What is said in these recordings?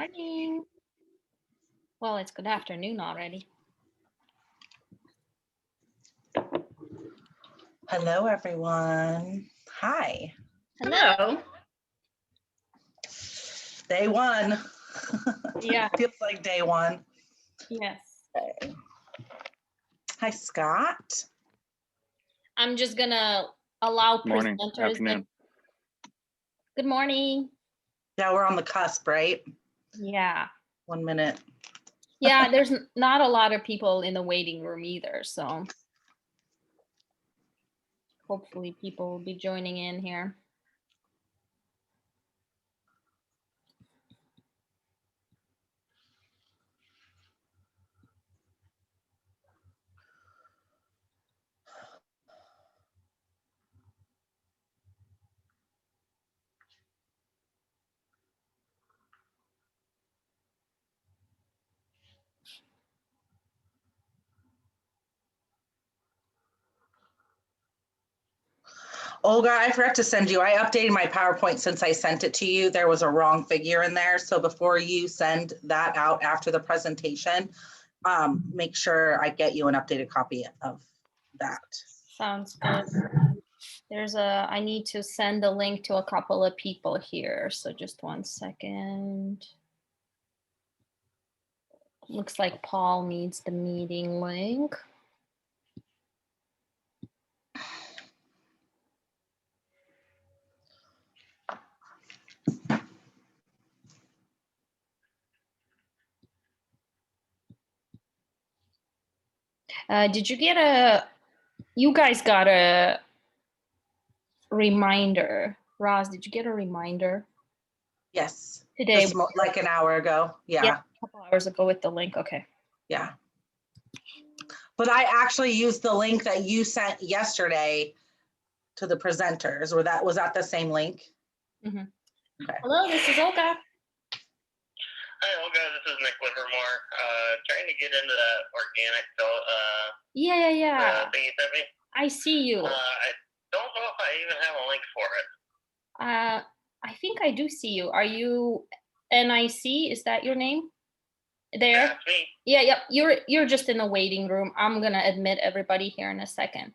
morning. Well, it's good afternoon already. Hello, everyone. Hi. Hello. Day one. Yeah. Feels like day one. Yes. Okay. Hi, Scott. I'm just gonna allow Morning, presenters. afternoon. Good morning. Yeah, we're on the cusp, right? Yeah. 1 minute. Yeah, there's not a lot of people in the waiting room either, so hopefully people will be joining in here. Olga, I forgot to send you. I updated my PowerPoint since I sent it to you. There was a wrong figure in there. So before you send that out after the presentation, make sure I get you an updated copy of that. Sounds good. I need to send a link to a couple of people here, so just 1 second. Looks like Paul needs the meeting link. Did you get you guys got a reminder? Roz, did you get a reminder? Yes. Today? Just like an hour ago. Yeah. A couple hours ago with the link. Okay. Yeah. But I actually used the link that you sent yesterday to the presenters, or was that the same link? Mm-hmm. Okay. Hello, this is Olga. Hi, Olga. This is Nick Livermore. Trying to get into that organic Yeah. thing you sent me. I see you. I don't know if I even have a link for it. I think I do see you. Are you NIC? Is that your name? There? That's me. Yeah, yep. You're just in the waiting room. I'm gonna admit everybody here in a second.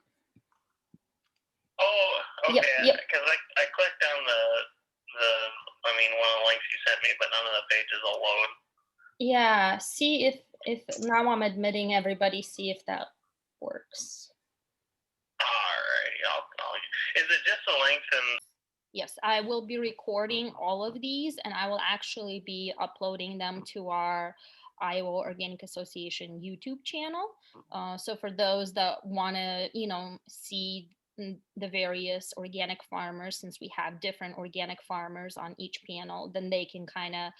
Oh, okay. Yep. Because I clicked on one of the links you sent me, but none of the pages will load. Yeah. See if now I'm admitting everybody. See if that works. Alrighty. Is it just the links and? Yes, I will be recording all of these, and I will actually be uploading them to our Iowa Organic Association YouTube channel. So for those that want to, see the various organic farmers, since we have different organic farmers on each panel, then they can kind of,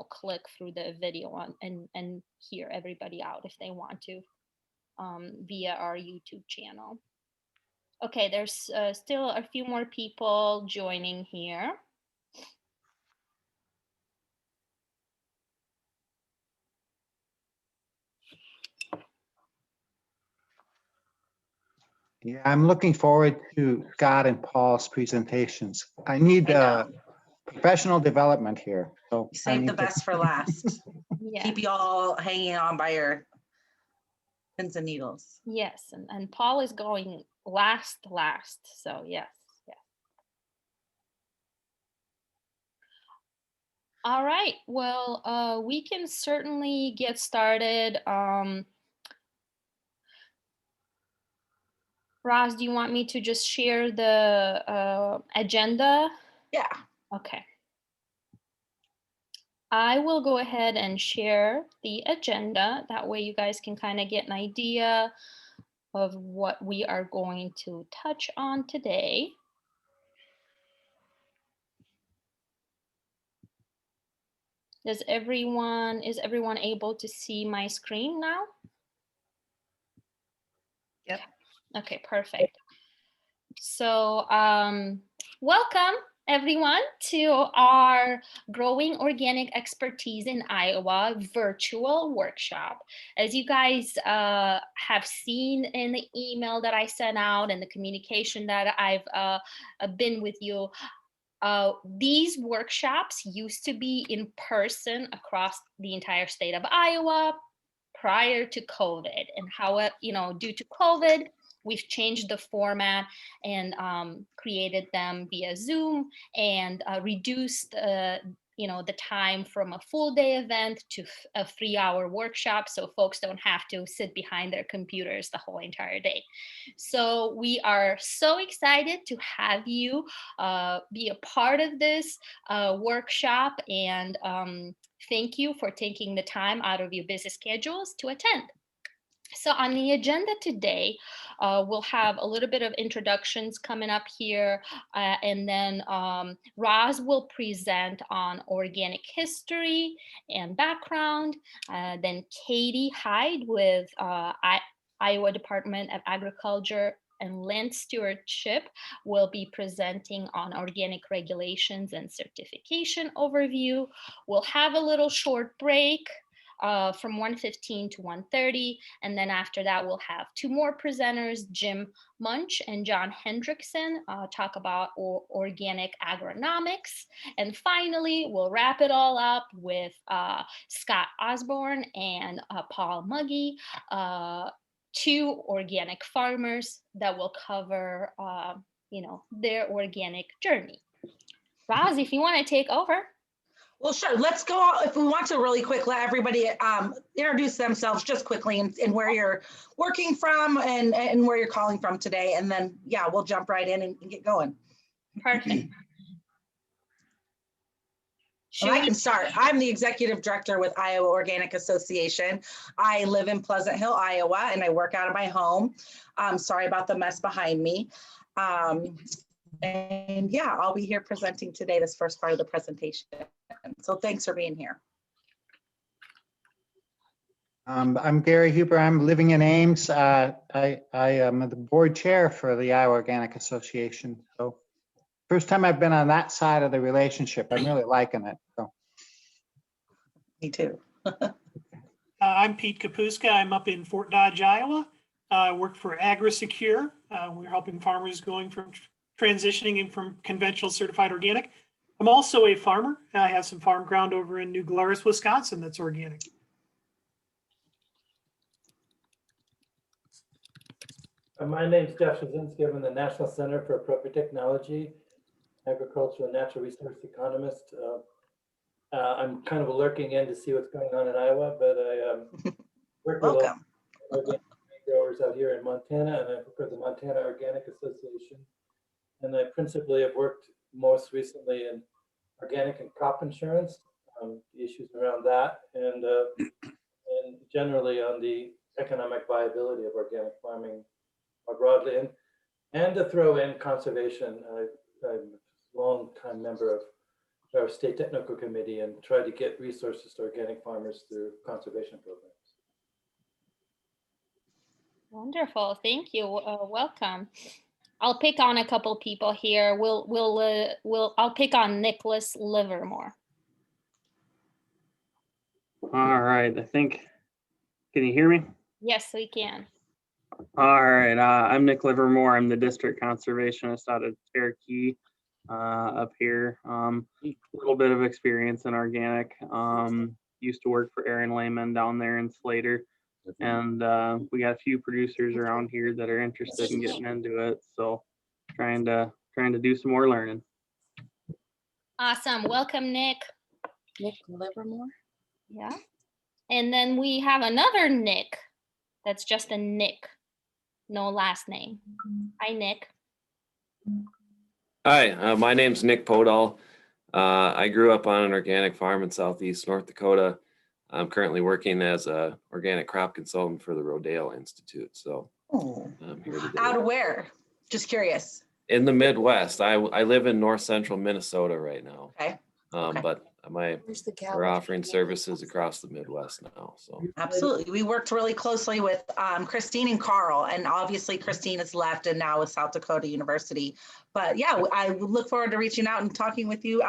click through the video and hear everybody out if they want to via our YouTube channel. Okay, there's still a few more people joining here. Yeah, I'm looking forward to Scott and Paul's presentations. I need professional development here. So Save the best for last. Yeah. Keep you all hanging on by your pins and needles. Yes, and Paul is going last, so yes. All right, well, we can certainly get started. Roz, do you want me to just share the agenda? Yeah. Okay. I will go ahead and share the agenda. That way you guys can kind of get an idea of what we are going to touch on today. Is everyone able to see my screen now? Yep. Okay, perfect. So welcome everyone to our Growing Organic Expertise in Iowa virtual workshop. As you guys have seen in the email that I sent out and the communication that I've been with you, These workshops used to be in person across the entire state of Iowa prior to COVID, and how, due to COVID, we've changed the format and created them via Zoom, and reduced the time from a full day event to a 3-hour workshop, so folks don't have to sit behind their computers the whole entire day. So we are so excited to have you be a part of this workshop, and thank you for taking the time out of your busy schedules to attend. So on the agenda today, we'll have a little bit of introductions coming up here, and then Roz will present on organic history and background. Then Katie Hyde with Iowa Department of Agriculture and Land Stewardship will be presenting on organic regulations and certification overview. We'll have a little short break from 1:15 to 1:30. And then after that, we'll have 2 more presenters, Jim Munsch and John Hendrickson, talk about organic agronomics. And finally, we'll wrap it all up with Scott Osborne and Paul Muggy, 2 organic farmers that will cover their organic journey. Roz, if you want to take over. Well, sure. Let's go. If we want to really quick, let everybody introduce themselves just quickly, and where you're working from, and where you're calling from today. And then, yeah, we'll jump right in and get going. Perfect. And I can start. I'm the executive director with Iowa Organic Association. I live in Pleasant Hill, Iowa, and I work out of my home. Sorry about the mess behind me. And yeah, I'll be here presenting today, this first part of the presentation. So thanks for being here. I'm Gary Huber. I'm living in Ames. I am the board chair for the Iowa Organic Association. So first time I've been on that side of the relationship. I'm really liking it. So. Me too. I'm Pete Kapuska. I'm up in Fort Dodge, Iowa. I work for AgriSecure. We're helping farmers going from transitioning from conventional certified organic. I'm also a farmer. I have some farm ground over in New Glarus, Wisconsin that's organic. My name's Jeff Shazinski. I'm in the National Center for Appropriate Technology, Agricultural and Natural Resource Economist. I'm kind of lurking in to see what's going on in Iowa, but I work with organic growers out here in Montana, and I work with the Montana Organic Association. And I principally have worked most recently in organic and crop insurance, the issues around that, and generally on the economic viability of organic farming more broadly, and to throw in conservation. I'm a long-time member of our state technical committee and try to get resources to organic farmers through conservation programs. Wonderful, thank you. Welcome. I'll pick on a couple people here. I'll pick on Nicholas Livermore. All right, I think, can you hear me? Yes, we can. All right, I'm Nick Livermore. I'm the district conservationist out of Cherokee up here. A little bit of experience in organic. Used to work for Aaron Lehman down there in Slater. And we got a few producers around here that are interested in getting into it. So trying to do some more learning. Awesome. Welcome, Nick. Nick Livermore. Yeah. And then we have another Nick. That's just a Nick. No last name. Hi, Nick. Hi, my name's Nick Podall. I grew up on an organic farm in southeast North Dakota. I'm currently working as a organic crop consultant for the Rodale Institute. So I'm here today. Out of where? Just curious. In the Midwest. I live in north central Minnesota right now. Okay. But we're offering services across the Midwest now. So absolutely. We worked really closely with Christine and Carl, and obviously Christine has left and now with South Dakota University. But yeah, I look forward to reaching out and talking with you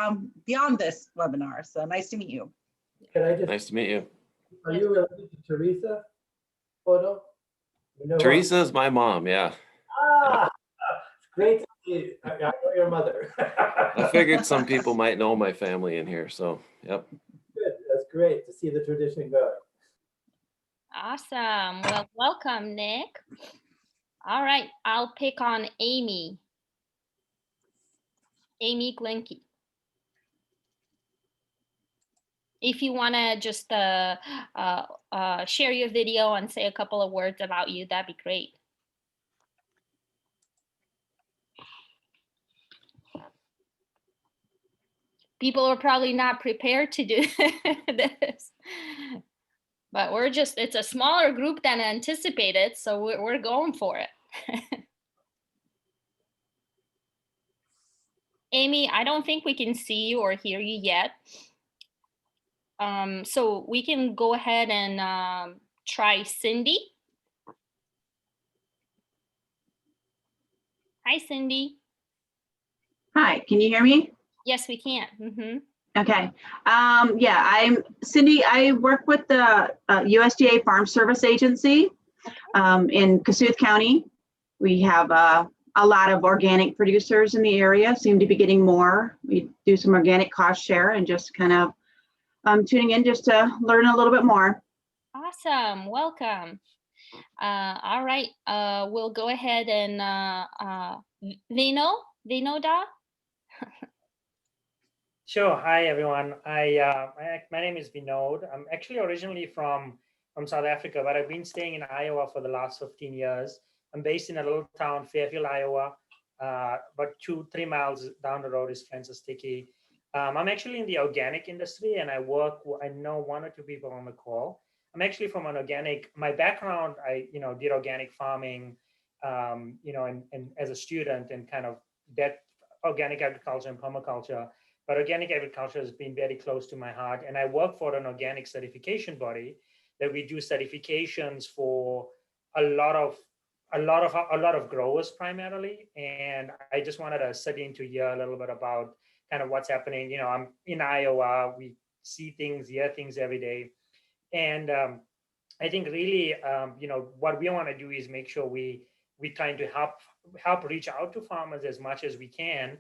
beyond this webinar. So nice to meet you. Nice to meet you. Are you related to Teresa Podall? Teresa is my mom, yeah. It's great to see you. I know or your mother? I figured some people might know my family in here, so, yep. Good. That's great to see the tradition going. Awesome. Well, welcome, Nick. All right, I'll pick on Amy. Amy Glenke. If you want to just share your video and say a couple of words about you, that'd be great. People are probably not prepared to do this, but it's a smaller group than anticipated, so we're going for it. Amy, I don't think we can see you or hear you yet. So we can go ahead and try Cindy. Hi, Cindy. Hi, can you hear me? Yes, we can. Mm-hmm. Okay. Yeah, I'm Cindy. I work with the USDA Farm Service Agency in Kasuth County. We have a lot of organic producers in the area, seem to be getting more. We do some organic cost share and just kind of tuning in just to learn a little bit more. Awesome. Welcome. All right. We'll go ahead and Vinoda. Sure. Hi, everyone. My name is Vinod. I'm actually originally from South Africa, but I've been staying in Iowa for the last 15 years. I'm based in a little town, Fairfield, Iowa. About 2-3 miles down the road is Francis Dickey. I'm actually in the organic industry, and I know 1 or 2 people on the call. I'm actually from an organic. My background, I did organic farming, and as a student, and kind of that organic agriculture and permaculture. But organic agriculture has been very close to my heart, and I work for an organic certification body that we do certifications for a lot of growers primarily. And I just wanted to sit in to hear a little bit about kind of what's happening. I'm in Iowa. We see things, hear things every day, and I think really, what we want to do is make sure we trying to help reach out to farmers as much as we can.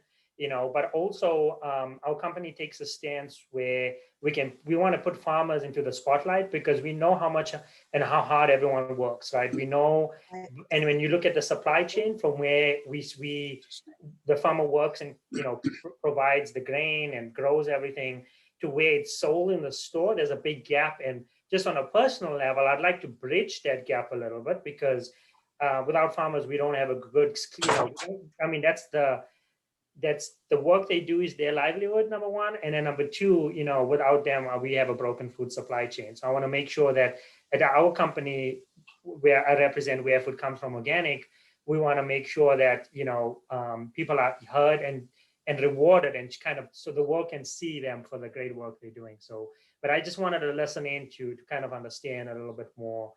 But also our company takes a stance where we want to put farmers into the spotlight, because we know how much and how hard everyone works, right? We know, and when you look at the supply chain from where the farmer works and provides the grain and grows everything to where it's sold in the store, there's a big gap. And just on a personal level, I'd like to bridge that gap a little bit, because without farmers, we don't have a good, that's the work they do is their livelihood, number one. And then number two, without them, we have a broken food supply chain. So I want to make sure that at our company, where I represent Where Food Comes From Organic, we want to make sure that, people are heard and rewarded, and kind of, so the world can see them for the great work they're doing. So, but I just wanted to listen in to kind of understand a little bit more,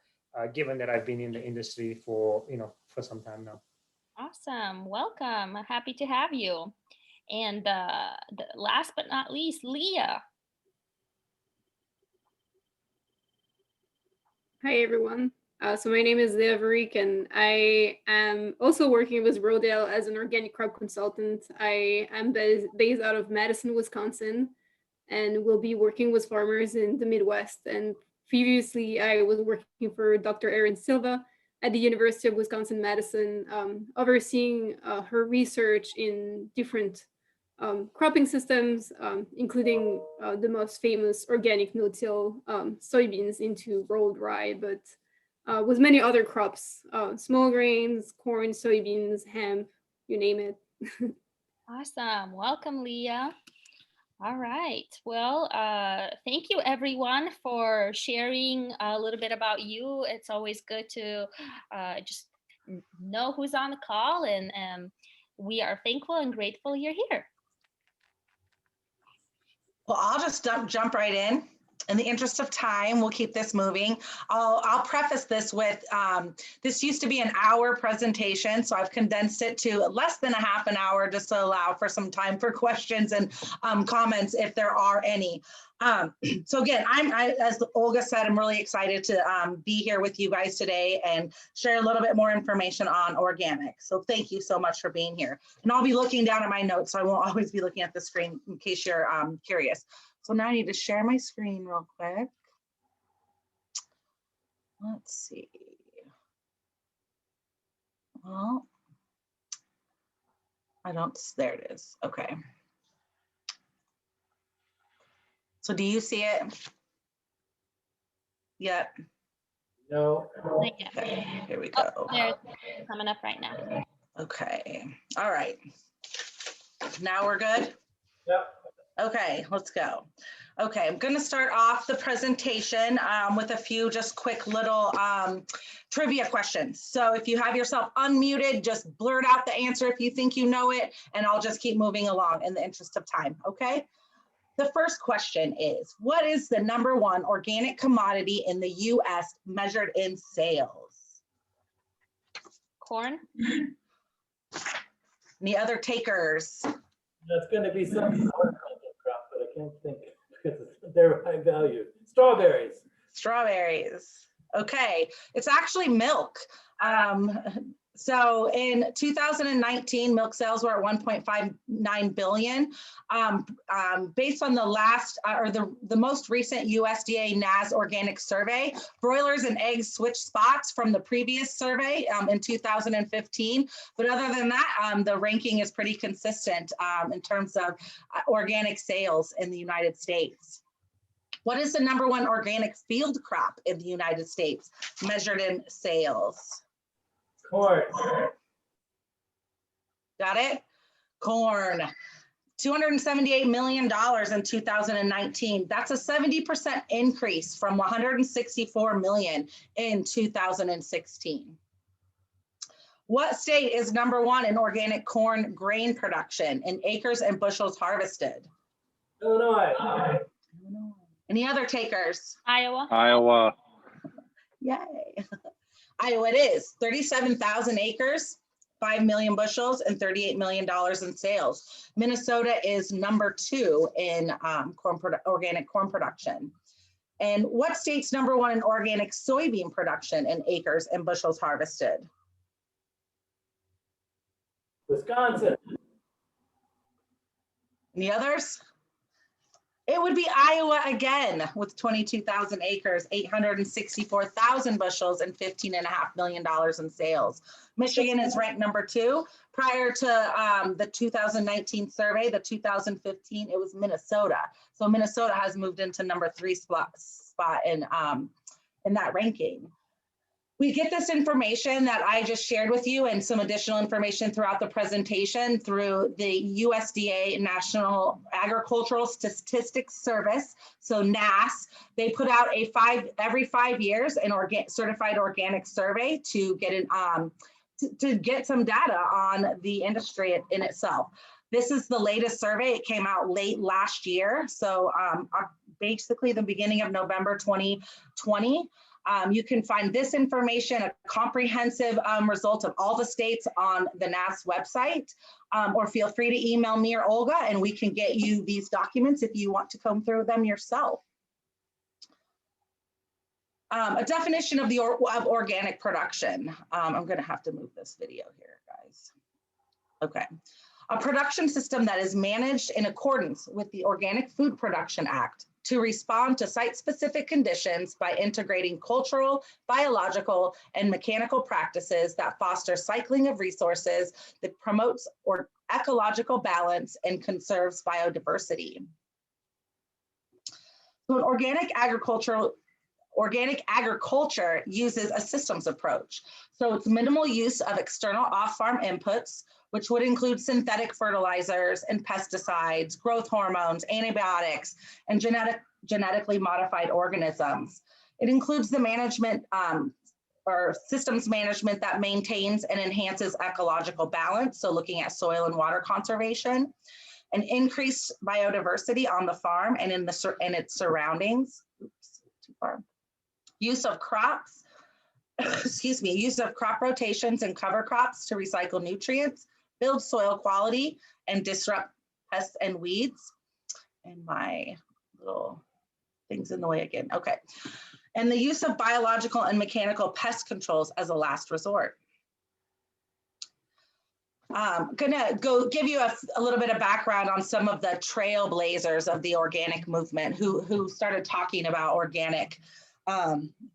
given that I've been in the industry for some time now. Awesome. Welcome. Happy to have you. And the last but not least, Leah. Hi, everyone. So my name is Leah Varik, and I am also working with Rodale as an organic crop consultant. I am based out of Madison, Wisconsin, and will be working with farmers in the Midwest. And previously, I was working for Dr. Erin Silva at the University of Wisconsin-Madison, overseeing her research in different cropping systems, including the most famous organic no-till soybeans into rolled rye, but with many other crops, small grains, corn, soybeans, hemp, you name it. Awesome. Welcome, Leah. All right. Well, thank you, everyone, for sharing a little bit about you. It's always good to just know who's on the call, and we are thankful and grateful you're here. Well, I'll just jump right in. In the interest of time, we'll keep this moving. I'll preface this with, this used to be an hour presentation, so I've condensed it to less than a half an hour just to allow for some time for questions and comments if there are any. So again, as Olga said, I'm really excited to be here with you guys today and share a little bit more information on organic. So thank you so much for being here. And I'll be looking down at my notes, so I won't always be looking at the screen in case you're curious. So now I need to share my screen real quick. Let's see. Well, there it is. Okay. So do you see it? Yep. No. Okay, here we go. Oh, there, it's coming up right now. Okay. All right. Now we're good? Yep. Okay, let's go. Okay, I'm going to start off the presentation with a few just quick little trivia questions. So if you have yourself unmuted, just blurt out the answer if you think you know it, and I'll just keep moving along in the interest of time, okay? The first question is, what is the #1 organic commodity in the US measured in sales? Corn? Any other takers? That's going to be some horticultural crop, but I can't think because they're high value. Strawberries. Strawberries. Okay, it's actually milk. So in 2019, milk sales were at 1.59 billion. Based on the last or the most recent USDA NAS organic survey, broilers and eggs switched spots from the previous survey in 2015. But other than that, the ranking is pretty consistent in terms of organic sales in the United States. What is the #1 organic field crop in the United States measured in sales? Corn. Got it? Corn. $278 million in 2019. That's a 70% increase from 164 million in 2016. What state is #1 in organic corn grain production in acres and bushels harvested? Illinois. Any other takers? Iowa? Iowa. Yay. Iowa it is, 37,000 acres, 5 million bushels, and $38 million in sales. Minnesota is #2 in organic corn production. And what state's #1 in organic soybean production in acres and bushels harvested? Wisconsin. Any others? It would be Iowa again with 22,000 acres, 864,000 bushels, and $15.5 million in sales. Michigan is ranked #2. Prior to the 2019 survey, the 2015, it was Minnesota. So Minnesota has moved into #3 spot in that ranking. We get this information that I just shared with you and some additional information throughout the presentation through the USDA National Agricultural Statistics Service, so NASS. They put out every 5 years an certified organic survey to get some data on the industry in itself. This is the latest survey. It came out late last year, so basically the beginning of November 2020. You can find this information, a comprehensive result of all the states on the NASS website, or feel free to email me or Olga and we can get you these documents if you want to comb through them yourself. A definition of organic production. I'm gonna have to move this video here, guys. Okay. A production system that is managed in accordance with the Organic Food Production Act to respond to site-specific conditions by integrating cultural, biological, and mechanical practices that foster cycling of resources that promotes ecological balance and conserves biodiversity. So organic agriculture uses a systems approach. So it's minimal use of external off-farm inputs, which would include synthetic fertilizers and pesticides, growth hormones, antibiotics, and genetically modified organisms. It includes the management or systems management that maintains and enhances ecological balance, so looking at soil and water conservation. an increased biodiversity on the farm and in its surroundings. Oops, too far. Use of crops, excuse me, use of crop rotations and cover crops to recycle nutrients, build soil quality, and disrupt pests and weeds. And my little thing's in the way again. Okay. And the use of biological and mechanical pest controls as a last resort. Gonna go give you a little bit of background on some of the trailblazers of the organic movement who started talking about organic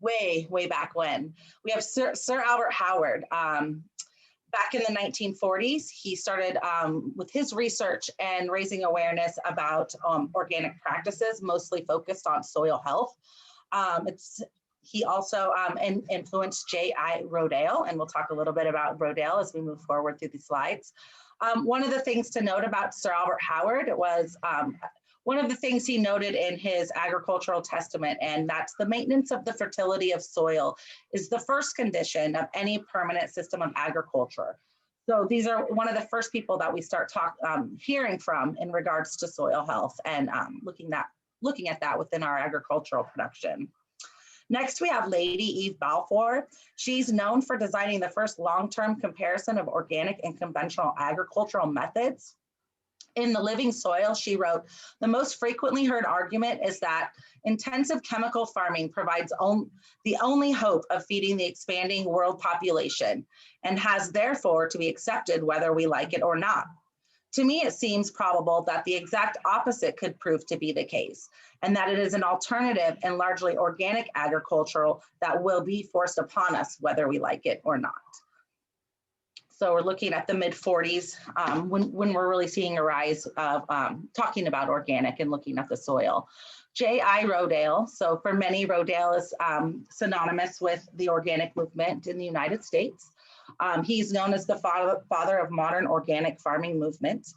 way back when. We have Sir Albert Howard. Back in the 1940s, he started with his research and raising awareness about organic practices, mostly focused on soil health. He also influenced J.I. Rodale, and we'll talk a little bit about Rodale as we move forward through the slides. One of the things to note about Sir Albert Howard was one of the things he noted in his agricultural testament, and that's the maintenance of the fertility of soil is the first condition of any permanent system of agriculture. So these are one of the first people that we start hearing from in regards to soil health and looking at that within our agricultural production. Next, we have Lady Eve Balfour. She's known for designing the first long-term comparison of organic and conventional agricultural methods. In The Living Soil, she wrote, the most frequently heard argument is that intensive chemical farming provides the only hope of feeding the expanding world population and has therefore to be accepted whether we like it or not. To me, it seems probable that the exact opposite could prove to be the case, and that it is an alternative and largely organic agricultural that will be forced upon us whether we like it or not. So we're looking at the mid-40s when we're really seeing a rise of talking about organic and looking at the soil. J.I. Rodale, so for many, Rodale is synonymous with the organic movement in the United States. He's known as the father of modern organic farming movement.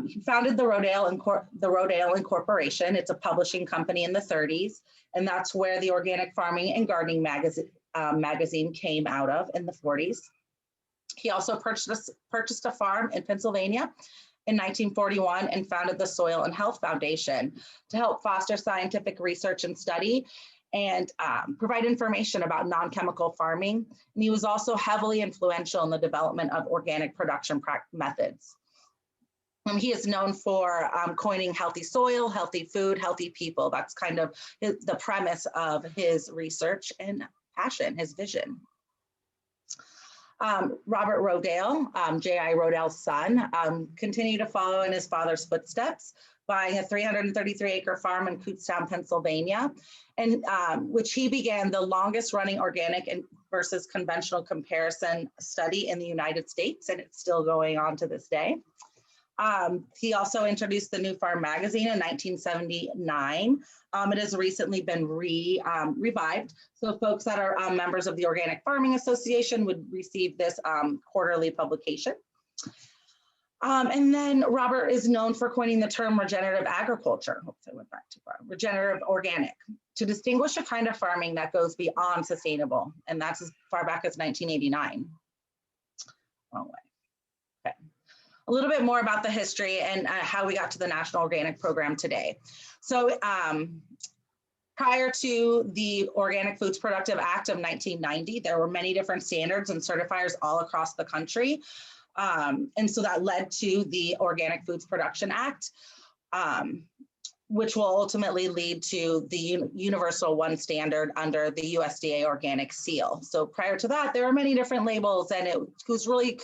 He founded the Rodale Incorporation. It's a publishing company in the 30s, and that's where the Organic Farming and Gardening magazine came out of in the 40s. He also purchased a farm in Pennsylvania in 1941 and founded the Soil and Health Foundation to help foster scientific research and study and provide information about non-chemical farming. And he was also heavily influential in the development of organic production methods. He is known for coining healthy soil, healthy food, healthy people. That's kind of the premise of his research and passion, his vision. Robert Rodale, J.I. Rodale's son, continued to follow in his father's footsteps, buying a 333-acre farm in Kutztown, Pennsylvania, and which he began the longest running organic versus conventional comparison study in the United States, and it's still going on to this day. He also introduced the New Farm magazine in 1979. It has recently been revived. So folks that are members of the Organic Farming Association would receive this quarterly publication. And then Robert is known for coining the term regenerative agriculture. Oops, I went back too far. Regenerative organic, to distinguish a kind of farming that goes beyond sustainable. And that's as far back as 1989. Wrong way. Okay. A little bit more about the history and how we got to the National Organic Program today. So prior to the Organic Foods Productive Act of 1990, there were many different standards and certifiers all across the country. And so that led to the Organic Foods Production Act, which will ultimately lead to the Universal One Standard under the USDA Organic Seal. So prior to that, there were many different labels, and it was really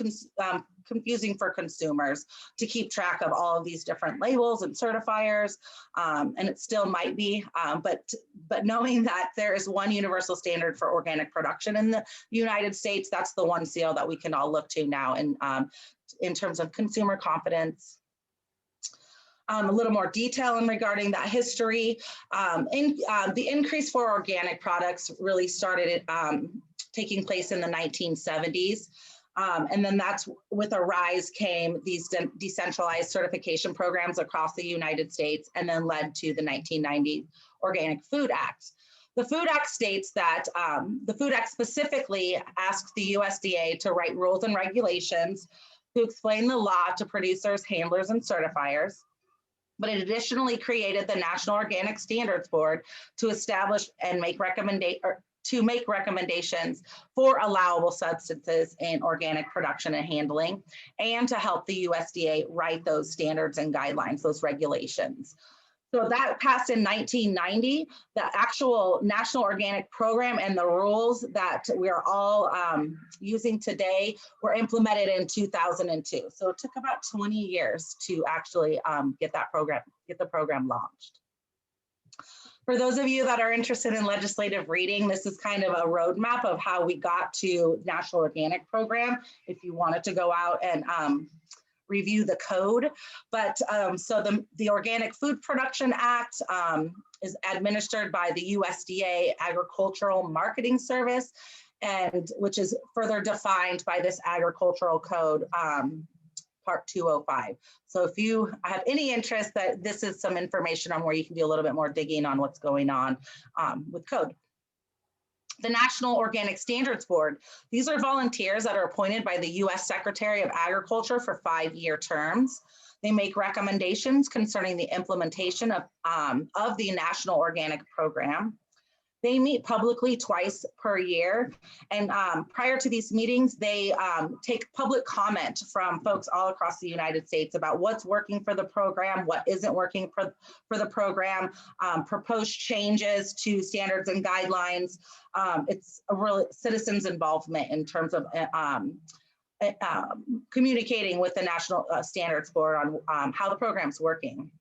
confusing for consumers to keep track of all of these different labels and certifiers, and it still might be, but knowing that there is one universal standard for organic production in the United States, that's the one seal that we can all look to now in terms of consumer confidence. A little more detail in regarding that history. The increase for organic products really started taking place in the 1970s. And then that's with a rise came these decentralized certification programs across the United States, and then led to the 1990 Organic Food Act. The Food Act states that the Food Act specifically asks the USDA to write rules and regulations to explain the law to producers, handlers, and certifiers. But it additionally created the National Organic Standards Board to establish and make recommendations for allowable substances in organic production and handling, and to help the USDA write those standards and guidelines, those regulations. So that passed in 1990. The actual National Organic Program and the rules that we're all using today were implemented in 2002. So it took about 20 years to actually get the program launched. For those of you that are interested in legislative reading, this is kind of a roadmap of how we got to National Organic Program, if you wanted to go out and review the code. But so the Organic Food Production Act is administered by the USDA Agricultural Marketing Service, and which is further defined by this Agricultural Code Part 205. So if you have any interest, that this is some information on where you can do a little bit more digging on what's going on with code. The National Organic Standards Board. These are volunteers that are appointed by the U.S. Secretary of Agriculture for 5-year terms. They make recommendations concerning the implementation of the National Organic Program. They meet publicly twice per year. And prior to these meetings, they take public comment from folks all across the United States about what's working for the program, what isn't working for the program, proposed changes to standards and guidelines. It's a real citizens' involvement in terms of communicating with the National Standards Board on how the program's working.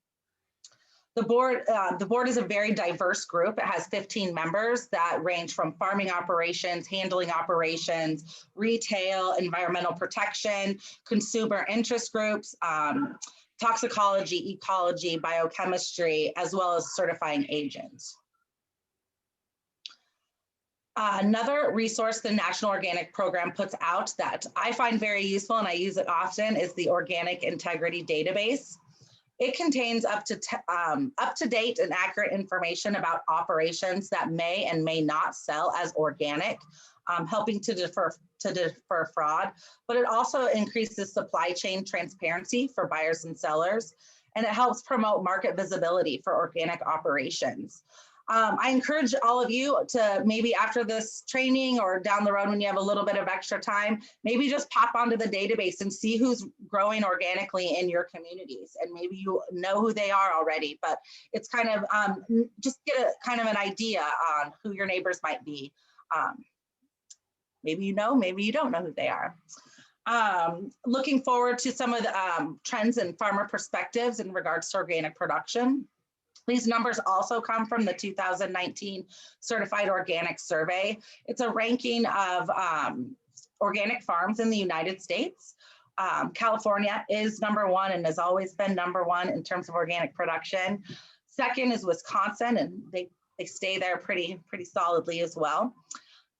The board is a very diverse group. It has 15 members that range from farming operations, handling operations, retail, environmental protection, consumer interest groups, toxicology, ecology, biochemistry, as well as certifying agents. Another resource the National Organic Program puts out that I find very useful and I use it often is the Organic Integrity Database. It contains up to date and accurate information about operations that may and may not sell as organic, helping to defer fraud. But it also increases supply chain transparency for buyers and sellers, and it helps promote market visibility for organic operations. I encourage all of you to maybe after this training or down the road when you have a little bit of extra time, maybe just pop onto the database and see who's growing organically in your communities. And maybe you know who they are already, but it's kind of just get a kind of an idea on who your neighbors might be. Maybe you know, maybe you don't know who they are. Looking forward to some of the trends and farmer perspectives in regards to organic production. These numbers also come from the 2019 Certified Organic Survey. It's a ranking of organic farms in the United States. California is #1 and has always been #1 in terms of organic production. Second is Wisconsin, and they stay there pretty solidly as well.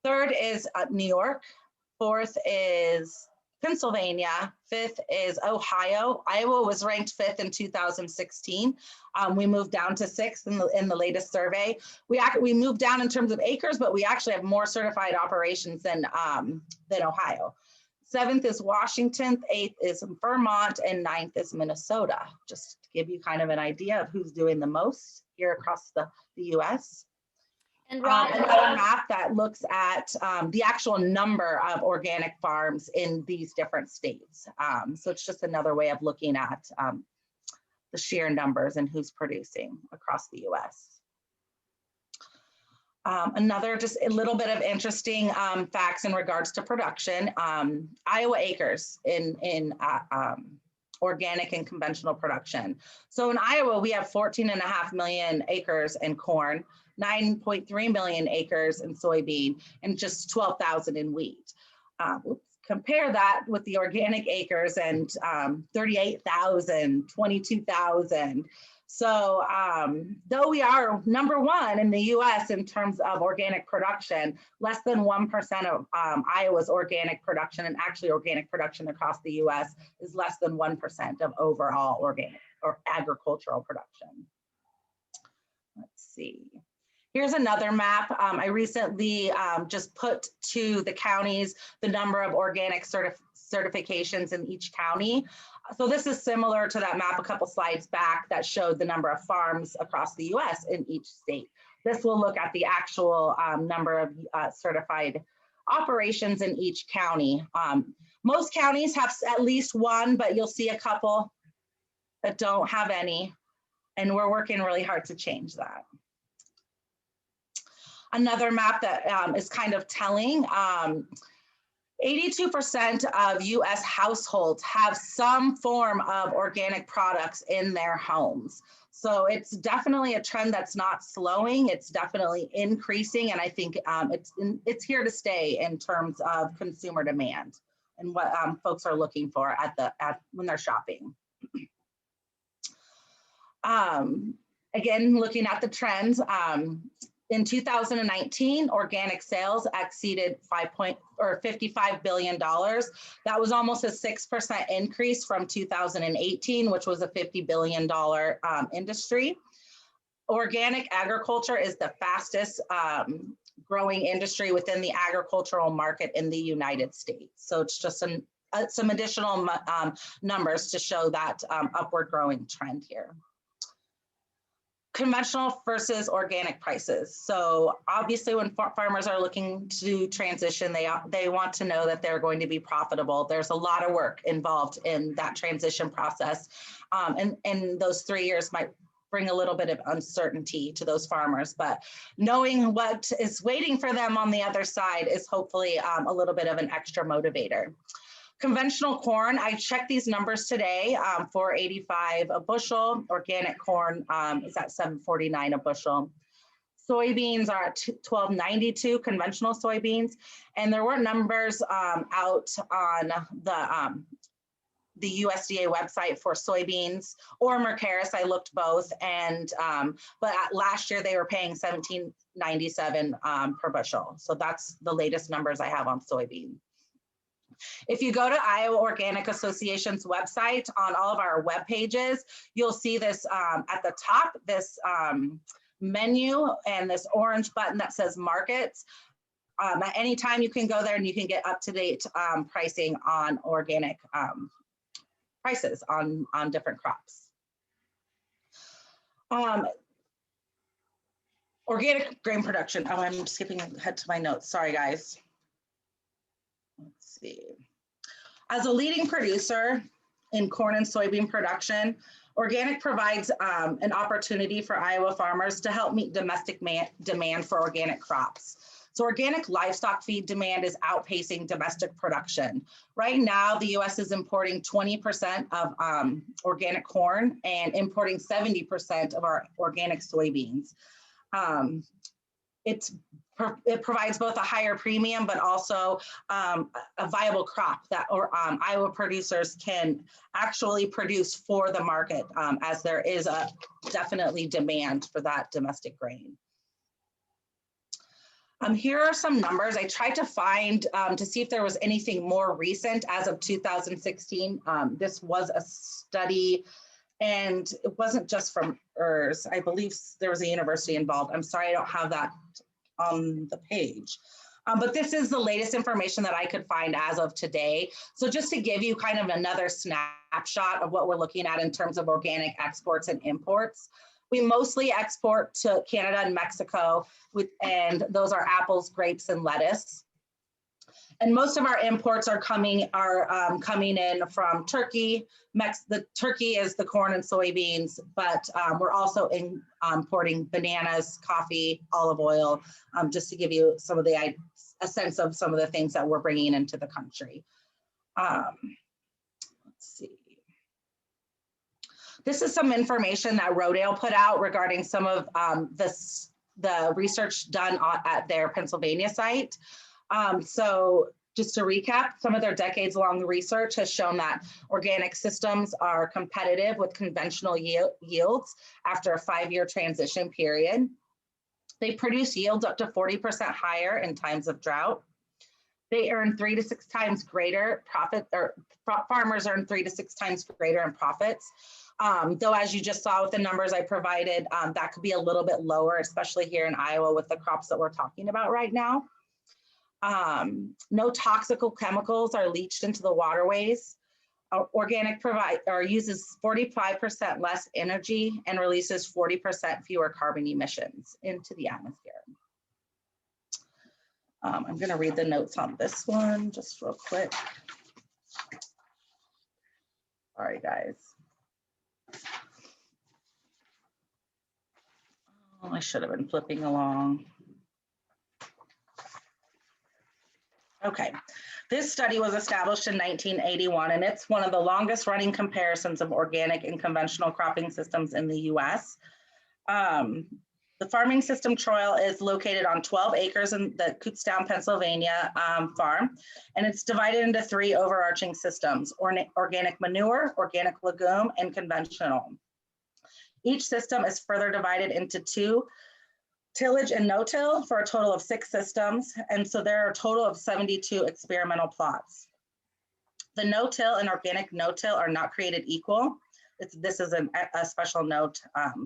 Third is New York. Fourth is Pennsylvania. Fifth is Ohio. Iowa was ranked 5th in 2016. We moved down to 6th in the latest survey. We moved down in terms of acres, but we actually have more certified operations than Ohio. 7th is Washington, 8th is Vermont, and 9th is Minnesota. Just to give you kind of an idea of who's doing the most here across the US. And another map that looks at the actual number of organic farms in these different states. So it's just another way of looking at the sheer numbers and who's producing across the US. Another just a little bit of interesting facts in regards to production. Iowa acres in organic and conventional production. So in Iowa, we have 14.5 million acres in corn, 9.3 million acres in soybean, and just 12,000 in wheat. Compare that with the organic acres and 38,000, 22,000. So though we are #1 in the US in terms of organic production, less than 1% of Iowa's organic production, and actually organic production across the US is less than 1% of overall organic or agricultural production. Let's see. Here's another map. I recently just put to the counties the number of organic certifications in each county. So this is similar to that map a couple slides back that showed the number of farms across the US in each state. This will look at the actual number of certified operations in each county. Most counties have at least one, but you'll see a couple that don't have any, and we're working really hard to change that. Another map that is kind of telling, 82% of US households have some form of organic products in their homes. So it's definitely a trend that's not slowing, it's definitely increasing, and I think it's here to stay in terms of consumer demand and what folks are looking for when they're shopping. Again, looking at the trends, in 2019, organic sales exceeded $55 billion. That was almost a 6% increase from 2018, which was a $50 billion industry. Organic agriculture is the fastest growing industry within the agricultural market in the United States. So it's just some additional numbers to show that upward growing trend here. Conventional versus organic prices. So obviously when farmers are looking to transition, they want to know that they're going to be profitable. There's a lot of work involved in that transition process. And those 3 years might bring a little bit of uncertainty to those farmers, but knowing what is waiting for them on the other side is hopefully a little bit of an extra motivator. Conventional corn, I checked these numbers today, $4.85 a bushel. Organic corn is at $7.49 a bushel. Soybeans are at $12.92, conventional soybeans. And there were numbers out on the USDA website for soybeans or Mercaris. I looked both, and but last year they were paying $17.97 per bushel. So that's the latest numbers I have on soybean. If you go to Iowa Organic Association's website, on all of our web pages, you'll see this at the top, this menu and this orange button that says markets. At any time you can go there and you can get up-to-date pricing on organic prices on different crops. Organic grain production. Oh, I'm skipping ahead to my notes. Sorry, guys. Let's see. As a leading producer in corn and soybean production, organic provides an opportunity for Iowa farmers to help meet domestic demand for organic crops. So organic livestock feed demand is outpacing domestic production. Right now, the US is importing 20% of organic corn and importing 70% of our organic soybeans. It provides both a higher premium, but also a viable crop that Iowa producers can actually produce for the market, as there is a definitely demand for that domestic grain. Here are some numbers. I tried to find to see if there was anything more recent as of 2016. This was a study, and it wasn't just from ERS. I believe there was a university involved. I'm sorry, I don't have that on the page. But this is the latest information that I could find as of today. So just to give you kind of another snapshot of what we're looking at in terms of organic exports and imports. We mostly export to Canada and Mexico, and those are apples, grapes, and lettuce. And most of our imports are coming in from Turkey. The Turkey is the corn and soybeans, but we're also importing bananas, coffee, olive oil, just to give you some of a sense of some of the things that we're bringing into the country. Let's see. This is some information that Rodale put out regarding some of the research done at their Pennsylvania site. So just to recap, some of their decades-long research has shown that organic systems are competitive with conventional yields after a 5-year transition period. They produce yields up to 40% higher in times of drought. They earn 3 to 6 times greater profit, or farmers earn 3 to 6 times greater in profits. Though, as you just saw with the numbers I provided, that could be a little bit lower, especially here in Iowa with the crops that we're talking about right now. No toxical chemicals are leached into the waterways. Organic uses 45% less energy and releases 40% fewer carbon emissions into the atmosphere. I'm going to read the notes on this one just real quick. Sorry, guys. Oh, I should have been flipping along. Okay, this study was established in 1981, and it's one of the longest running comparisons of organic and conventional cropping systems in the US. The farming system trial is located on 12 acres in the Kutztown, Pennsylvania farm, and it's divided into 3 overarching systems: organic manure, organic legume, and conventional. Each system is further divided into 2, tillage and no-till, for a total of 6 systems. And so there are a total of 72 experimental plots. The no-till and organic no-till are not created equal. This is a special note.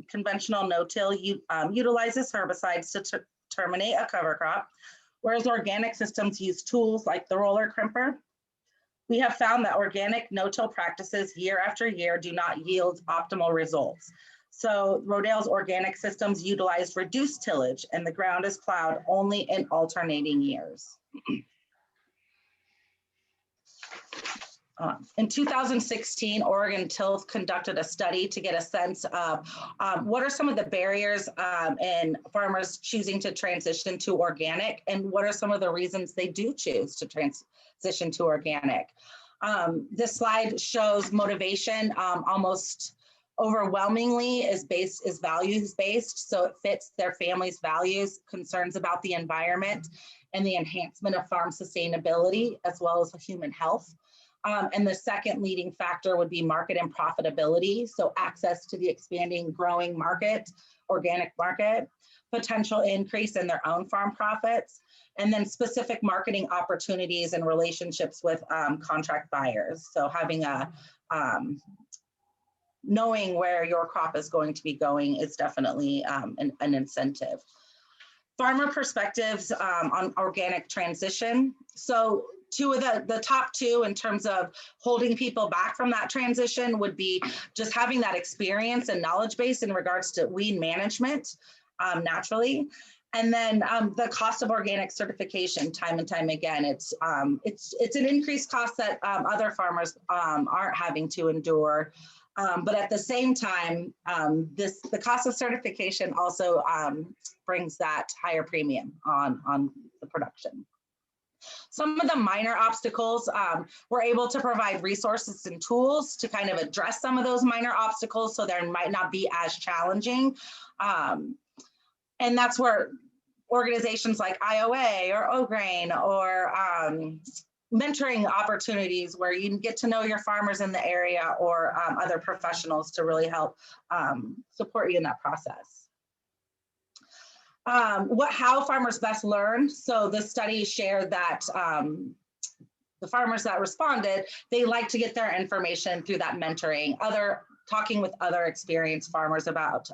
Conventional no-till utilizes herbicides to terminate a cover crop, whereas organic systems use tools like the roller crimper. We have found that organic no-till practices year after year do not yield optimal results. So Rodale's organic systems utilize reduced tillage, and the ground is plowed only in alternating years. In 2016, Oregon Tilth conducted a study to get a sense of what are some of the barriers in farmers choosing to transition to organic, and what are some of the reasons they do choose to transition to organic. This slide shows motivation. Almost overwhelmingly is values based, so it fits their family's values, concerns about the environment, and the enhancement of farm sustainability, as well as human health. And the second leading factor would be market and profitability. So access to the expanding growing market, organic market, potential increase in their own farm profits, and then specific marketing opportunities and relationships with contract buyers. So having knowing where your crop is going to be going is definitely an incentive. Farmer perspectives on organic transition. So two of the top 2 in terms of holding people back from that transition would be just having that experience and knowledge base in regards to weed management naturally. And then the cost of organic certification, time and time again, it's an increased cost that other farmers aren't having to endure. But at the same time, the cost of certification also brings that higher premium on the production. Some of the minor obstacles, we're able to provide resources and tools to kind of address some of those minor obstacles so they might not be as challenging. And that's where organizations like IOA or OGRAIN or mentoring opportunities where you can get to know your farmers in the area or other professionals to really help support you in that process. How farmers best learn. So the study shared that the farmers that responded, they like to get their information through that mentoring, talking with other experienced farmers about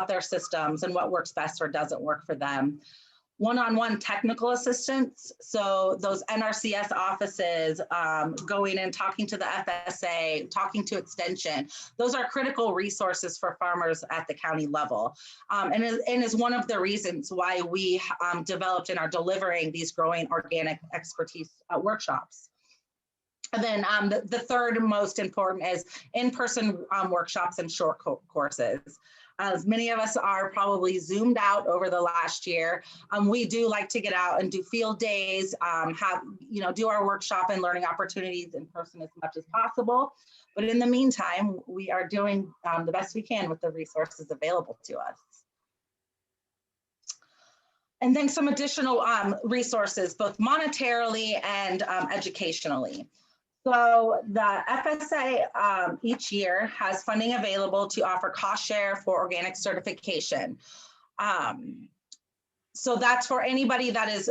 their systems and what works best or doesn't work for them. One-on-one technical assistance. So those NRCS offices, going and talking to the FSA, talking to Extension, those are critical resources for farmers at the county level. And is one of the reasons why we developed and are delivering these growing organic expertise workshops. And then the third most important is in-person workshops and short courses. As many of us are probably zoomed out over the last year, we do like to get out and do field days, do our workshop and learning opportunities in person as much as possible. But in the meantime, we are doing the best we can with the resources available to us. And then some additional resources, both monetarily and educationally. So the FSA each year has funding available to offer cost share for organic certification. So that's for anybody that is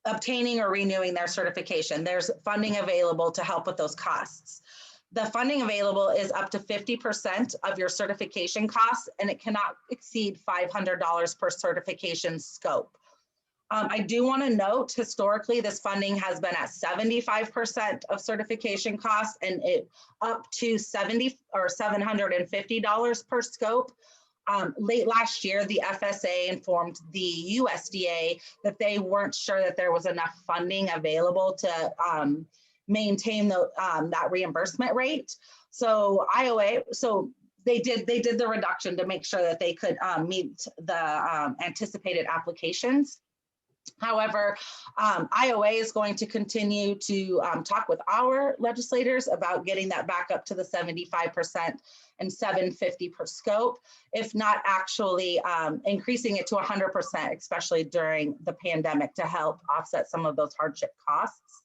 obtaining or renewing their certification. There's funding available to help with those costs. The funding available is up to 50% of your certification costs, and it cannot exceed $500 per certification scope. I do want to note, historically, this funding has been at 75% of certification costs and it up to $750 per scope. Late last year, the FSA informed the USDA that they weren't sure that there was enough funding available to maintain that reimbursement rate. So they did the reduction to make sure that they could meet the anticipated applications. However, IOA is going to continue to talk with our legislators about getting that back up to the 75% and $750 per scope, if not actually increasing it to 100%, especially during the pandemic, to help offset some of those hardship costs.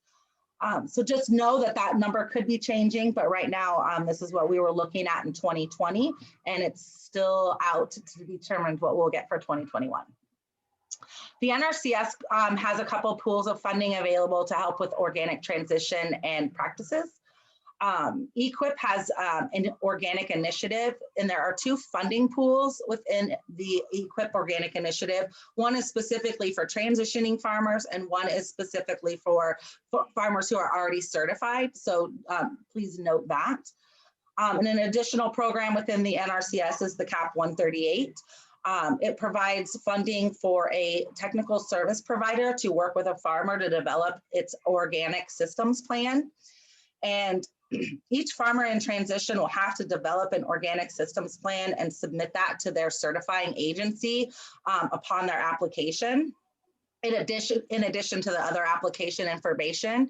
So just know that that number could be changing, but right now this is what we were looking at in 2020, and it's still out to be determined what we'll get for 2021. The NRCS has a couple pools of funding available to help with organic transition and practices. EQIP has an organic initiative, and there are 2 funding pools within the EQIP organic initiative. One is specifically for transitioning farmers, and one is specifically for farmers who are already certified. So please note that. And an additional program within the NRCS is the CAP 138. It provides funding for a technical service provider to work with a farmer to develop its organic systems plan. And each farmer in transition will have to develop an organic systems plan and submit that to their certifying agency upon their application. In addition to the other application information.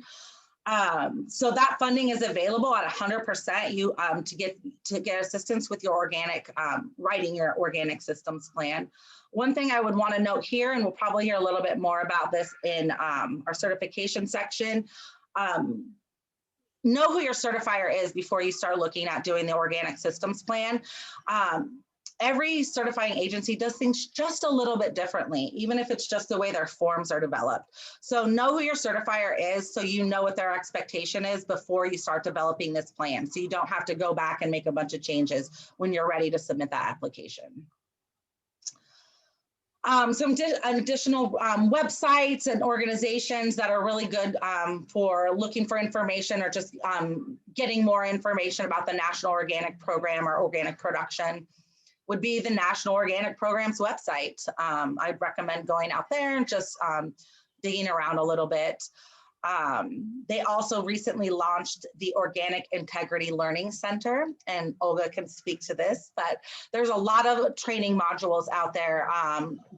So that funding is available at 100% to get assistance with your organic, writing your organic systems plan. One thing I would want to note here, and we'll probably hear a little bit more about this in our certification section, know who your certifier is before you start looking at doing the organic systems plan. Every certifying agency does things just a little bit differently, even if it's just the way their forms are developed. So know who your certifier is so you know what their expectation is before you start developing this plan. So you don't have to go back and make a bunch of changes when you're ready to submit that application. Some additional websites and organizations that are really good for looking for information or just getting more information about the National Organic Program or organic production would be the National Organic Program's website. I'd recommend going out there and just digging around a little bit. They also recently launched the Organic Integrity Learning Center, and Olga can speak to this, but there's a lot of training modules out there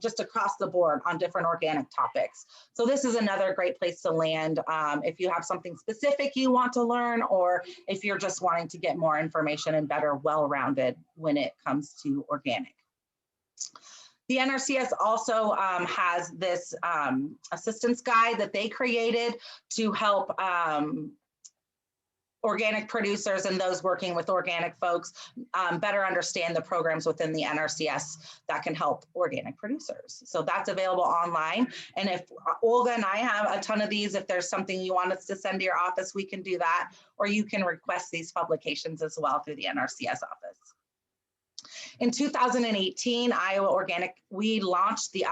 just across the board on different organic topics. So this is another great place to land if you have something specific you want to learn, or if you're just wanting to get more information and better well-rounded when it comes to organic. The NRCS also has this assistance guide that they created to help organic producers and those working with organic folks better understand the programs within the NRCS that can help organic producers. So that's available online. And if Olga and I have a ton of these, if there's something you want us to send to your office, we can do that, or you can request these publications as well through the NRCS office. In 2018, Iowa Organic, we launched the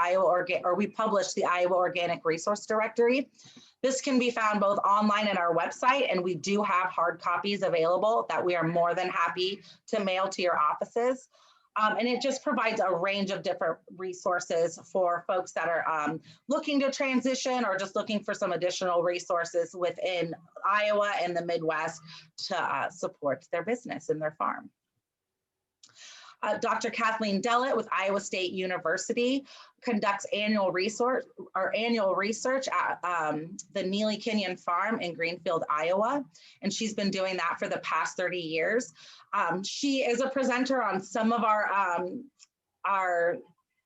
we published the Iowa Organic Resource Directory. This can be found both online and our website, and we do have hard copies available that we are more than happy to mail to your offices. And it just provides a range of different resources for folks that are looking to transition or just looking for some additional resources within Iowa and the Midwest to support their business and their farm. Dr. Kathleen Dellett with Iowa State University conducts annual research at the Neely Kenyon Farm in Greenfield, Iowa, and she's been doing that for the past 30 years. She is a presenter on some of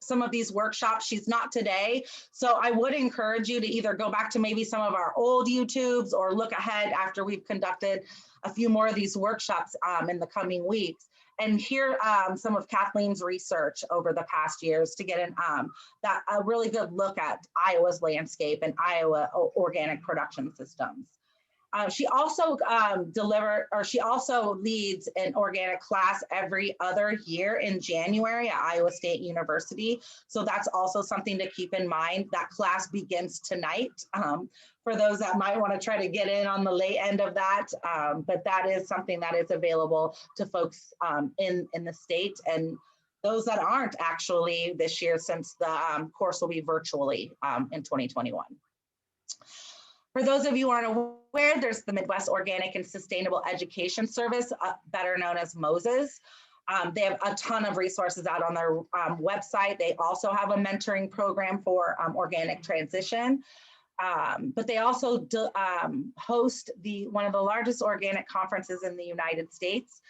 some of these workshops. She's not today, so I would encourage you to either go back to maybe some of our old YouTubes or look ahead after we've conducted a few more of these workshops in the coming weeks, and hear some of Kathleen's research over the past years to get a really good look at Iowa's landscape and Iowa organic production systems. She also she also leads an organic class every other year in January at Iowa State University. So that's also something to keep in mind. That class begins tonight for those that might want to try to get in on the late end of that. But that is something that is available to folks in the state and those that aren't actually this year, since the course will be virtually in 2021. For those of you who aren't aware, there's the Midwest Organic and Sustainable Education Service, better known as MOSES. They have a ton of resources out on their website. They also have a mentoring program for organic transition. But they also host one of the largest organic conferences in the United States,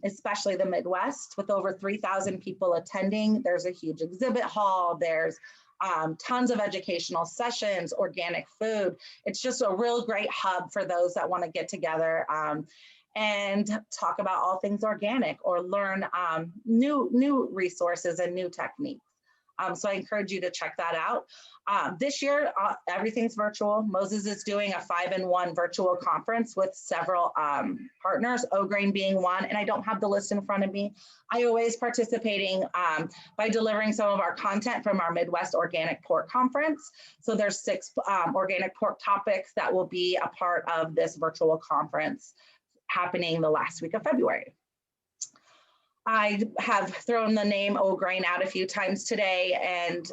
especially the Midwest, with over 3,000 people attending. There's a huge exhibit hall. There's tons of educational sessions, organic food. It's just a real great hub for those that want to get together and talk about all things organic or learn new resources and new techniques. So I encourage you to check that out. This year, everything's virtual. Moses is doing a 5-in-1 virtual conference with several partners, OGRAIN being one, and I don't have the list in front of me. Iowa is participating by delivering some of our content from our Midwest Organic Pork Conference. So there's 6 organic pork topics that will be a part of this virtual conference happening the last week of February. I have thrown the name OGRAIN out a few times today, and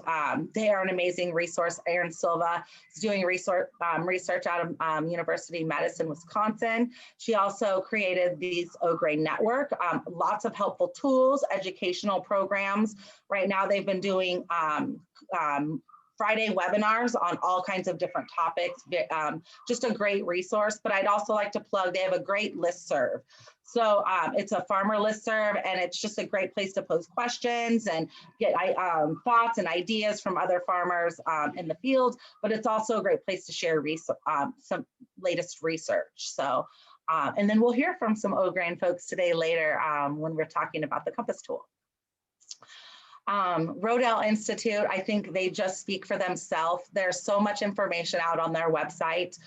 they are an amazing resource. Erin Silva is doing research out of University of Madison, Wisconsin. She also created these OGRAIN network, lots of helpful tools, educational programs. Right now they've been doing Friday webinars on all kinds of different topics, just a great resource. But I'd also like to plug, they have a great listserv. So it's a farmer listserv, and it's just a great place to pose questions and get thoughts and ideas from other farmers in the field, but it's also a great place to share some latest research. So, and then we'll hear from some OGRAIN folks today later when we're talking about the Compass Tool. Rodale Institute, I think they just speak for themselves. There's so much information out on their website.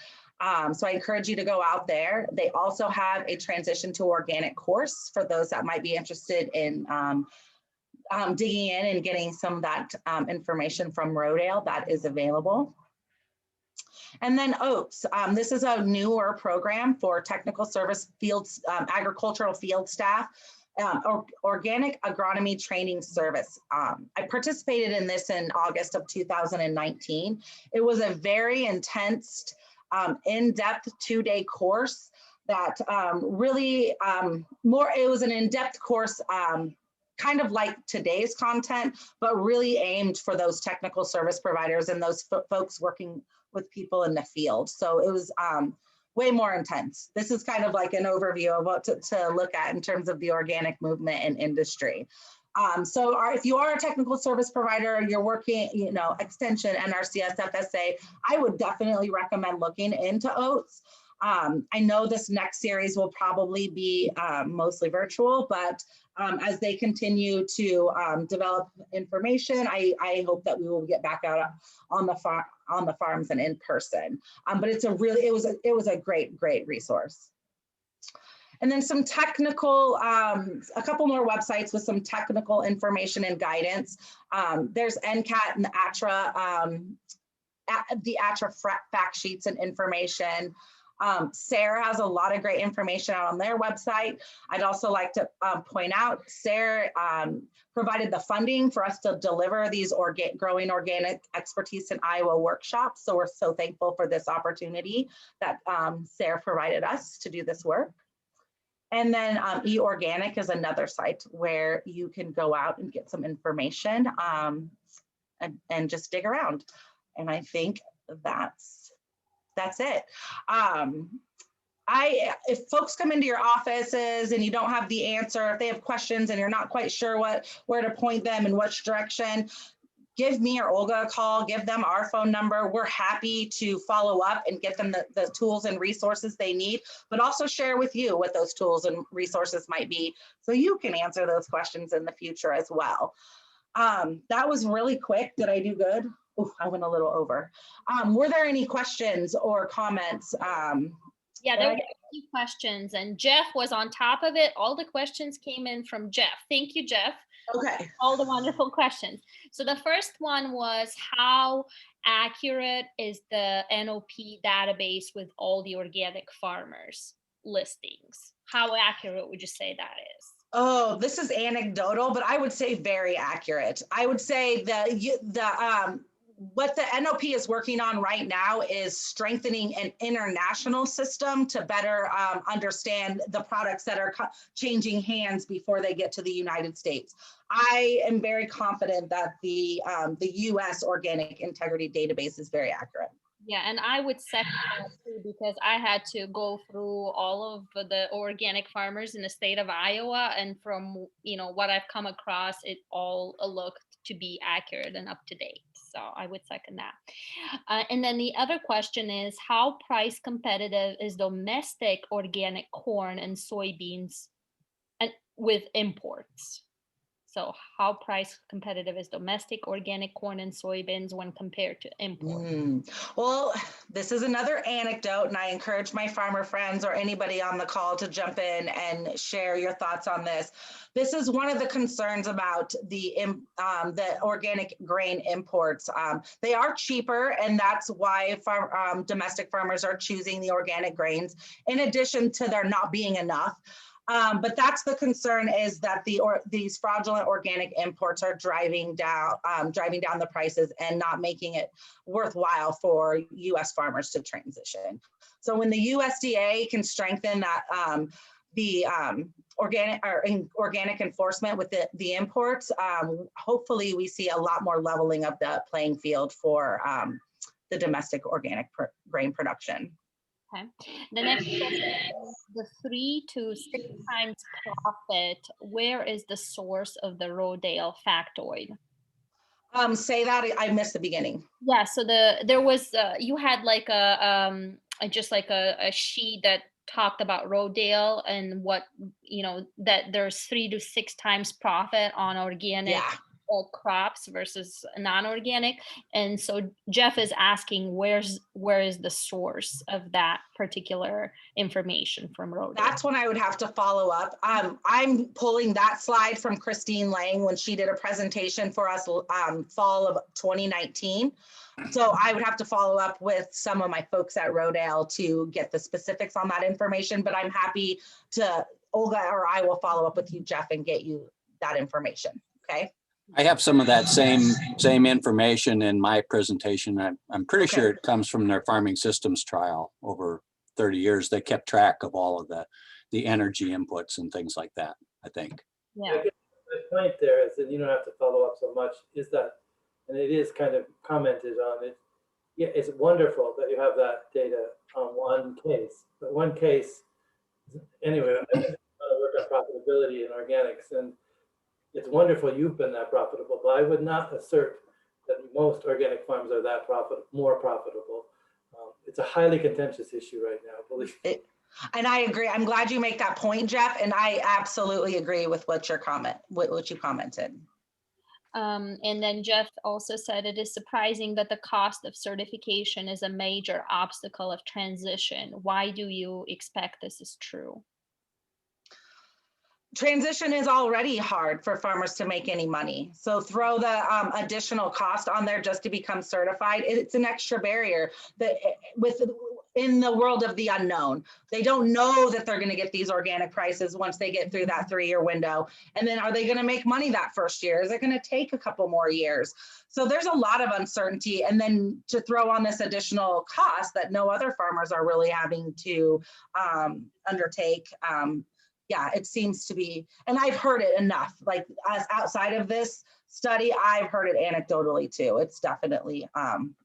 So I encourage you to go out there. They also have a transition to organic course for those that might be interested in digging in and getting some of that information from Rodale that is available. And then OATS, this is a newer program for technical service fields, agricultural field staff. Organic agronomy training service. I participated in this in August of 2019. It was a very intense, in-depth 2-day course that really it was an in-depth course kind of like today's content, but really aimed for those technical service providers and those folks working with people in the field. So it was way more intense. This is kind of like an overview of what to look at in terms of the organic movement and industry. So if you are a technical service provider, you're working, extension, NRCS, FSA, I would definitely recommend looking into OATS. I know this next series will probably be mostly virtual, but as they continue to develop information, I hope that we will get back out on the farms and in person. But it was a great resource. And then some technical, a couple more websites with some technical information and guidance. There's NCAT and the ATRA fact sheets and information. SARE has a lot of great information out on their website. I'd also like to point out SARE provided the funding for us to deliver these growing organic expertise in Iowa workshops. So we're so thankful for this opportunity that SARE provided us to do this work. And then eOrganic is another site where you can go out and get some information and just dig around. And I think that's it. If folks come into your offices and you don't have the answer, if they have questions and you're not quite sure where to point them in which direction, give me or Olga a call, give them our phone number. We're happy to follow up and get them the tools and resources they need, but also share with you what those tools and resources might be so you can answer those questions in the future as well. That was really quick. Did I do good? I went a little over. Were there any questions or comments? Yeah, there were a few questions and Jeff was on top of it. All the questions came in from Jeff. Thank you, Jeff. Okay. All the wonderful questions. So the first one was, how accurate is the NOP database with all the organic farmers listings? How accurate would you say that is? Oh, this is anecdotal, but I would say very accurate. I would say what the NOP is working on right now is strengthening an international system to better understand the products that are changing hands before they get to the United States. I am very confident that the US Organic Integrity Database is very accurate. Yeah, and I would second that too, because I had to go through all of the organic farmers in the state of Iowa, and from what I've come across, it all looked to be accurate and up to date. So I would second that. And then the other question is, how price competitive is domestic organic corn and soybeans with imports? So how price competitive is domestic organic corn and soybeans when compared to import? Well, this is another anecdote, and I encourage my farmer friends or anybody on the call to jump in and share your thoughts on this. This is one of the concerns about the organic grain imports. They are cheaper, and that's why domestic farmers are choosing the organic grains, in addition to there not being enough. But that's the concern, is that these fraudulent organic imports are driving down the prices and not making it worthwhile for U.S. farmers to transition. So when the USDA can strengthen that the organic enforcement with the imports, hopefully we see a lot more leveling of the playing field for the domestic organic grain production. Okay. The next question is the 3 to 6 times profit. Where is the source of the Rodale factoid? Say that, I missed the beginning. Yeah, so there was you had like just like a sheet that talked about Rodale and what that there's 3 to 6 times profit on organic crops versus non-organic, and so Jeff is asking where is the source of that particular information from Rodale? That's when I would have to follow up. I'm pulling that slide from Christine Lang when she did a presentation for us fall of 2019. So I would have to follow up with some of my folks at Rodale to get the specifics on that information, but I'm happy to, Olga or I will follow up with you, Jeff, and get you that information, okay? I have some of that same information in my presentation. I'm pretty sure it comes from their farming systems trial over 30 years. They kept track of all of the energy inputs and things like that, I think. Yeah. The point there is that you don't have to follow up so much, is that, and it is kind of commented on it. Yeah, it's wonderful that you have that data on one case, but one case, anyway, I want to work on profitability in organics, and it's wonderful you've been that profitable, but I would not assert that most organic farms are that more profitable. It's a highly contentious issue right now, believe me. And I agree. I'm glad you make that point, Jeff. And I absolutely agree with what you commented. And then Jeff also said it is surprising that the cost of certification is a major obstacle of transition. Why do you expect this is true? Transition is already hard for farmers to make any money. So throw the additional cost on there just to become certified. It's an extra barrier that in the world of the unknown. They don't know that they're going to get these organic prices once they get through that 3-year window. And then are they going to make money that first year? Is it going to take a couple more years? So there's a lot of uncertainty. And then to throw on this additional cost that no other farmers are really having to undertake. Yeah, it seems to be, and I've heard it enough, like as outside of this study, I've heard it anecdotally too. It's definitely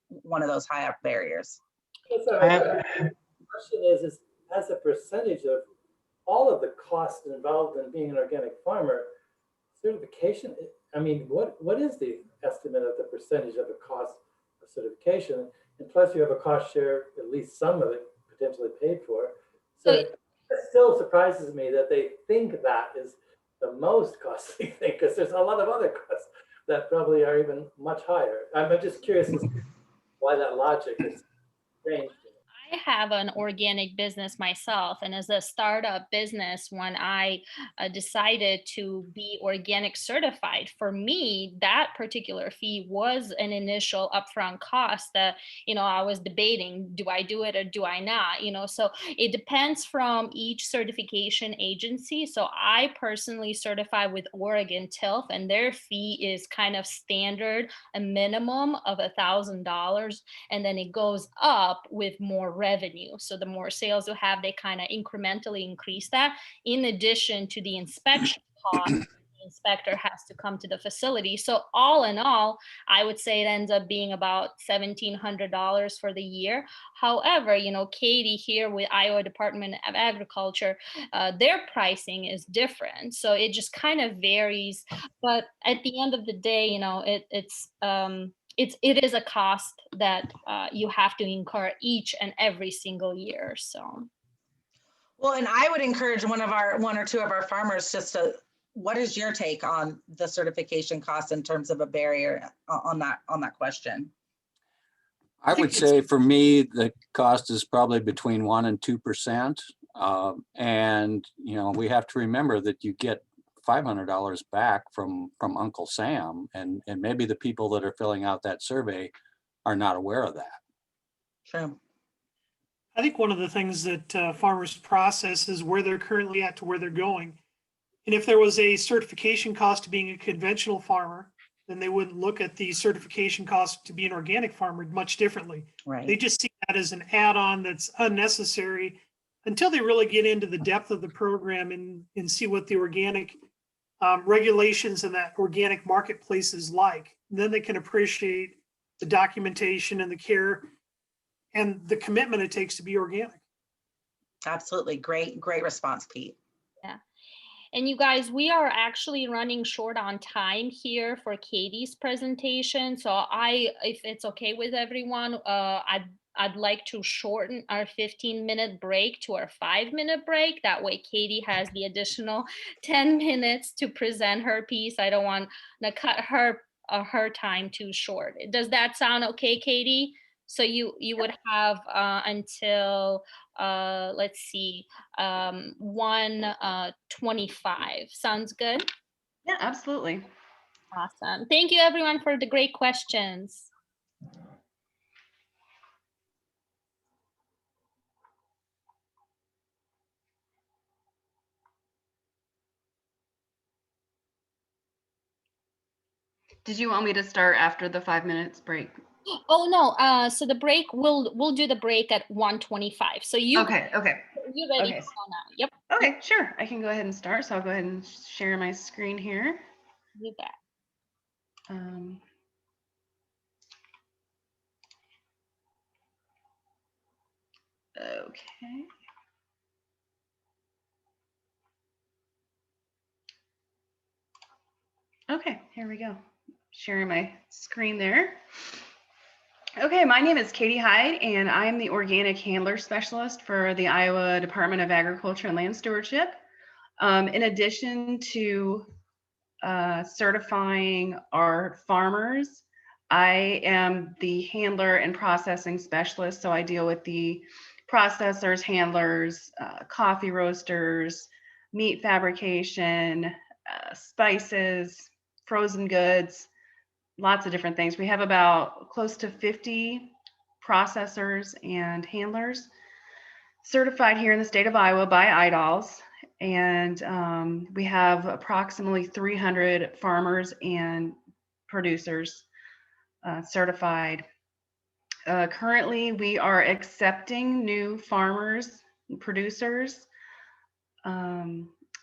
one of those high up barriers. The question is as a percentage of all of the costs involved in being an organic farmer, certification, I mean, what is the estimate of the percentage of the cost of certification? And plus you have a cost share, at least some of it potentially paid for. So it still surprises me that they think that is the most costly thing, because there's a lot of other costs. that probably are even much higher. I'm just curious as to why that logic is changed. I have an organic business myself, and as a startup business, when I decided to be organic certified, for me, that particular fee was an initial upfront cost that, I was debating, do I do it or do I not? So it depends from each certification agency. So I personally certify with Oregon TILF, and their fee is kind of standard, a minimum of $1,000, and then it goes up with more revenue. So the more sales you have, they kind of incrementally increase that, in addition to the inspection cost. The inspector has to come to the facility. So all in all, I would say it ends up being about $1,700 for the year. However, Katie here with Iowa Department of Agriculture, their pricing is different. So it just kind of varies. But at the end of the day, it is a cost that you have to incur each and every single year. So, Well, and I would encourage one or two of our farmers just to, what is your take on the certification cost in terms of a barrier on that question? I would say for me, the cost is probably between 1% and 2%. And, we have to remember that you get $500 back from Uncle Sam, and maybe the people that are filling out that survey are not aware of that. Sure. I think one of the things that farmers process is where they're currently at to where they're going. And if there was a certification cost to being a conventional farmer, then they wouldn't look at the certification cost to be an organic farmer much differently. Right. They just see that as an add-on that's unnecessary until they really get into the depth of the program and see what the organic regulations in that organic marketplace is like. And then they can appreciate the documentation and the care and the commitment it takes to be organic. Absolutely. Great response, Pete. Yeah. And you guys, we are actually running short on time here for Katie's presentation. So if it's okay with everyone, I'd like to shorten our 15-minute break to our 5-minute break. That way Katie has the additional 10 minutes to present her piece. I don't want to cut her time too short. Does that sound okay, Katie? So you would have until let's see, 1:25. Sounds good? Yeah, absolutely. Awesome. Thank you everyone for the great questions. Did you want me to start after the 5 minutes break? Oh no, so the break, we'll do the break at 1:25. So you Okay. You ready Okay. to go now? Yep. Okay, sure. I can go ahead and start. So I'll go ahead and share my screen here. You bet. Okay. Okay, here we go. Sharing my screen there. Okay, my name is Katie Hyde, and I'm the Organic Handler Specialist for the Iowa Department of Agriculture and Land Stewardship. In addition to certifying our farmers, I am the handler and processing specialist, so I deal with the processors, handlers, coffee roasters, meat fabrication, spices, frozen goods, lots of different things. We have about close to 50 processors and handlers certified here in the state of Iowa by IDALS. And we have approximately 300 farmers and producers certified. Currently, we are accepting new farmers and producers.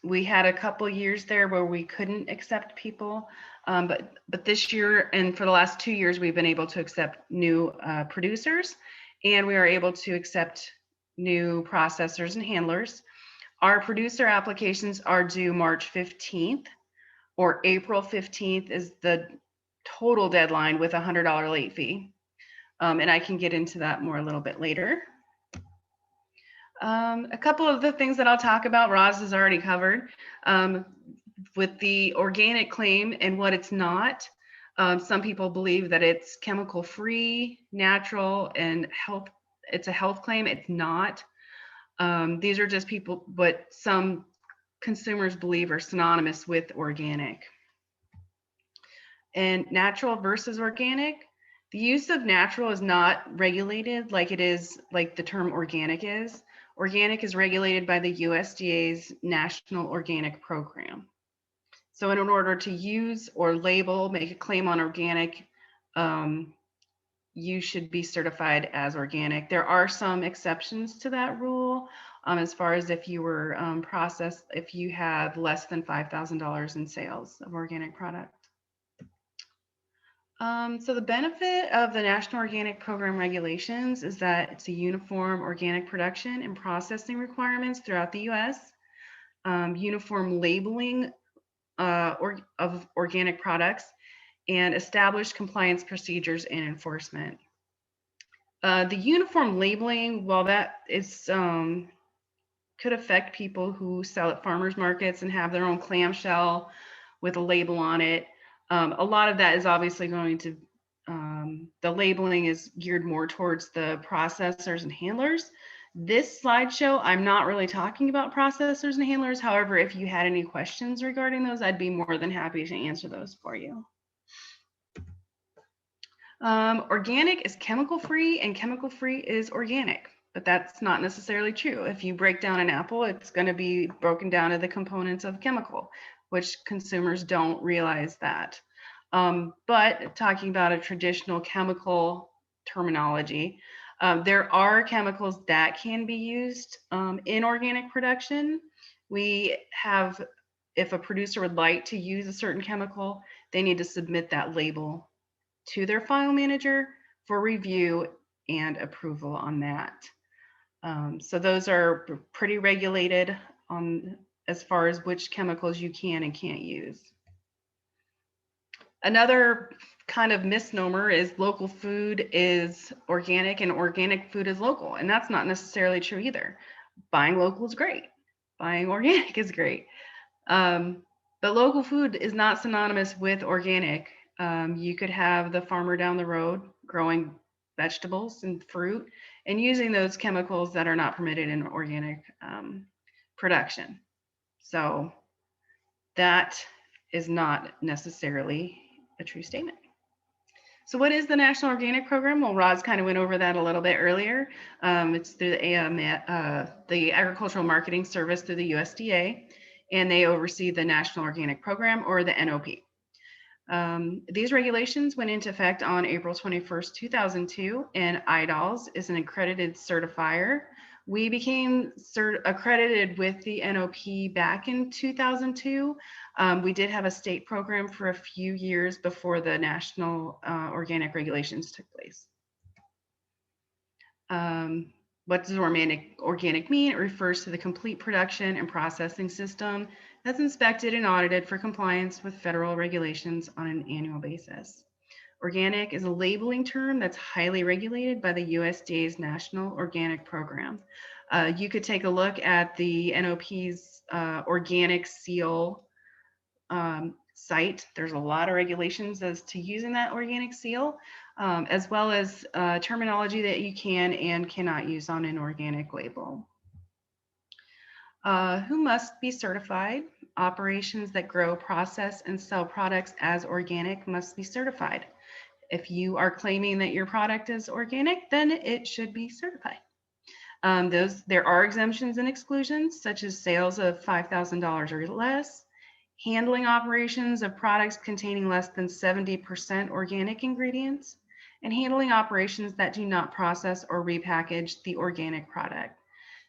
We had a couple years there where we couldn't accept people, but this year and for the last 2 years, we've been able to accept new producers, and we are able to accept new processors and handlers. Our producer applications are due March 15th, or April 15th is the total deadline with a $100 late fee. And I can get into that more a little bit later. A couple of the things that I'll talk about, Roz has already covered. With the organic claim and what it's not, Some people believe that it's chemical free, natural, and health. It's a health claim. It's not. These are just people, what some consumers believe are synonymous with organic. And natural versus organic, the use of natural is not regulated like it is, like the term organic is. Organic is regulated by the USDA's National Organic Program. So in order to use or label, make a claim on organic, you should be certified as organic. There are some exceptions to that rule, as far as if you were processed, if you have less than $5,000 in sales of organic product. So the benefit of the National Organic Program regulations is that it's a uniform organic production and processing requirements throughout the U.S., uniform labeling of organic products, and established compliance procedures and enforcement. The uniform labeling, while that is could affect people who sell at farmers markets and have their own clamshell with a label on it, a lot of that is obviously going to, the labeling is geared more towards the processors and handlers. This slideshow, I'm not really talking about processors and handlers. However, if you had any questions regarding those, I'd be more than happy to answer those for you. Organic is chemical free and chemical free is organic, but that's not necessarily true. If you break down an apple, it's going to be broken down to the components of chemical, which consumers don't realize that. But talking about a traditional chemical terminology, there are chemicals that can be used in organic production. We have, if a producer would like to use a certain chemical, they need to submit that label to their file manager for review and approval on that. So those are pretty regulated on as far as which chemicals you can and can't use. Another kind of misnomer is local food is organic and organic food is local, and that's not necessarily true either. Buying local is great. Buying organic is great. But local food is not synonymous with organic. You could have the farmer down the road growing vegetables and fruit and using those chemicals that are not permitted in organic production. So that is not necessarily a true statement. So what is the National Organic Program? Well, Roz kind of went over that a little bit earlier. It's through the Agricultural Marketing Service through the USDA, and they oversee the National Organic Program, or the NOP. These regulations went into effect on April 21st, 2002, and IDALS is an accredited certifier. We became accredited with the NOP back in 2002. We did have a state program for a few years before the national organic regulations took place. What does organic mean? It refers to the complete production and processing system that's inspected and audited for compliance with federal regulations on an annual basis. Organic is a labeling term that's highly regulated by the USDA's National Organic Program. You could take a look at the NOP's organic seal site. There's a lot of regulations as to using that organic seal, as well as terminology that you can and cannot use on an organic label. Who must be certified? Operations that grow, process, and sell products as organic must be certified. If you are claiming that your product is organic, then it should be certified. There are exemptions and exclusions, such as sales of $5,000 or less, handling operations of products containing less than 70% organic ingredients, and handling operations that do not process or repackage the organic product.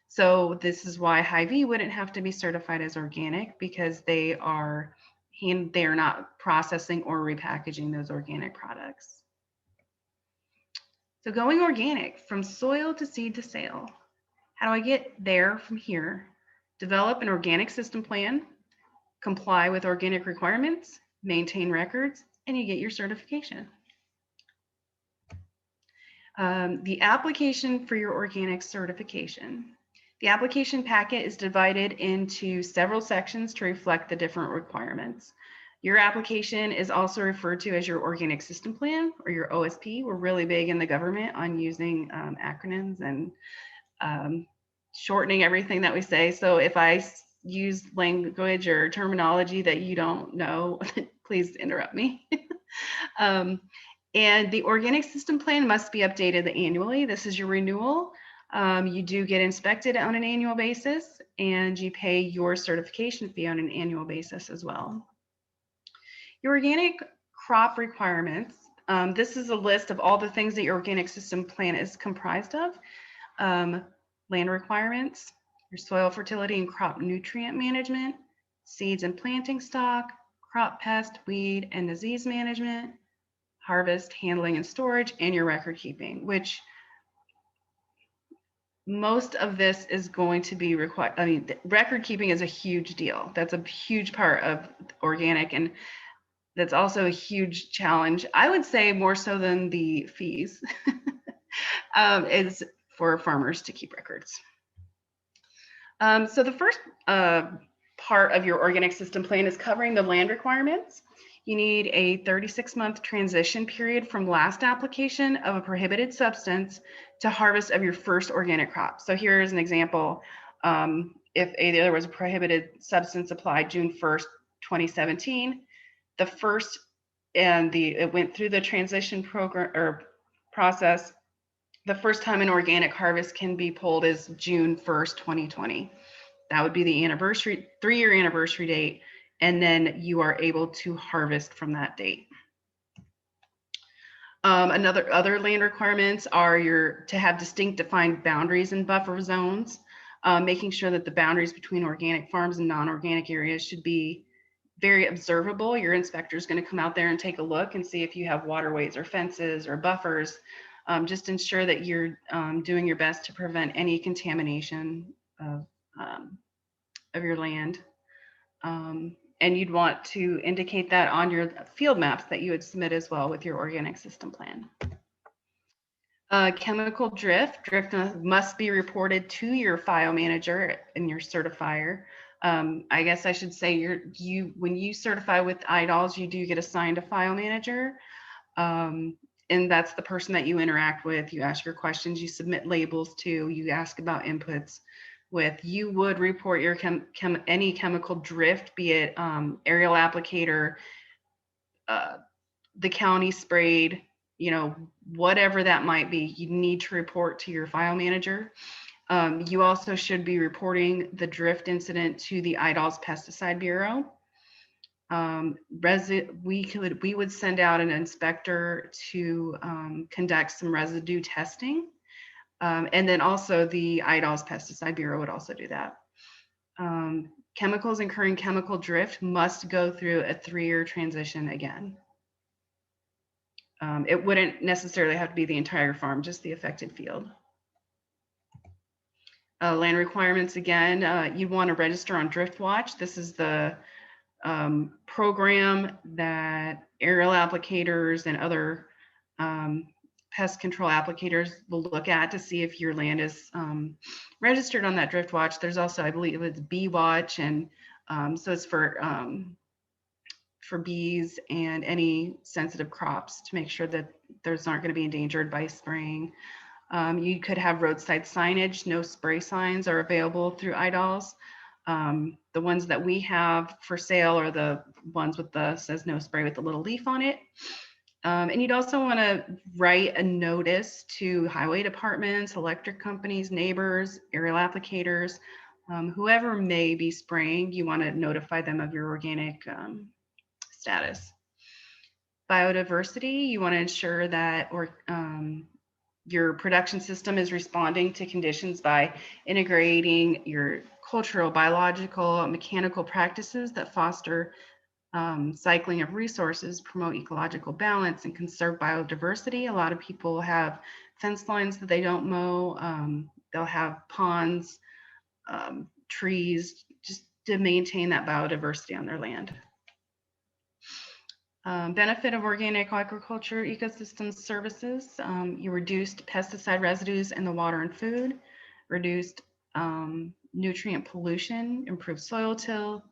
So this is why Hy-Vee wouldn't have to be certified as organic, because they are not processing or repackaging those organic products. So going organic, from soil to seed to sale. How do I get there from here? Develop an organic system plan, comply with organic requirements, maintain records, and you get your certification. The application for your organic certification. The application packet is divided into several sections to reflect the different requirements. Your application is also referred to as your organic system plan or your OSP. We're really big in the government on using acronyms and shortening everything that we say. So if I use language or terminology that you don't know, please interrupt me. And the organic system plan must be updated annually. This is your renewal. You do get inspected on an annual basis, and you pay your certification fee on an annual basis as well. Your organic crop requirements. This is a list of all the things that your organic system plan is comprised of. Land requirements, your soil fertility and crop nutrient management, seeds and planting stock, crop pest, weed, and disease management, harvest, handling, and storage, and your record keeping, which most of this is going to be required. I mean, record keeping is a huge deal. That's a huge part of organic, and that's also a huge challenge. I would say more so than the fees is for farmers to keep records. So the first part of your organic system plan is covering the land requirements. You need a 36-month transition period from last application of a prohibited substance to harvest of your first organic crop. So here is an example. If there was a prohibited substance applied June 1st, 2017, the first and it went through the transition program or process. The first time an organic harvest can be pulled is June 1st, 2020. That would be the anniversary, 3-year anniversary date, and then you are able to harvest from that date. Other land requirements are to have distinct defined boundaries and buffer zones, making sure that the boundaries between organic farms and non-organic areas should be very observable. Your inspector is going to come out there and take a look and see if you have waterways or fences or buffers. Just ensure that you're doing your best to prevent any contamination of your land. And you'd want to indicate that on your field maps that you would submit as well with your organic system plan. Chemical drift. Drift must be reported to your file manager and your certifier. I guess I should say when you certify with IDALS, you do get assigned a file manager. And that's the person that you interact with. You ask your questions, you submit labels to, you ask about inputs with. You would report your any chemical drift, be it aerial applicator, the county sprayed, whatever that might be, you need to report to your file manager. You also should be reporting the drift incident to the IDALS Pesticide Bureau. We would send out an inspector to conduct some residue testing. And then also the IDALS Pesticide Bureau would also do that. Chemicals incurring chemical drift must go through a 3-year transition again. It wouldn't necessarily have to be the entire farm, just the affected field. Land requirements again, you want to register on Drift Watch. This is the program that aerial applicators and other pest control applicators will look at to see if your land is registered on that Drift Watch. There's also, I believe it's Bee Watch, and so it's for bees and any sensitive crops to make sure that those aren't going to be endangered by spraying. You could have roadside signage. No spray signs are available through IDALS. The ones that we have for sale are the ones with the says no spray with the little leaf on it. And you'd also want to write a notice to highway departments, electric companies, neighbors, aerial applicators, whoever may be spraying. You want to notify them of your organic status. Biodiversity, you want to ensure that your production system is responding to conditions by integrating your cultural, biological, mechanical practices that foster cycling of resources, promote ecological balance, and conserve biodiversity. A lot of people have fence lines that they don't mow. They'll have ponds, trees, just to maintain that biodiversity on their land. Benefit of organic agriculture ecosystem services, you reduced pesticide residues in the water and food, reduced nutrient pollution, improved soil till,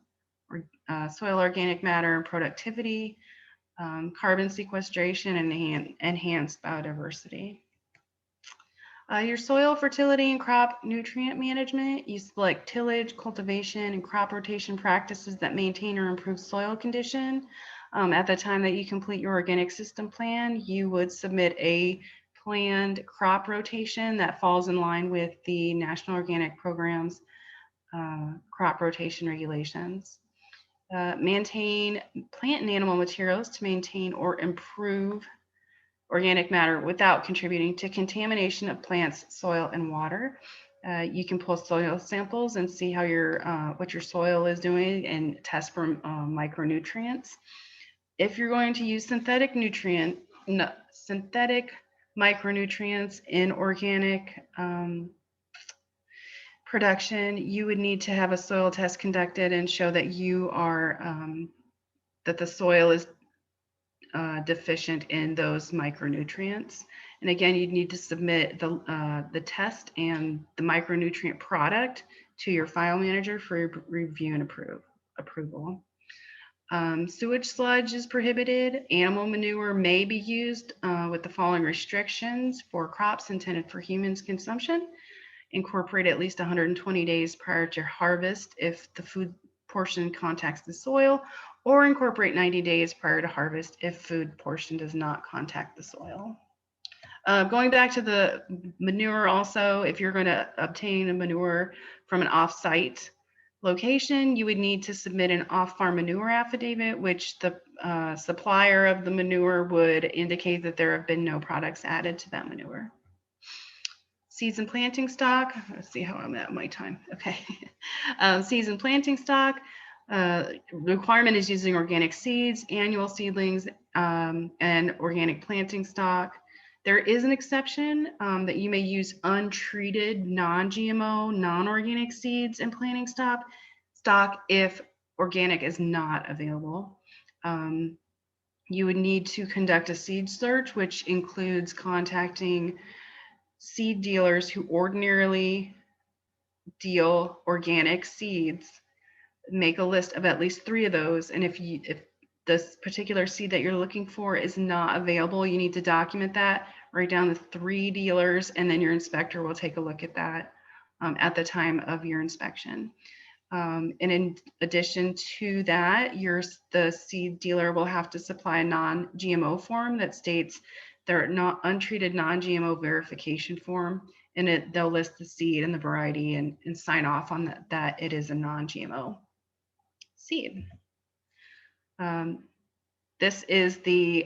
soil organic matter and productivity, carbon sequestration, and enhanced biodiversity. Your soil fertility and crop nutrient management, you select tillage, cultivation, and crop rotation practices that maintain or improve soil condition. At the time that you complete your organic system plan, you would submit a planned crop rotation that falls in line with the National Organic Program's crop rotation regulations. Maintain plant and animal materials to maintain or improve organic matter without contributing to contamination of plants, soil, and water. You can pull soil samples and see how what your soil is doing and test for micronutrients. If you're going to use synthetic micronutrients in organic production, you would need to have a soil test conducted and show that you are that the soil is deficient in those micronutrients. And again, you'd need to submit the test and the micronutrient product to your file manager for review and approval. Sewage sludge is prohibited. Animal manure may be used with the following restrictions for crops intended for humans consumption. Incorporate at least 120 days prior to harvest if the food portion contacts the soil, or incorporate 90 days prior to harvest if food portion does not contact the soil. Going back to the manure also, if you're going to obtain a manure from an off-site location, you would need to submit an off-farm manure affidavit, which the supplier of the manure would indicate that there have been no products added to that manure. Seeds and planting stock. Let's see how I'm at my time. Okay. Seeds and planting stock. The requirement is using organic seeds, annual seedlings, and organic planting stock. There is an exception that you may use untreated, non-GMO, non-organic seeds and planting stock if organic is not available. You would need to conduct a seed search, which includes contacting seed dealers who ordinarily deal organic seeds. Make a list of at least 3 of those, and if this particular seed that you're looking for is not available, you need to document that, write down the 3 dealers, and then your inspector will take a look at that at the time of your inspection. And in addition to that, the seed dealer will have to supply a non-GMO form that states they're not untreated non-GMO verification form, and they'll list the seed and the variety and sign off on that it is a non-GMO seed. This is the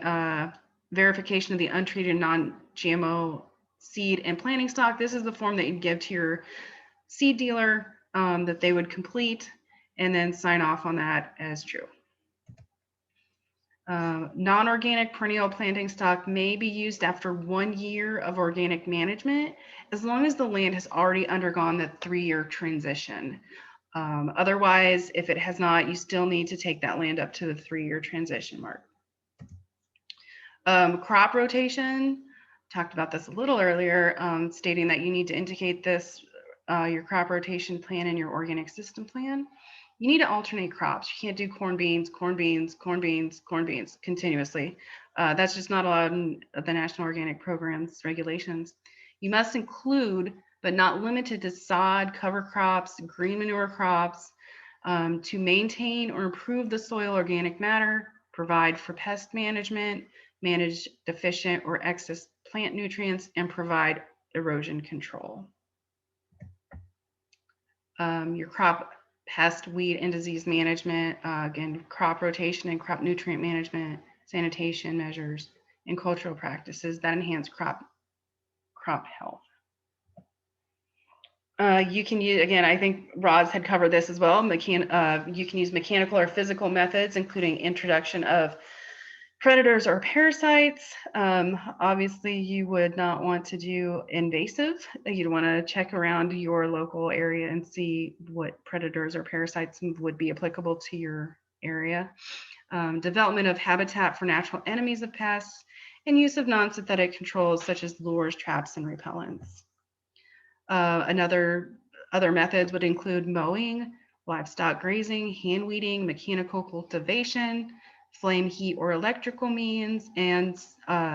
verification of the untreated non-GMO seed and planting stock. This is the form that you give to your seed dealer that they would complete and then sign off on that as true. Non-organic perennial planting stock may be used after 1 year of organic management, as long as the land has already undergone the 3-year transition. Otherwise, if it has not, you still need to take that land up to the 3-year transition mark. Crop rotation, talked about this a little earlier, stating that you need to indicate this, your crop rotation plan in your organic system plan. You need to alternate crops. You can't do corn, beans, corn, beans, corn, beans, corn, beans continuously. That's just not allowed in the National Organic Program's regulations. You must include, but not limited to, sod, cover crops, green manure crops to maintain or improve the soil organic matter, provide for pest management, manage deficient or excess plant nutrients, and provide erosion control. Your crop pest, weed, and disease management, again, crop rotation and crop nutrient management, sanitation measures, and cultural practices that enhance crop health. You can use, again, I think Roz had covered this as well. You can use mechanical or physical methods, including introduction of predators or parasites. Obviously, you would not want to do invasive. You'd want to check around your local area and see what predators or parasites would be applicable to your area. Development of habitat for natural enemies of pests, and use of non-synthetic controls such as lures, traps, and repellents. Other methods would include mowing, livestock grazing, hand weeding, mechanical cultivation, flame, heat, or electrical means, and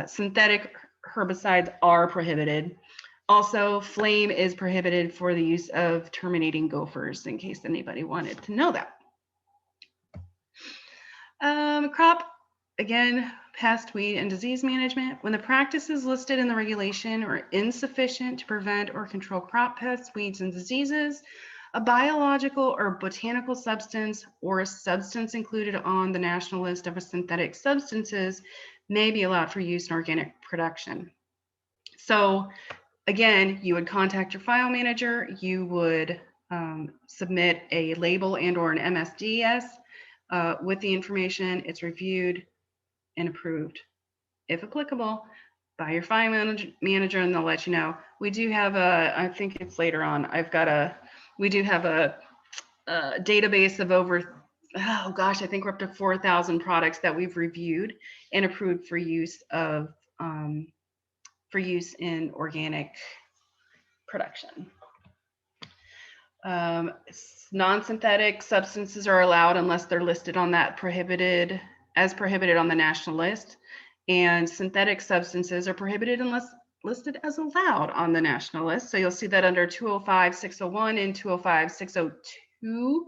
synthetic herbicides are prohibited. Also, flame is prohibited for the use of terminating gophers, in case anybody wanted to know that. Crop, again, pest, weed, and disease management. When the practices listed in the regulation are insufficient to prevent or control crop pests, weeds, and diseases, a biological or botanical substance or a substance included on the national list of synthetic substances may be allowed for use in organic production. So again, you would contact your file manager, you would submit a label and or an MSDS with the information. It's reviewed and approved, if applicable, by your file manager, and they'll let you know. We do have I think it's later on, we do have a database of over, oh gosh, I think we're up to 4,000 products that we've reviewed and approved for use in organic production. Non-synthetic substances are allowed unless they're listed on that prohibited on the national list, and synthetic substances are prohibited unless listed as allowed on the national list. So you'll see that under 205-601 and 205-602,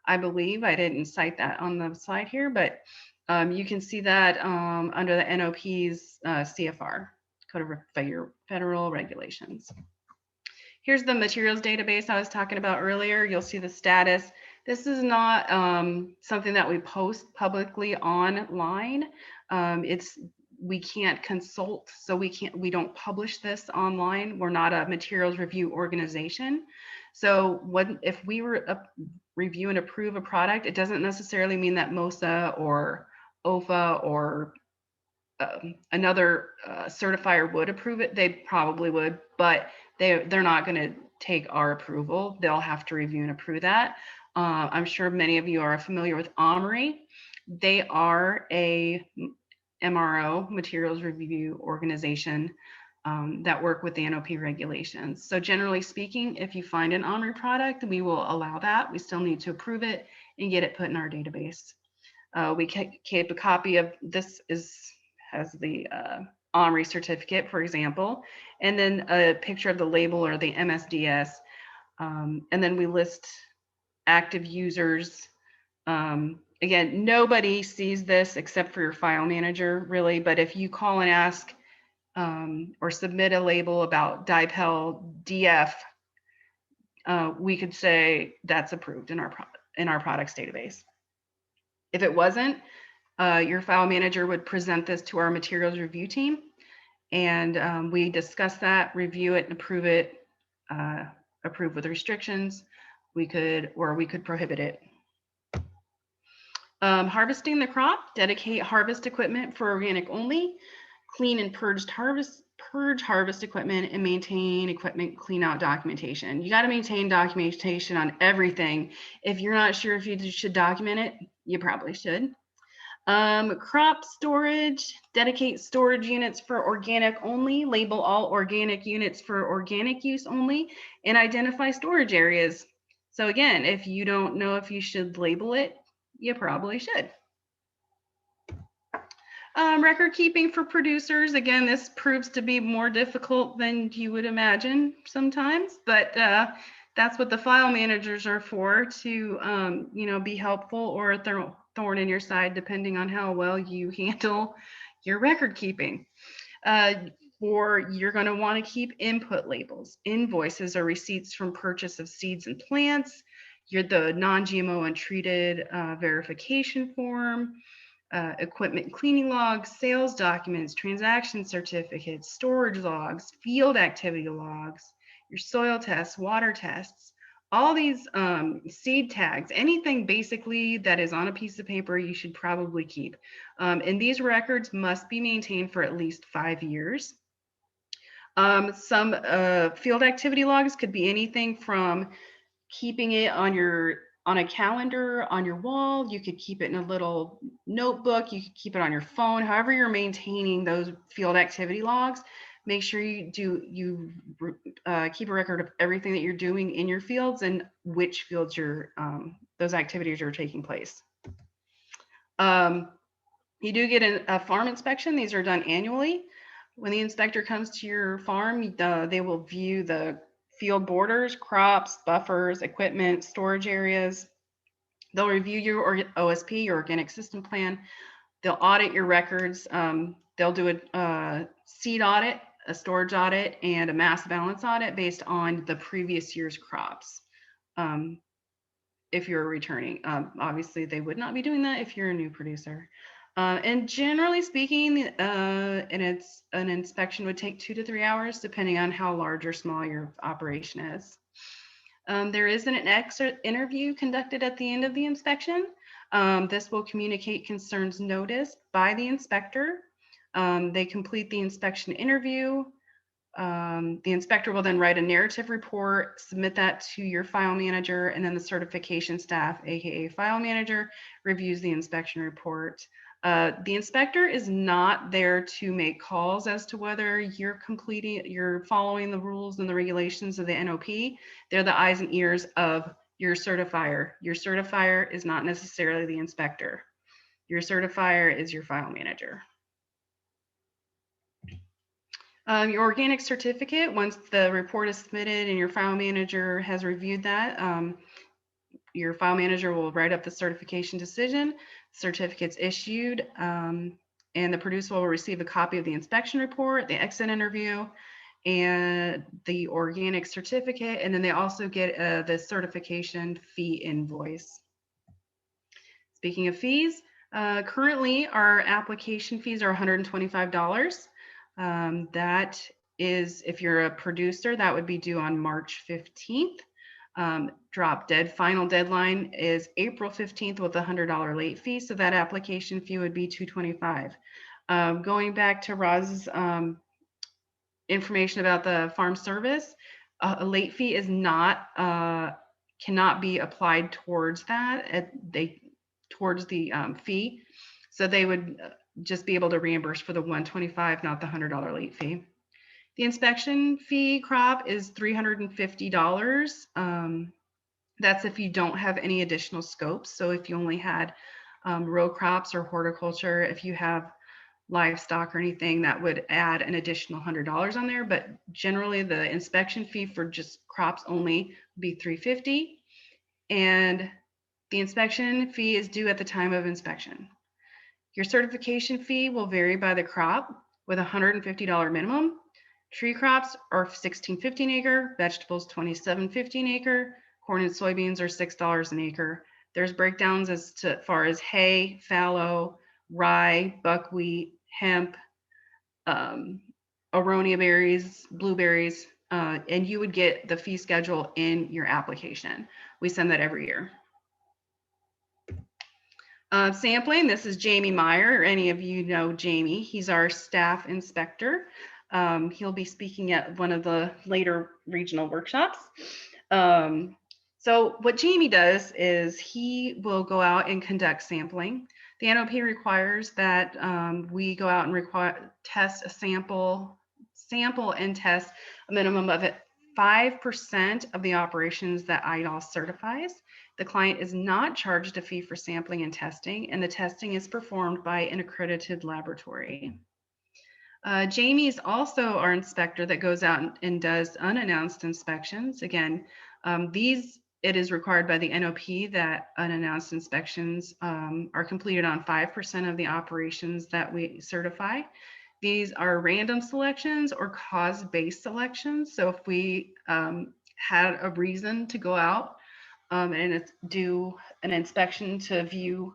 I believe. I didn't cite that on the slide here, but you can see that under the NOP's CFR, Code of Federal Regulations. Here's the materials database I was talking about earlier. You'll see the status. This is not something that we post publicly online. We can't consult, so we don't publish this online. We're not a materials review organization. So if we review and approve a product, it doesn't necessarily mean that MOSA or OFA or another certifier would approve it. They probably would, but they're not going to take our approval. They'll have to review and approve that. I'm sure many of you are familiar with OMRI. They are a MRO, Materials Review Organization, that work with the NOP regulations. So generally speaking, if you find an OMRI product, we will allow that. We still need to approve it and get it put in our database. We keep a copy of this, has the OMRI certificate, for example, and then a picture of the label or the MSDS. And then we list active users. Again, nobody sees this except for your file manager, really. But if you call and ask or submit a label about Dipel DF, we could say that's approved in our products database. If it wasn't, your file manager would present this to our materials review team, and we discuss that, review it, and approve it. Approve with restrictions. We could prohibit it. Harvesting the crop, dedicate harvest equipment for organic only, clean and purge harvest equipment, and maintain equipment clean out documentation. You got to maintain documentation on everything. If you're not sure if you should document it, you probably should. Crop storage, dedicate storage units for organic only, label all organic units for organic use only, and identify storage areas. So again, if you don't know if you should label it, you probably should. Record keeping for producers. Again, this proves to be more difficult than you would imagine sometimes, but that's what the file managers are for, to be helpful or a thorn in your side, depending on how well you handle your record keeping. Or you're going to want to keep input labels, invoices or receipts from purchase of seeds and plants, the non-GMO untreated verification form, equipment cleaning logs, sales documents, transaction certificates, storage logs, field activity logs, your soil tests, water tests, all these seed tags, anything basically that is on a piece of paper, you should probably keep. And these records must be maintained for at least 5 years. Some field activity logs could be anything from keeping it on a calendar on your wall. You could keep it in a little notebook. You could keep it on your phone. However you're maintaining those field activity logs, make sure you keep a record of everything that you're doing in your fields and which fields you're those activities are taking place. You do get a farm inspection. These are done annually. When the inspector comes to your farm, they will view the field borders, crops, buffers, equipment, storage areas. They'll review your OSP, your organic system plan. They'll audit your records. They'll do a seed audit, a storage audit, and a mass balance audit based on the previous year's crops. If you're returning, obviously they would not be doing that if you're a new producer. And generally speaking, an inspection would take 2 to 3 hours, depending on how large or small your operation is. There is an exit interview conducted at the end of the inspection. This will communicate concerns noticed by the inspector. They complete the inspection interview. The inspector will then write a narrative report, submit that to your file manager, and then the certification staff, aka file manager, reviews the inspection report. The inspector is not there to make calls as to whether you're following the rules and the regulations of the NOP. They're the eyes and ears of your certifier. Your certifier is not necessarily the inspector. Your certifier is your file manager. Your organic certificate, once the report is submitted and your file manager has reviewed that, your file manager will write up the certification decision, certificate's issued, and the producer will receive a copy of the inspection report, the exit interview, and the organic certificate, and then they also get the certification fee invoice. Speaking of fees, currently our application fees are $125. That is, if you're a producer, that would be due on March 15th. Final deadline is April 15th with a $100 late fee. So that application fee would be $225. Going back to Roz's information about the farm service, a late fee is not, cannot be applied towards that, towards the fee. So they would just be able to reimburse for the $125, not the $100 late fee. The inspection fee crop is $350. That's if you don't have any additional scopes. So if you only had row crops or horticulture, if you have livestock or anything, that would add an additional $100 on there. But generally the inspection fee for just crops only would be $350. And the inspection fee is due at the time of inspection. Your certification fee will vary by the crop with a $150 minimum. Tree crops are $16.50 an acre, vegetables $27.50 an acre, corn and soybeans are $6 an acre. There's breakdowns as far as hay, fallow, rye, buckwheat, hemp, aronia berries, blueberries, and you would get the fee schedule in your application. We send that every year. Sampling, this is Jamie Meyer, or any of you know Jamie. He's our staff inspector. He'll be speaking at one of the later regional workshops. So what Jamie does is he will go out and conduct sampling. The NOP requires that we go out and test a sample and test a minimum of 5% of the operations that IDALS certifies. The client is not charged a fee for sampling and testing, and the testing is performed by an accredited laboratory. Jamie is also our inspector that goes out and does unannounced inspections. Again, it is required by the NOP that unannounced inspections are completed on 5% of the operations that we certify. These are random selections or cause-based selections. So if we had a reason to go out and do an inspection to view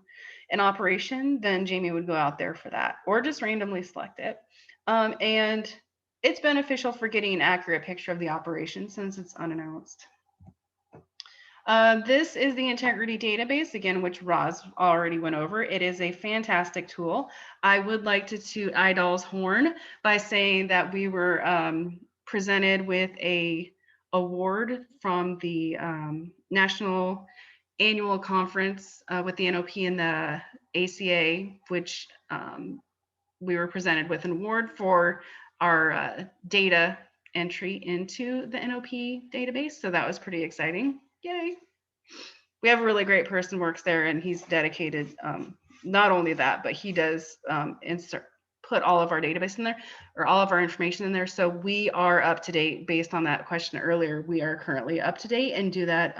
an operation, then Jamie would go out there for that, or just randomly select it. And it's beneficial for getting an accurate picture of the operation since it's unannounced. This is the integrity database, again, which Roz already went over. It is a fantastic tool. I would like to toot IDALS' horn by saying that we were presented with an award from the National Annual Conference with the NOP and the ACA, which we were presented with an award for our data entry into the NOP database. So that was pretty exciting. Yay. we have a really great person works there, and he's dedicated. Not only that, but he does put all of our database in there, or all of our information in there. So we are up to date based on that question earlier. We are currently up to date and do that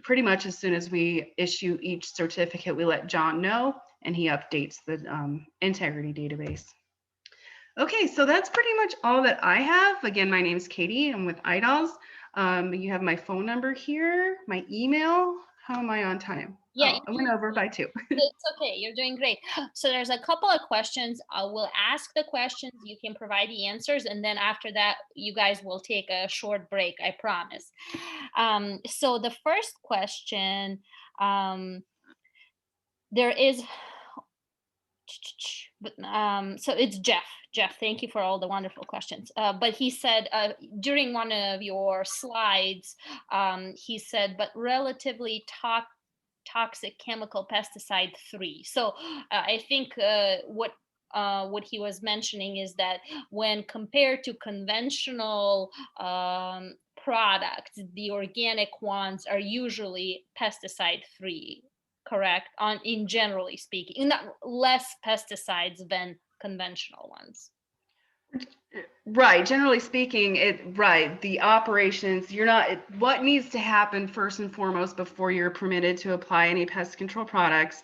pretty much as soon as we issue each certificate. We let John know, and he updates the integrity database. Okay, so that's pretty much all that I have. Again, my name is Katie. I'm with IDALS. You have my phone number here, my email. How am I on time? Yeah, I went over by 2. It's okay. You're doing great. So there's a couple of questions. I will ask the questions. You can provide the answers. And then after that, you guys will take a short break, I promise. So the first question, there is, so it's Jeff. Jeff, thank you for all the wonderful questions. But he said during one of your slides, he said, but relatively toxic chemical pesticide 3. So I think what he was mentioning is that when compared to conventional products, the organic ones are usually pesticide 3, correct? In generally speaking, not less pesticides than conventional ones. Right. Generally speaking, the operations, what needs to happen first and foremost before you're permitted to apply any pest control products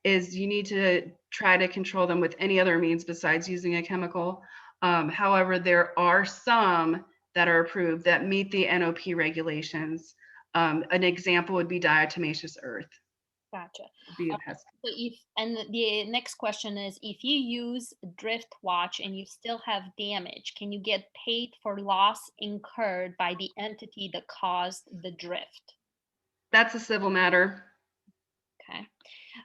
is you need to try to control them with any other means besides using a chemical. However, there are some that are approved that meet the NOP regulations. An example would be diatomaceous earth. Gotcha. Be a pest. So the next question is, if you use Drift Watch and you still have damage, can you get paid for loss incurred by the entity that caused the drift? That's a civil matter. Okay.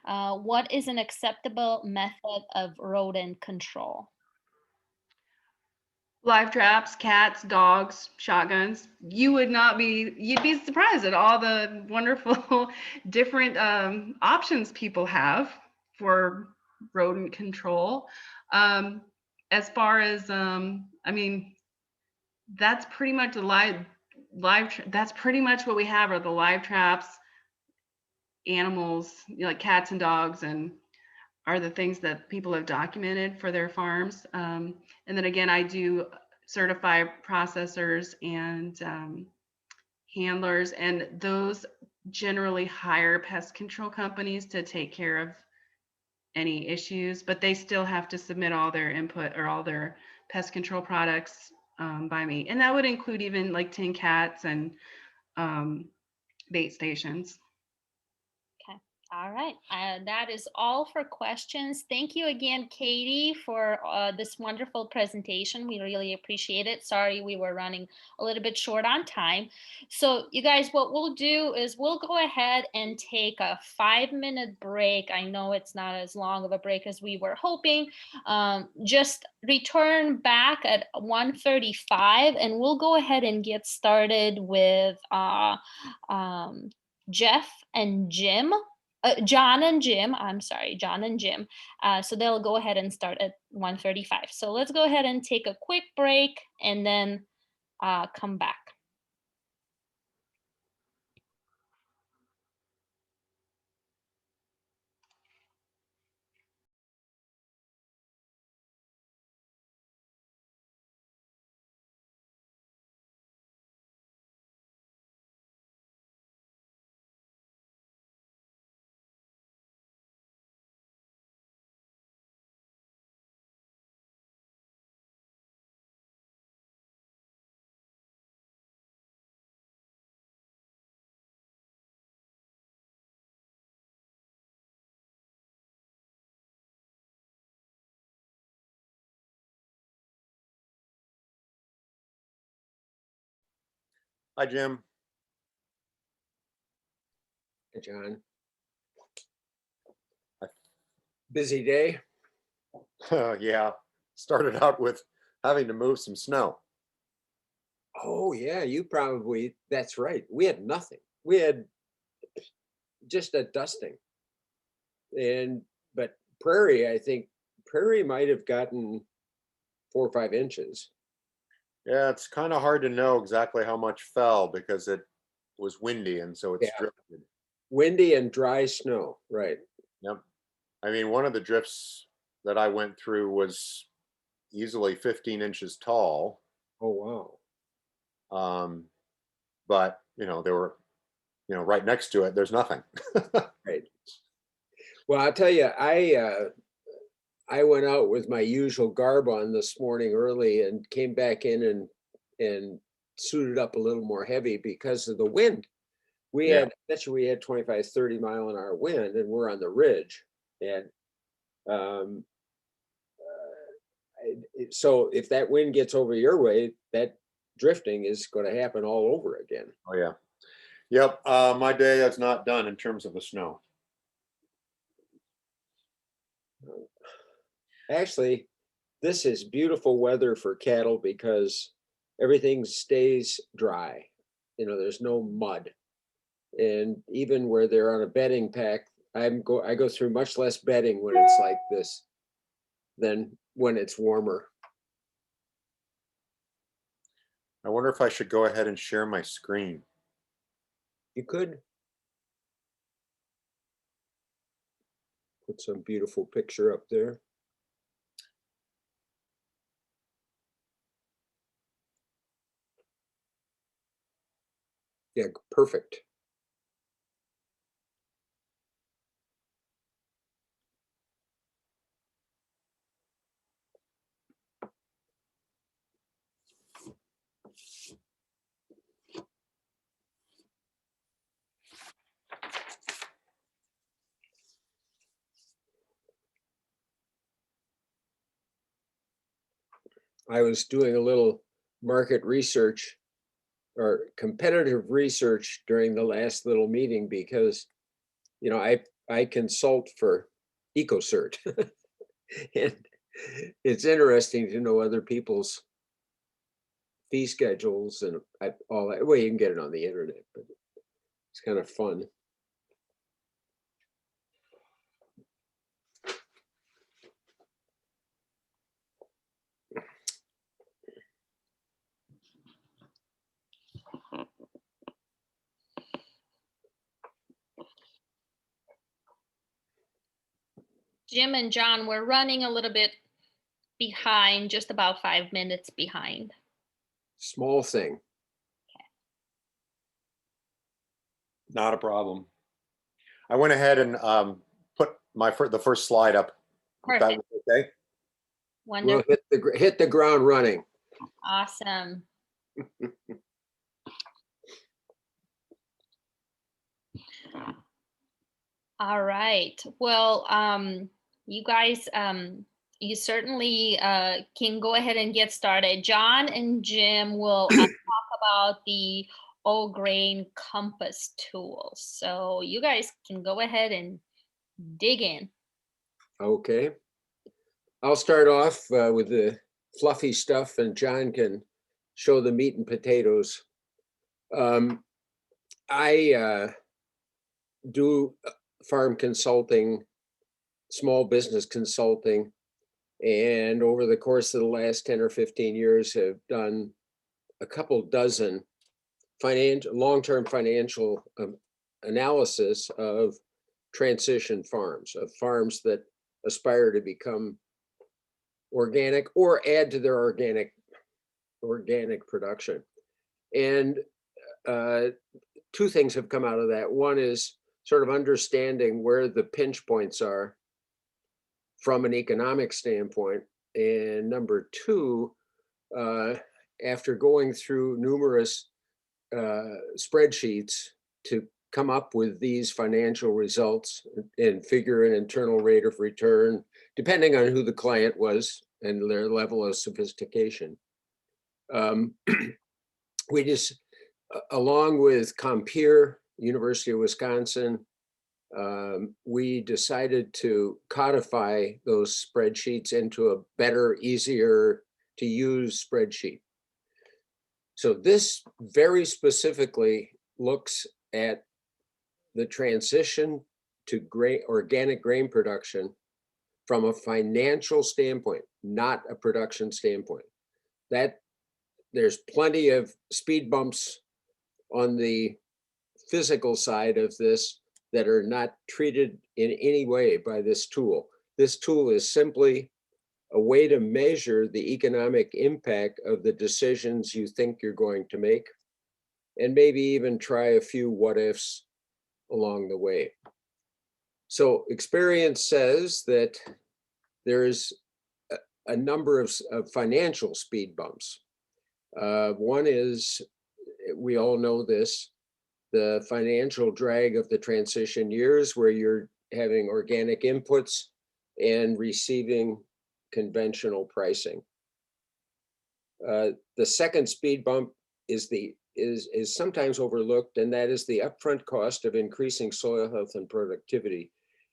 What is an acceptable method of rodent control? Live traps, cats, dogs, shotguns. You'd be surprised at all the wonderful different options people have for rodent control. As far as, I mean, that's pretty much the that's pretty much what we have are the live traps, animals, like cats and dogs, and are the things that people have documented for their farms. And then again, I do certify processors and handlers, and those generally hire pest control companies to take care of any issues, but they still have to submit all their input or all their pest control products by me. And that would include even like tin cats and bait stations. All right, that is all for questions. Thank you again, Katie, for this wonderful presentation. We really appreciate it. Sorry, we were running a little bit short on time. So you guys, what we'll do is we'll go ahead and take a 5-minute break. I know it's not as long of a break as we were hoping. Just return back at 1:35 and we'll go ahead and get started with Jeff and Jim. John and Jim, I'm sorry, John and Jim. So they'll go ahead and start at 1:35. So let's go ahead and take a quick break and then come back. Hi, Jim. Hey, John. Busy day? Yeah, started out with having to move some snow. Oh, yeah, that's right. We had nothing. We had just a dusting. But Prairie, I think Prairie might have gotten 4 or 5 inches. Yeah, it's kind of hard to know exactly how much fell because it was windy and so it's Yeah. drifted. Windy and dry snow, right? Yep. I mean, one of the drifts that I went through was easily 15 inches tall. Oh, wow. But they were, right next to it, there's nothing. Right. Well, I'll tell you, I went out with my usual garb on this morning early and came back in and suited up a little more heavy because of the wind. We Yeah. had 25, 30 mile an hour wind, and we're on the ridge. And so if that wind gets over your way, that drifting is going to happen all over again. Oh yeah. Yep. My day is not done in terms of the snow. Actually, this is beautiful weather for cattle because everything stays dry. There's no mud. And even where they're on a bedding pack, I go through much less bedding when it's like this than when it's warmer. I wonder if I should go ahead and share my screen. You could put some beautiful picture up there. Yeah, perfect. I was doing a little market research or competitive research during the last little meeting because, I consult for EcoCert. And it's interesting to know other people's fee schedules and all that. Well, you can get it on the internet, but it's kind of fun. Jim and John, we're running a little bit behind, just about 5 minutes behind. Small thing. Not a problem. I went ahead and put the first slide up. If that Perfect. was okay. Wonderful. We'll hit the ground running. Awesome. All right. Well, you guys, you certainly can go ahead and get started. John and Jim will talk about the OGRAIN Compass Tool. So you guys can go ahead and dig in. Okay. I'll start off with the fluffy stuff and John can show the meat and potatoes. I do farm consulting, small business consulting, and over the course of the last 10 or 15 years have done a couple dozen long-term financial analysis of transition farms, of farms that aspire to become organic or add to their organic production. And two things have come out of that. One is sort of understanding where the pinch points are from an economic standpoint. And number two, after going through numerous spreadsheets to come up with these financial results and figure an internal rate of return, depending on who the client was and their level of sophistication. We just, along with Compeer, University of Wisconsin, we decided to codify those spreadsheets into a better, easier to use spreadsheet. So this very specifically looks at the transition to organic grain production from a financial standpoint, not a production standpoint. That there's plenty of speed bumps on the physical side of this that are not treated in any way by this tool. This tool is simply a way to measure the economic impact of the decisions you think you're going to make, and maybe even try a few what ifs along the way. So experience says that there's a number of financial speed bumps. One is, we all know this, the financial drag of the transition years where you're having organic inputs and receiving conventional pricing. The second speed bump is sometimes overlooked, and that is the upfront cost of increasing soil health and productivity.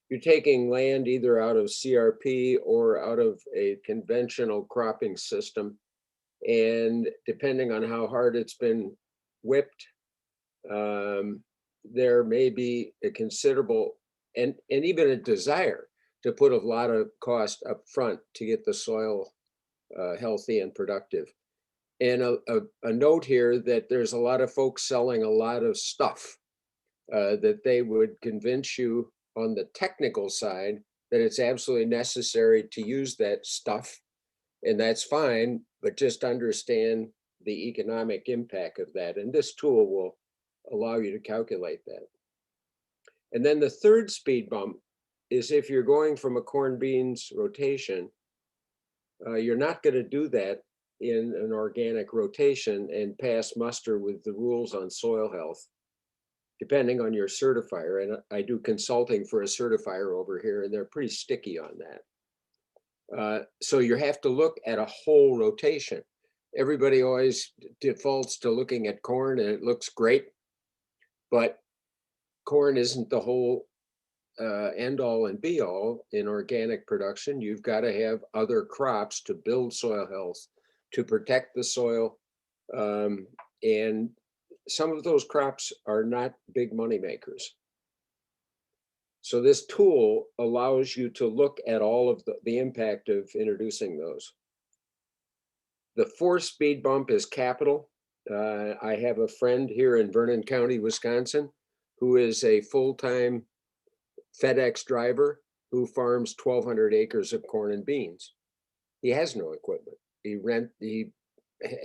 You're taking land either out of CRP or out of a conventional cropping system, and depending on how hard it's been whipped, there may be a considerable and even a desire to put a lot of cost up front to get the soil healthy and productive. And a note here that there's a lot of folks selling a lot of stuff that they would convince you on the technical side that it's absolutely necessary to use that stuff, and that's fine, but just understand the economic impact of that. And this tool will allow you to calculate that. And then the third speed bump is if you're going from a corn beans rotation, you're not going to do that in an organic rotation and pass muster with the rules on soil health, depending on your certifier. And I do consulting for a certifier over here, and they're pretty sticky on that. So you have to look at a whole rotation. Everybody always defaults to looking at corn, and it looks great, but corn isn't the whole end all and be all in organic production. You've got to have other crops to build soil health, to protect the soil. And some of those crops are not big money makers. So this tool allows you to look at all of the impact of introducing those. The fourth speed bump is capital. I have a friend here in Vernon County, Wisconsin, who is a full-time FedEx driver who farms 1,200 acres of corn and beans. He has no equipment. He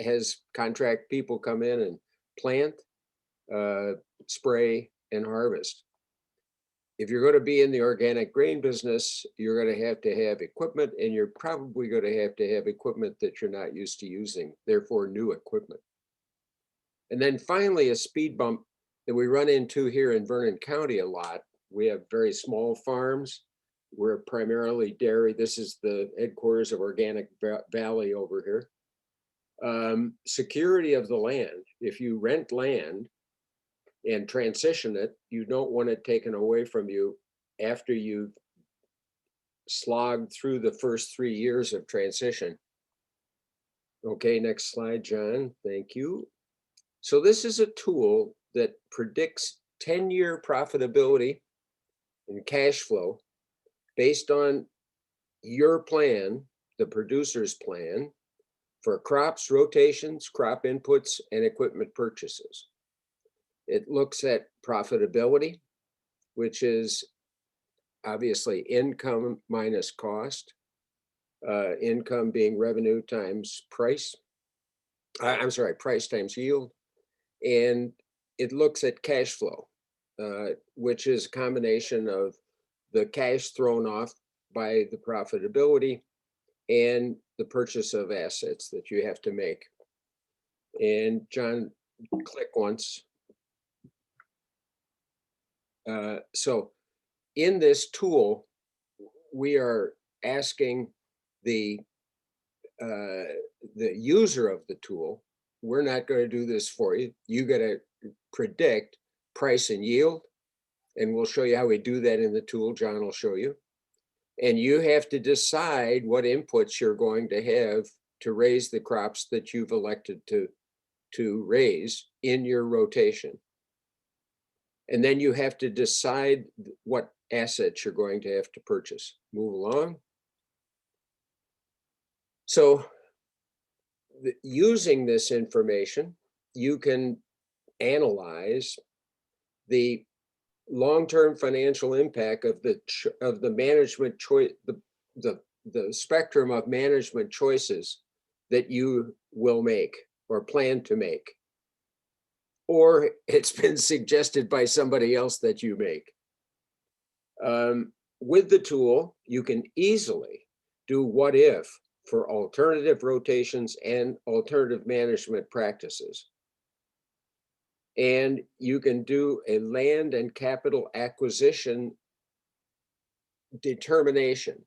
has contract people come in and plant, spray, and harvest. If you're going to be in the organic grain business, you're going to have equipment, and you're probably going to have equipment that you're not used to using, therefore new equipment. And then finally, a speed bump that we run into here in Vernon County a lot. We have very small farms. We're primarily dairy. This is the headquarters of Organic Valley over here. Security of the land. If you rent land and transition it, you don't want it taken away from you after you've slogged through the first 3 years of transition. Okay, next slide, John. Thank you. So this is a tool that predicts 10-year profitability and cash flow based on your plan, the producer's plan, for crops, rotations, crop inputs, and equipment purchases. It looks at profitability, which is obviously income minus cost, income being revenue times price. Price times yield. And it looks at cash flow, which is a combination of the cash thrown off by the profitability and the purchase of assets that you have to make. And John, click once. So in this tool, we are asking the user of the tool, we're not going to do this for you. You got to predict price and yield. And we'll show you how we do that in the tool. John will show you. And you have to decide what inputs you're going to have to raise the crops that you've elected to raise in your rotation. And then you have to decide what assets you're going to have to purchase. Move along. So using this information, you can analyze the long-term financial impact of the management choice, the spectrum of management choices that you will make or plan to make, or it's been suggested by somebody else that you make. With the tool, you can easily do what if for alternative rotations and alternative management practices. And you can do a land and capital acquisition determination.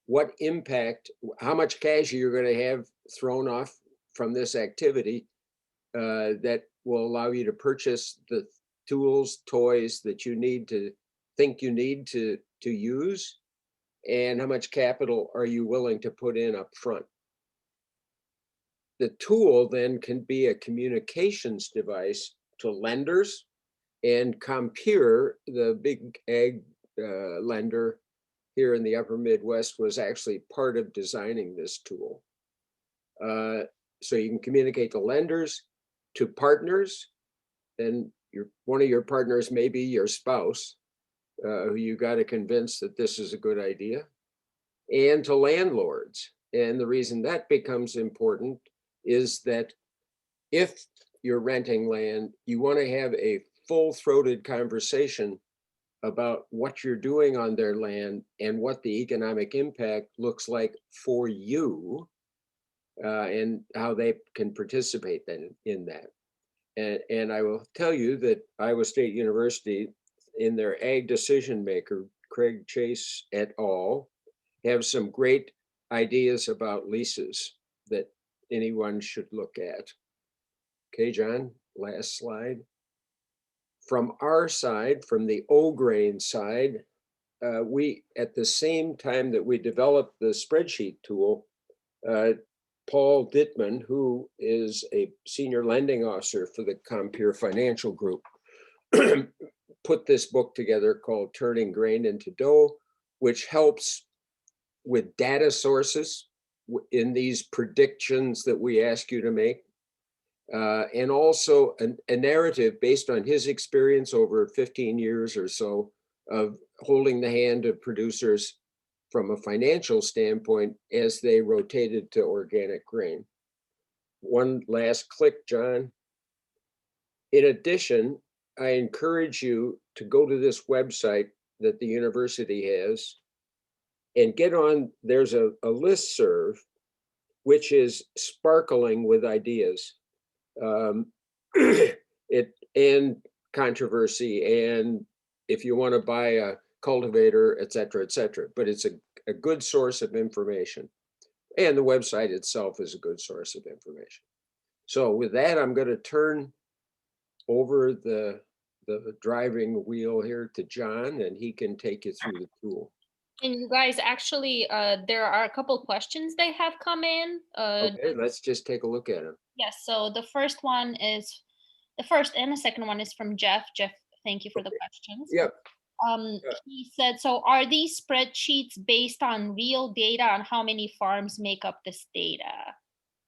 What impact, how much cash you're going to have thrown off from this activity that will allow you to purchase the tools, toys that you need to think you need to use, and how much capital are you willing to put in up front. The tool then can be a communications device to lenders, and Compeer, the big ag lender here in the upper Midwest, was actually part of designing this tool. So you can communicate to lenders, to partners, and one of your partners may be your spouse, who you got to convince that this is a good idea, and to landlords. And the reason that becomes important is that if you're renting land, you want to have a full-throated conversation about what you're doing on their land and what the economic impact looks like for you, and how they can participate then in that. And I will tell you that Iowa State University, in their ag decision maker, Craig Chase et al., have some great ideas about leases that anyone should look at. Okay, John, last slide. From our side, from the OGRAIN side, we, at the same time that we developed the spreadsheet tool, Paul Dittman, who is a senior lending officer for the Compeer Financial Group, put this book together called Turning Grain into Dough, which helps with data sources in these predictions that we ask you to make. And also a narrative based on his experience over 15 years or so of holding the hand of producers from a financial standpoint as they rotated to organic grain. One last click, John. In addition, I encourage you to go to this website that the university has and get on. There's a listserv which is sparkling with ideas. And controversy, and if you want to buy a cultivator, et cetera, but it's a good source of information. And the website itself is a good source of information. So with that, I'm going to turn over the driving wheel here to John, and he can take you through the tool. And you guys, actually, there are a couple questions that have come in. Okay, let's just take a look at them. Yes, so the first and the second one is from Jeff. Jeff, thank you for the questions. Yep. He said, so are these spreadsheets based on real data on how many farms make up this data?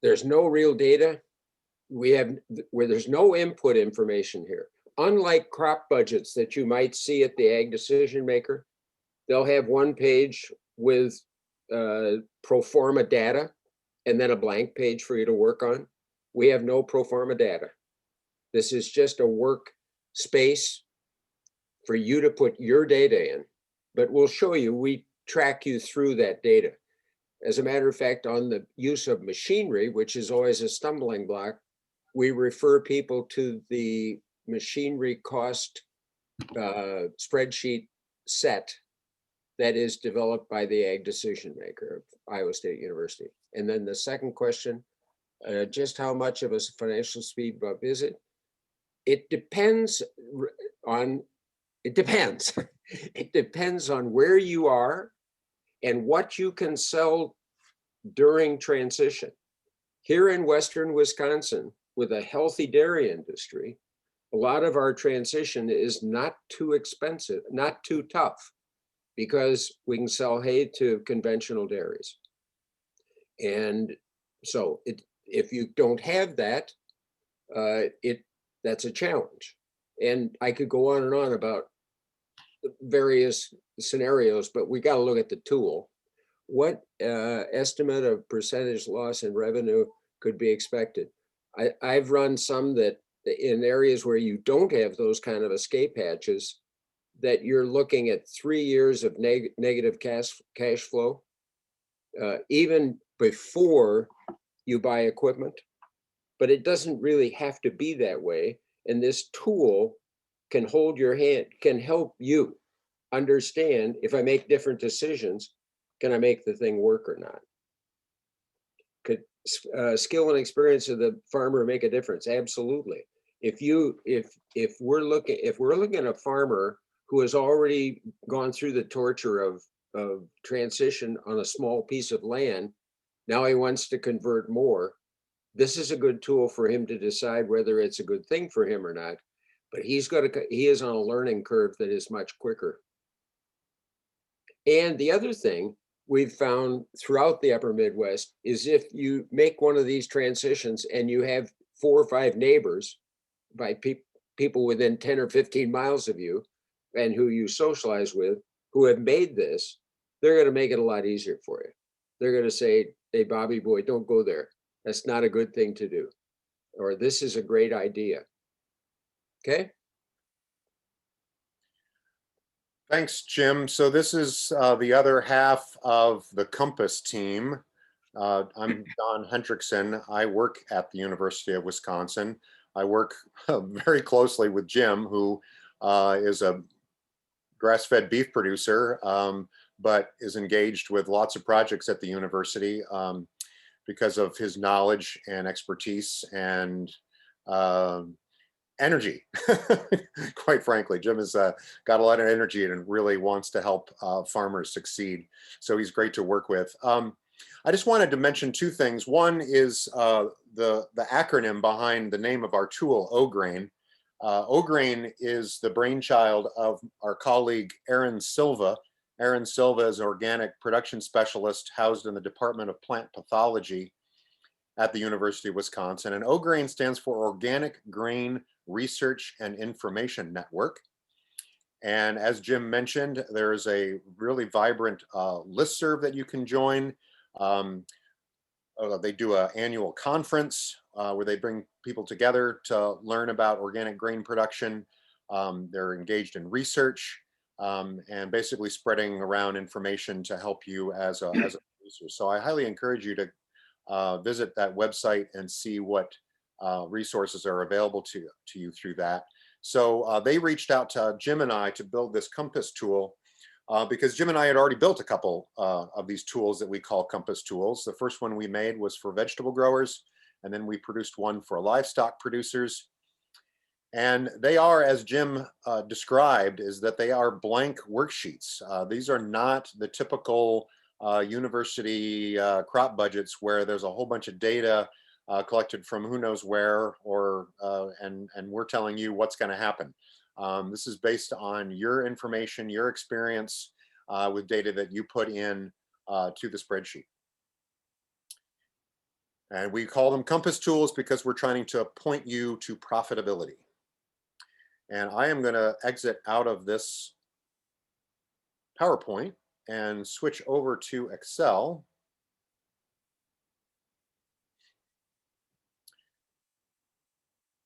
There's no real data. There's no input information here. Unlike crop budgets that you might see at the ag decision maker, they'll have one page with pro forma data and then a blank page for you to work on. We have no pro forma data. This is just a work space for you to put your data in, but we'll show you, we track you through that data. As a matter of fact, on the use of machinery, which is always a stumbling block, we refer people to the machinery cost spreadsheet set that is developed by the ag decision maker of Iowa State University. And then the second question, just how much of a financial speed bump is it? It depends on where you are and what you can sell during transition. Here in Western Wisconsin, with a healthy dairy industry, a lot of our transition is not too expensive, not too tough, because we can sell hay to conventional dairies. And so if you don't have that, that's a challenge. And I could go on and on about various scenarios, but we got to look at the tool. What estimate of percentage loss in revenue could be expected? I've run some that in areas where you don't have those kind of escape hatches, that you're looking at 3 years of negative cash flow, even before you buy equipment. But it doesn't really have to be that way. And this tool can hold your hand, can help you understand, if I make different decisions, can I make the thing work or not? Could skill and experience of the farmer make a difference? Absolutely. If we're looking at a farmer who has already gone through the torture of transition on a small piece of land, now he wants to convert more. This is a good tool for him to decide whether it's a good thing for him or not. But he is on a learning curve that is much quicker. And the other thing we've found throughout the upper Midwest is if you make one of these transitions and you have 4 or 5 neighbors by people within 10 or 15 miles of you and who you socialize with who have made this, they're going to make it a lot easier for you. They're going to say, hey, Bobby boy, don't go there. That's not a good thing to do. Or this is a great idea. Okay. Thanks, Jim. So this is the other half of the Compass team. I'm Don Hendrickson. I work at the University of Wisconsin. I work very closely with Jim, who is a grass-fed beef producer, but is engaged with lots of projects at the university because of his knowledge and expertise and energy. Quite frankly, Jim has got a lot of energy and really wants to help farmers succeed. So he's great to work with. I just wanted to mention 2 things. One is the acronym behind the name of our tool, OGRAIN. OGRAIN is the brainchild of our colleague, Aaron Silva. Aaron Silva is an organic production specialist housed in the Department of Plant Pathology at the University of Wisconsin. And OGRAIN stands for Organic Grain Research and Information Network. And as Jim mentioned, there's a really vibrant listserv that you can join. They do an annual conference where they bring people together to learn about organic grain production. They're engaged in research and basically spreading around information to help you as a producer. So I highly encourage you to visit that website and see what resources are available to you through that. So they reached out to Jim and I to build this Compass tool because Jim and I had already built a couple of these tools that we call Compass tools. The first one we made was for vegetable growers, and then we produced one for livestock producers. And they are, as Jim described, is that they are blank worksheets. These are not the typical university crop budgets where there's a whole bunch of data collected from who knows where, or and we're telling you what's going to happen. This is based on your information, your experience with data that you put in to the spreadsheet. And we call them Compass tools because we're trying to point you to profitability. And I am going to exit out of this PowerPoint and switch over to Excel.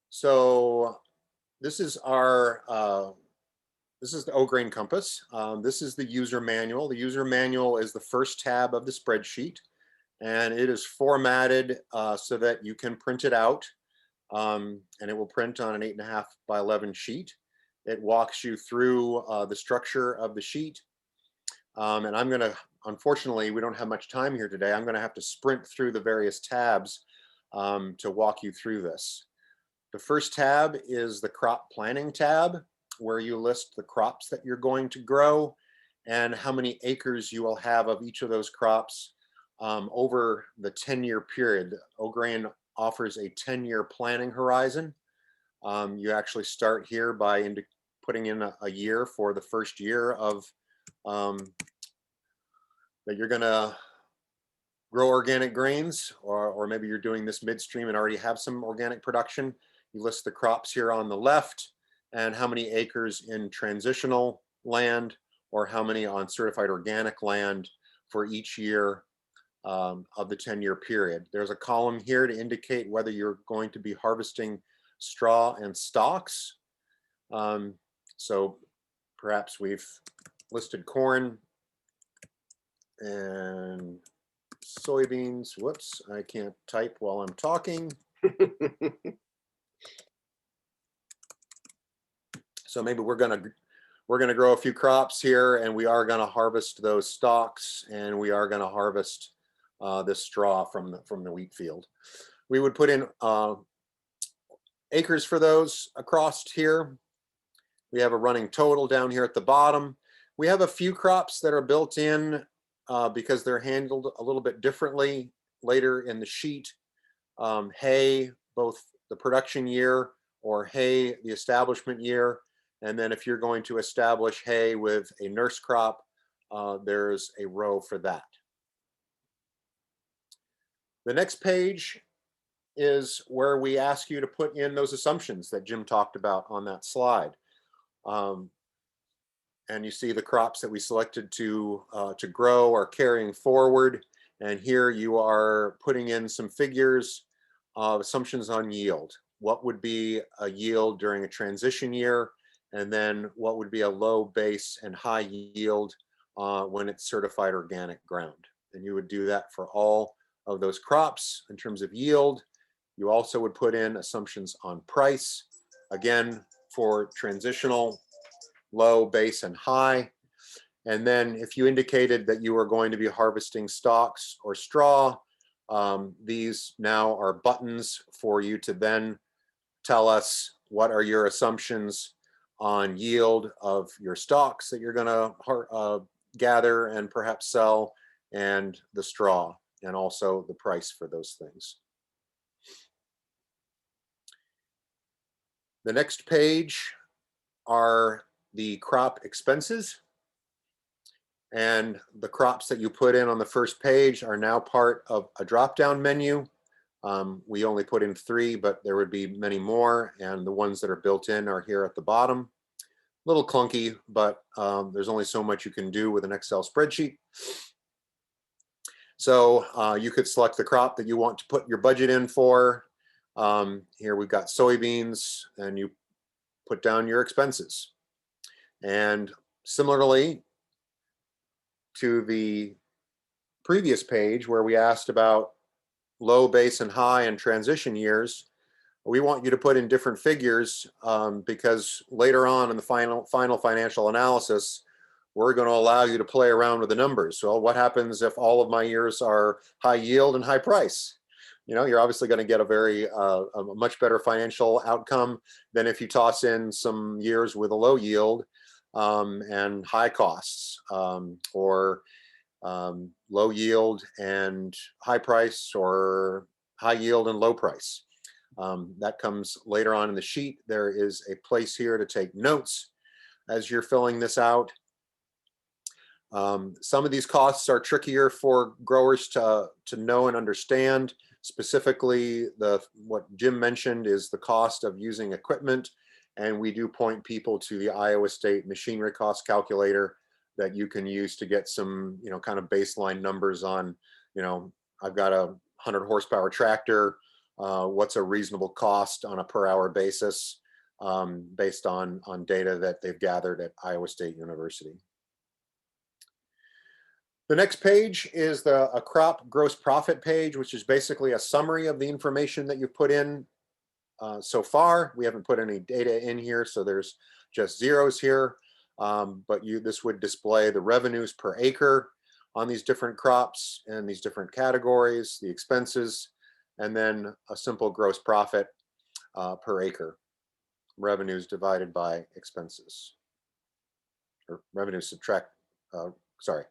So this is our, this is the OGRAIN Compass. This is the user manual. The user manual is the first tab of the spreadsheet, and it is formatted so that you can print it out, and it will print on an 8.5 by 11 sheet. It walks you through the structure of the sheet. And I'm gonna, unfortunately, we don't have much time here today. I'm gonna have to sprint through the various tabs to walk you through this. The first tab is the crop planning tab, where you list the crops that you're going to grow and how many acres you will have of each of those crops over the 10-year period. OGRAIN offers a 10-year planning horizon. You actually start here by putting in a year for the first year of that you're gonna grow organic grains, or maybe you're doing this midstream and already have some organic production. You list the crops here on the left, and how many acres in transitional land, or how many on certified organic land for each year of the 10-year period. There's a column here to indicate whether you're going to be harvesting straw and stalks. So perhaps we've listed corn and soybeans. Whoops, I can't type while I'm talking. So maybe we're gonna grow a few crops here, and we are gonna harvest those stalks, and we are gonna harvest this straw from the wheat field. We would put in acres for those across here. We have a running total down here at the bottom. We have a few crops that are built in because they're handled a little bit differently later in the sheet. Hay, both the production year, or hay, the establishment year. And then if you're going to establish hay with a nurse crop, there's a row for that. The next page is where we ask you to put in those assumptions that Jim talked about on that slide. And you see the crops that we selected to grow are carrying forward. And here you are putting in some figures of assumptions on yield. What would be a yield during a transition year? And then what would be a low base and high yield when it's certified organic ground? And you would do that for all of those crops in terms of yield. You also would put in assumptions on price, again, for transitional, low, base, and high. And then if you indicated that you were going to be harvesting stalks or straw, these now are buttons for you to then tell us what are your assumptions on yield of your stalks that you're going to gather and perhaps sell, and the straw, and also the price for those things. The next page are the crop expenses. And the crops that you put in on the first page are now part of a drop-down menu. We only put in 3, but there would be many more, and the ones that are built in are here at the bottom. A little clunky, but there's only so much you can do with an Excel spreadsheet. So you could select the crop that you want to put your budget in for. Here we've got soybeans, and you put down your expenses. And similarly to the previous page where we asked about low, base, and high and transition years, we want you to put in different figures because later on in the final financial analysis, we're going to allow you to play around with the numbers. So what happens if all of my years are high yield and high price? You know, you're obviously going to get a much better financial outcome than if you toss in some years with a low yield and high costs, or low yield and high price, or high yield and low price. That comes later on in the sheet. There is a place here to take notes as you're filling this out. Some of these costs are trickier for growers to know and understand. Specifically, what Jim mentioned is the cost of using equipment. And we do point people to the Iowa State machinery cost calculator that you can use to get some, kind of baseline numbers on, I've got a 100 horsepower tractor. What's a reasonable cost on a per hour basis based on data that they've gathered at Iowa State University. The next page is a crop gross profit page, which is basically a summary of the information that you've put in so far. We haven't put any data in here, so there's just zeros here. But this would display the revenues per acre on these different crops and these different categories, the expenses, and then a simple gross profit per acre. Revenues divided by expenses, or revenues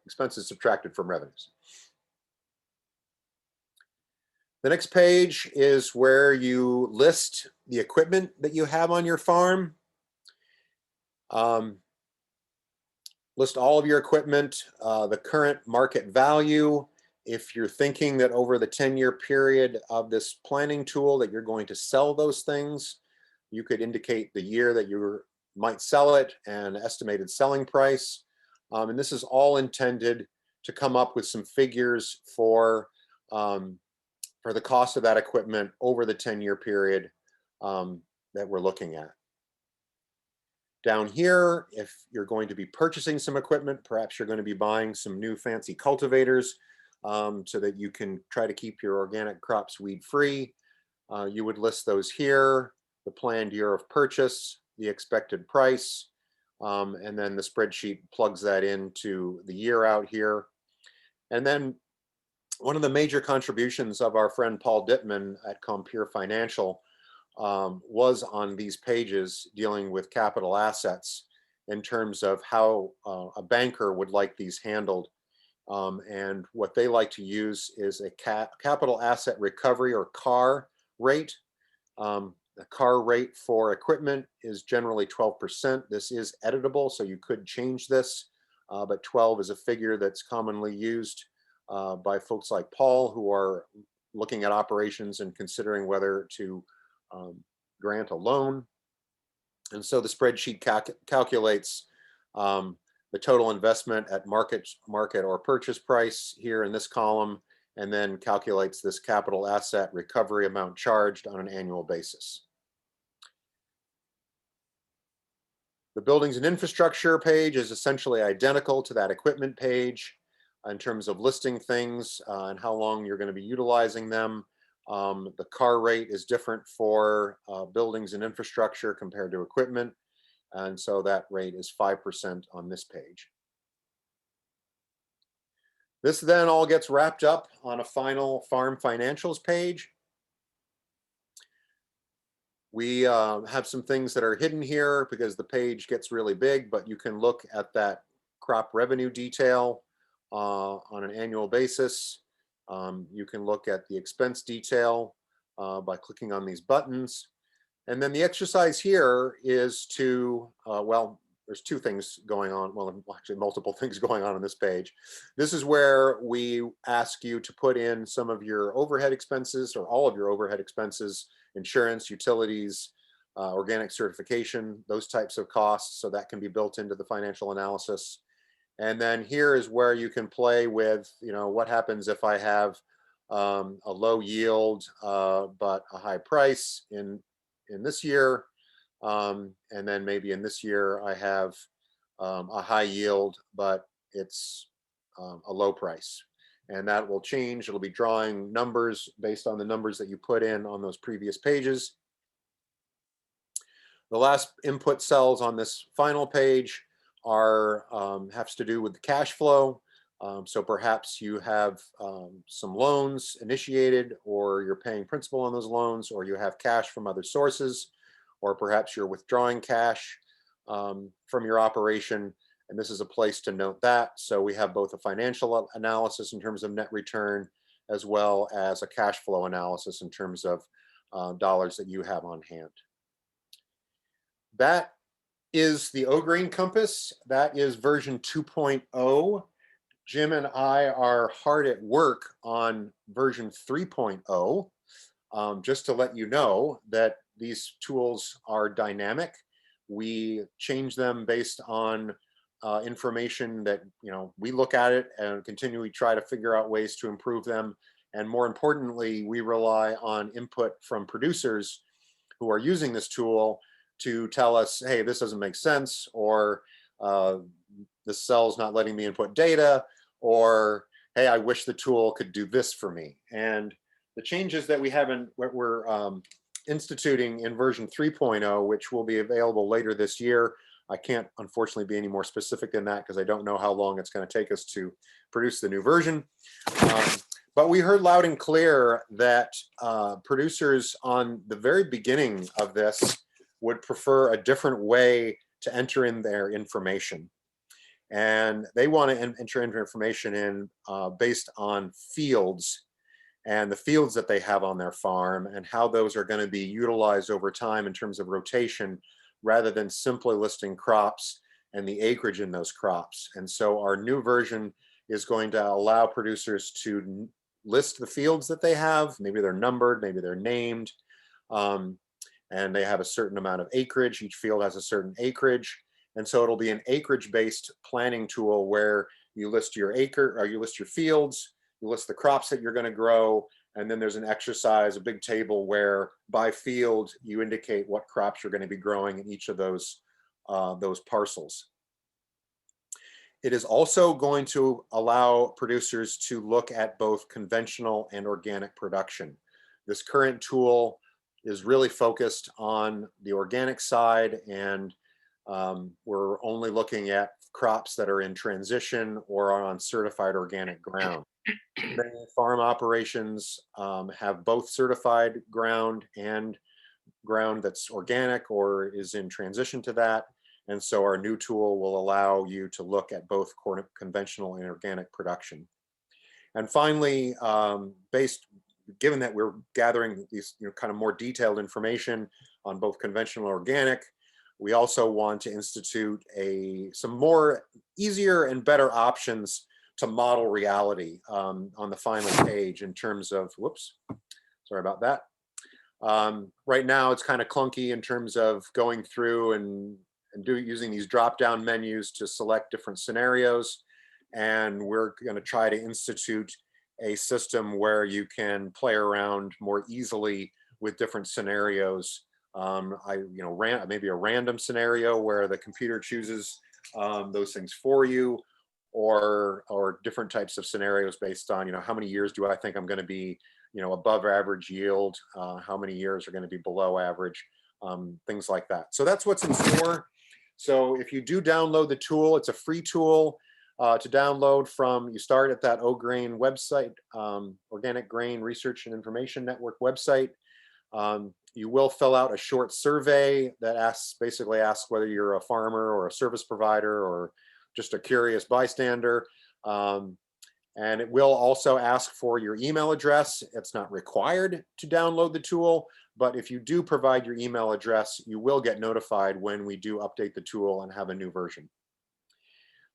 expenses subtracted from revenues. The next page is where you list the equipment that you have on your farm. List all of your equipment, the current market value. If you're thinking that over the 10-year period of this planning tool that you're going to sell those things, you could indicate the year that you're might sell it and estimated selling price. And this is all intended to come up with some figures for the cost of that equipment over the 10-year period that we're looking at. Down here, if you're going to be purchasing some equipment, perhaps you're going to be buying some new fancy cultivators so that you can try to keep your organic crops weed-free. You would list those here, the planned year of purchase, the expected price, and then the spreadsheet plugs that into the year out here. And then one of the major contributions of our friend Paul Dittman at Compeer Financial was on these pages dealing with capital assets in terms of how a banker would like these handled. And what they like to use is a capital asset recovery, or CAR rate. The CAR rate for equipment is generally 12%. This is editable, so you could change this, but 12 is a figure that's commonly used by folks like Paul, who are looking at operations and considering whether to grant a loan. And so the spreadsheet calculates the total investment at market or purchase price here in this column, and then calculates this capital asset recovery amount charged on an annual basis. The buildings and infrastructure page is essentially identical to that equipment page in terms of listing things and how long you're going to be utilizing them. The CAR rate is different for buildings and infrastructure compared to equipment. And so that rate is 5% on this page. This then all gets wrapped up on a final farm financials page. We have some things that are hidden here because the page gets really big, but you can look at that crop revenue detail on an annual basis. You can look at the expense detail by clicking on these buttons. And then the exercise here is to, well, there's two things going on. Well, actually multiple things going on this page. This is where we ask you to put in some of your overhead expenses, or all of your overhead expenses, insurance, utilities, organic certification, those types of costs. So that can be built into the financial analysis. And then here is where you can play with, what happens if I have a low yield, but a high price in this year. And then maybe in this year I have a high yield, but it's a low price. And that will change. It'll be drawing numbers based on the numbers that you put in on those previous pages. The last input cells on this final page are has to do with the cash flow. So perhaps you have some loans initiated, or you're paying principal on those loans, or you have cash from other sources, or perhaps you're withdrawing cash from your operation. And this is a place to note that. So we have both a financial analysis in terms of net return, as well as a cash flow analysis in terms of dollars that you have on hand. That is the OGRAIN Compass. That is version 2.0. Jim and I are hard at work on version 3.0. Just to let you know that these tools are dynamic. We change them based on information that we look at it and continually try to figure out ways to improve them. And more importantly, we rely on input from producers who are using this tool to tell us, hey, this doesn't make sense, or this cell's not letting me input data, or hey, I wish the tool could do this for me. And the changes that we have in what we're instituting in version 3.0, which will be available later this year. I can't unfortunately be any more specific than that because I don't know how long it's going to take us to produce the new version. But we heard loud and clear that producers on the very beginning of this would prefer a different way to enter in their information. And they want to enter information in based on fields, and the fields that they have on their farm, and how those are going to be utilized over time in terms of rotation, rather than simply listing crops and the acreage in those crops. And so our new version is going to allow producers to list the fields that they have. Maybe they're numbered, maybe they're named. And and they have a certain amount of acreage. Each field has a certain acreage. And so it'll be an acreage-based planning tool where you list your acre, or you list your fields, you list the crops that you're going to grow, and then there's an exercise, a big table where by field you indicate what crops you're going to be growing in each of those parcels. It is also going to allow producers to look at both conventional and organic production. This current tool is really focused on the organic side, and we're only looking at crops that are in transition or are on certified organic ground. Many farm operations have both certified ground and ground that's organic or is in transition to that. And so our new tool will allow you to look at both conventional and organic production. And finally, given that we're gathering these kind of more detailed information on both conventional and organic, we also want to institute some more easier and better options to model reality on the final page in terms of, whoops, sorry about that. Right now it's kind of clunky in terms of going through and using these drop-down menus to select different scenarios. And we're going to try to institute a system where you can play around more easily with different scenarios. Maybe a random scenario where the computer chooses those things for you, or different types of scenarios based on, how many years do I think I'm going to be, above average yield, how many years are going to be below average, things like that. So that's what's in store. So if you do download the tool, it's a free tool to download from. You start at that OGRAIN website, Organic Grain Research and Information Network website. You will fill out a short survey that basically asks whether you're a farmer or a service provider or just a curious bystander. And it will also ask for your email address. It's not required to download the tool, but if you do provide your email address, you will get notified when we do update the tool and have a new version.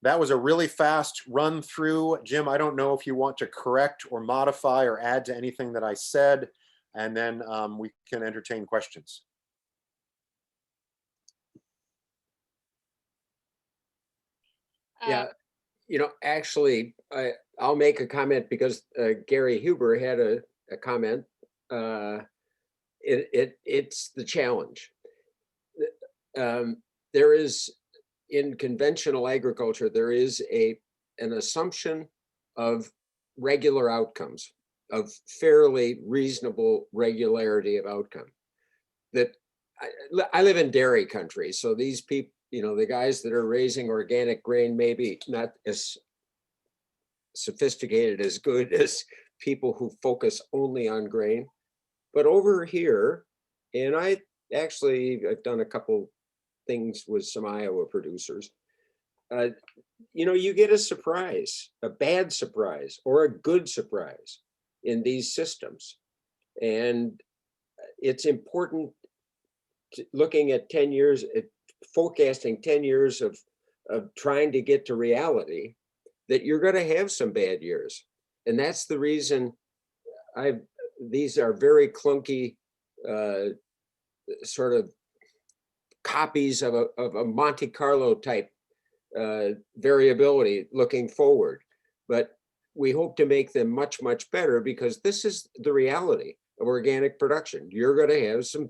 That was a really fast run through. Jim, I don't know if you want to correct or modify or add to anything that I said, and then we can entertain questions. Yeah, actually, I'll make a comment because Gary Huber had a comment. It's the challenge. There is, in conventional agriculture, there is an assumption of regular outcomes, of fairly reasonable regularity of outcome. That I live in dairy country, so these people, the guys that are raising organic grain, maybe not as sophisticated, as good as people who focus only on grain. But over here, and I've done a couple things with some Iowa producers, you get a surprise, a bad surprise or a good surprise in these systems. And it's important looking at 10 years, forecasting 10 years of trying to get to reality, that you're going to have some bad years. And that's the reason these are very clunky sort of copies of a Monte Carlo type variability looking forward. But we hope to make them much, much better, because this is the reality of organic production. You're going to have some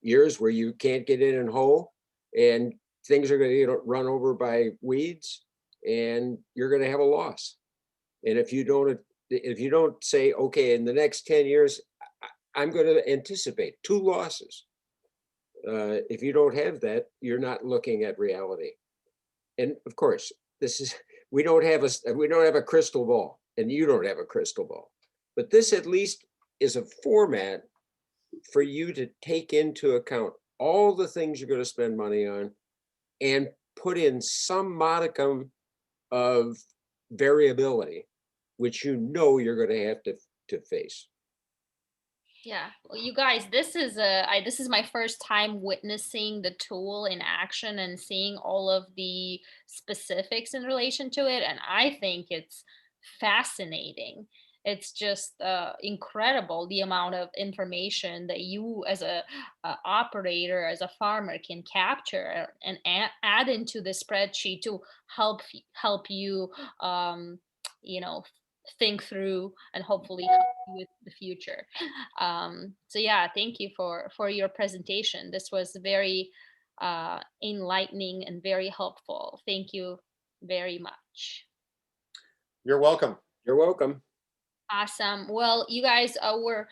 years where you can't get in and hoe, and things are going to get run over by weeds, and you're going to have a loss. And if you don't say, okay, in the next 10 years, I'm going to anticipate 2 losses. If you don't have that, you're not looking at reality. And of course, we don't have a crystal ball, and you don't have a crystal ball. But this at least is a format for you to take into account all the things you're going to spend money on and put in some modicum of variability, which you're going to have to face. Yeah, well, you guys, this is my first time witnessing the tool in action and seeing all of the specifics in relation to it, and I think it's fascinating. it's just incredible the amount of information that you as a operator, as a farmer, can capture and add into the spreadsheet to help you you know, think through and hopefully help you with the future. So yeah, thank you for your presentation. This was very enlightening and very helpful. Thank you very much. You're welcome. You're welcome. Awesome. Well, you guys, we're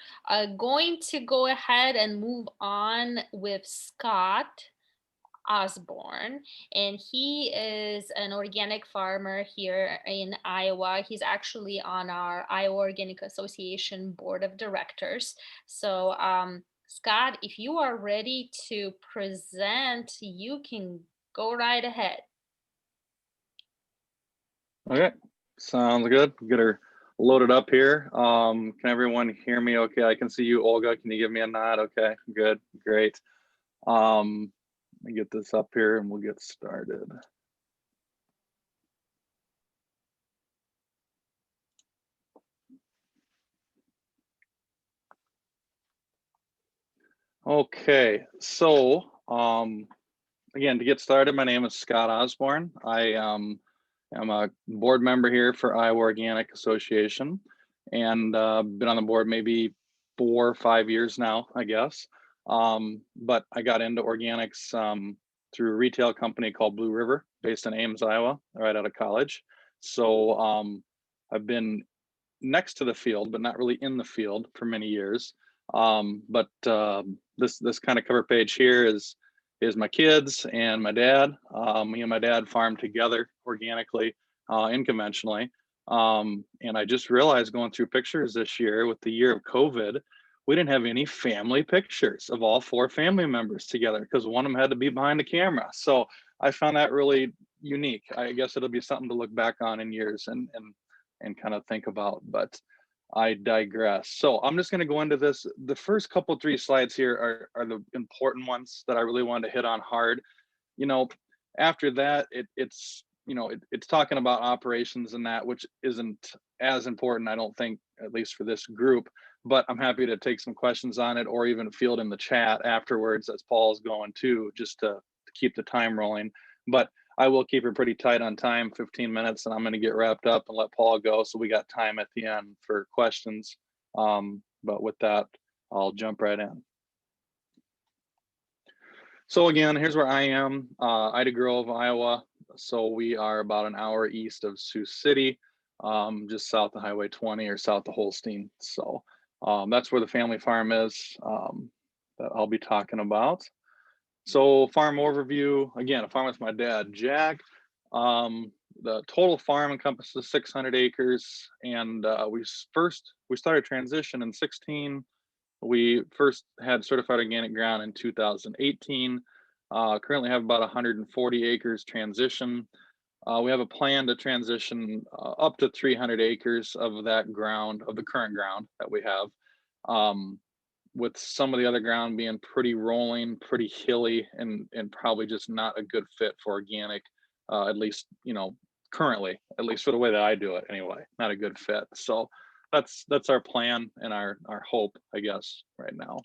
going to go ahead and move on with Scott Osborne, and he is an organic farmer here in Iowa. He's actually on our Iowa Organic Association Board of Directors. So, Scott, if you are ready to present, you can go right ahead. Okay, sounds good. Get her loaded up here. Can everyone hear me okay? I can see you, Olga. Can you give me a nod? Okay, good, great. Let me get this up here and we'll get started. Okay, so again, to get started, my name is Scott Osborne. I am a board member here for Iowa Organic Association, and been on the board maybe 4 or 5 years now, I guess. But I got into organics through a retail company called Blue River, based in Ames, Iowa, right out of college. So I've been next to the field, but not really in the field for many years. But this kind of cover page here is my kids and my dad. Me and my dad farm together organically and conventionally. And I just realized going through pictures this year with the year of COVID, we didn't have any family pictures of all 4 family members together because one of them had to be behind the camera. So I found that really unique. I guess it'll be something to look back on in years and kind of think about, but I digress. So I'm just going to go into this. The first couple 3 slides here are the important ones that I really wanted to hit on hard. You know, after that, it's talking about operations and that, which isn't as important, I don't think, at least for this group, but I'm happy to take some questions on it or even field in the chat afterwards as Paul's going too, just to keep the time rolling. But I will keep it pretty tight on time, 15 minutes, and I'm going to get wrapped up and let Paul go. So we got time at the end for questions. But with that, I'll jump right in. So again, here's where I am, Ida Grove, Iowa. So we are about an hour east of Sioux City, just south of Highway 20 or south of Holstein. So that's where the family farm is that I'll be talking about. So farm overview, again, I farm with my dad, Jack. The total farm encompasses 600 acres. And we started transition in 16. We first had certified organic ground in 2018. Currently have about 140 acres transition. We have a plan to transition up to 300 acres of that ground, of the current ground that we have. With some of the other ground being pretty rolling, pretty hilly, and probably just not a good fit for organic, at least, currently, at least for the way that I do it anyway, not a good fit. So that's our plan and our hope, I guess, right now.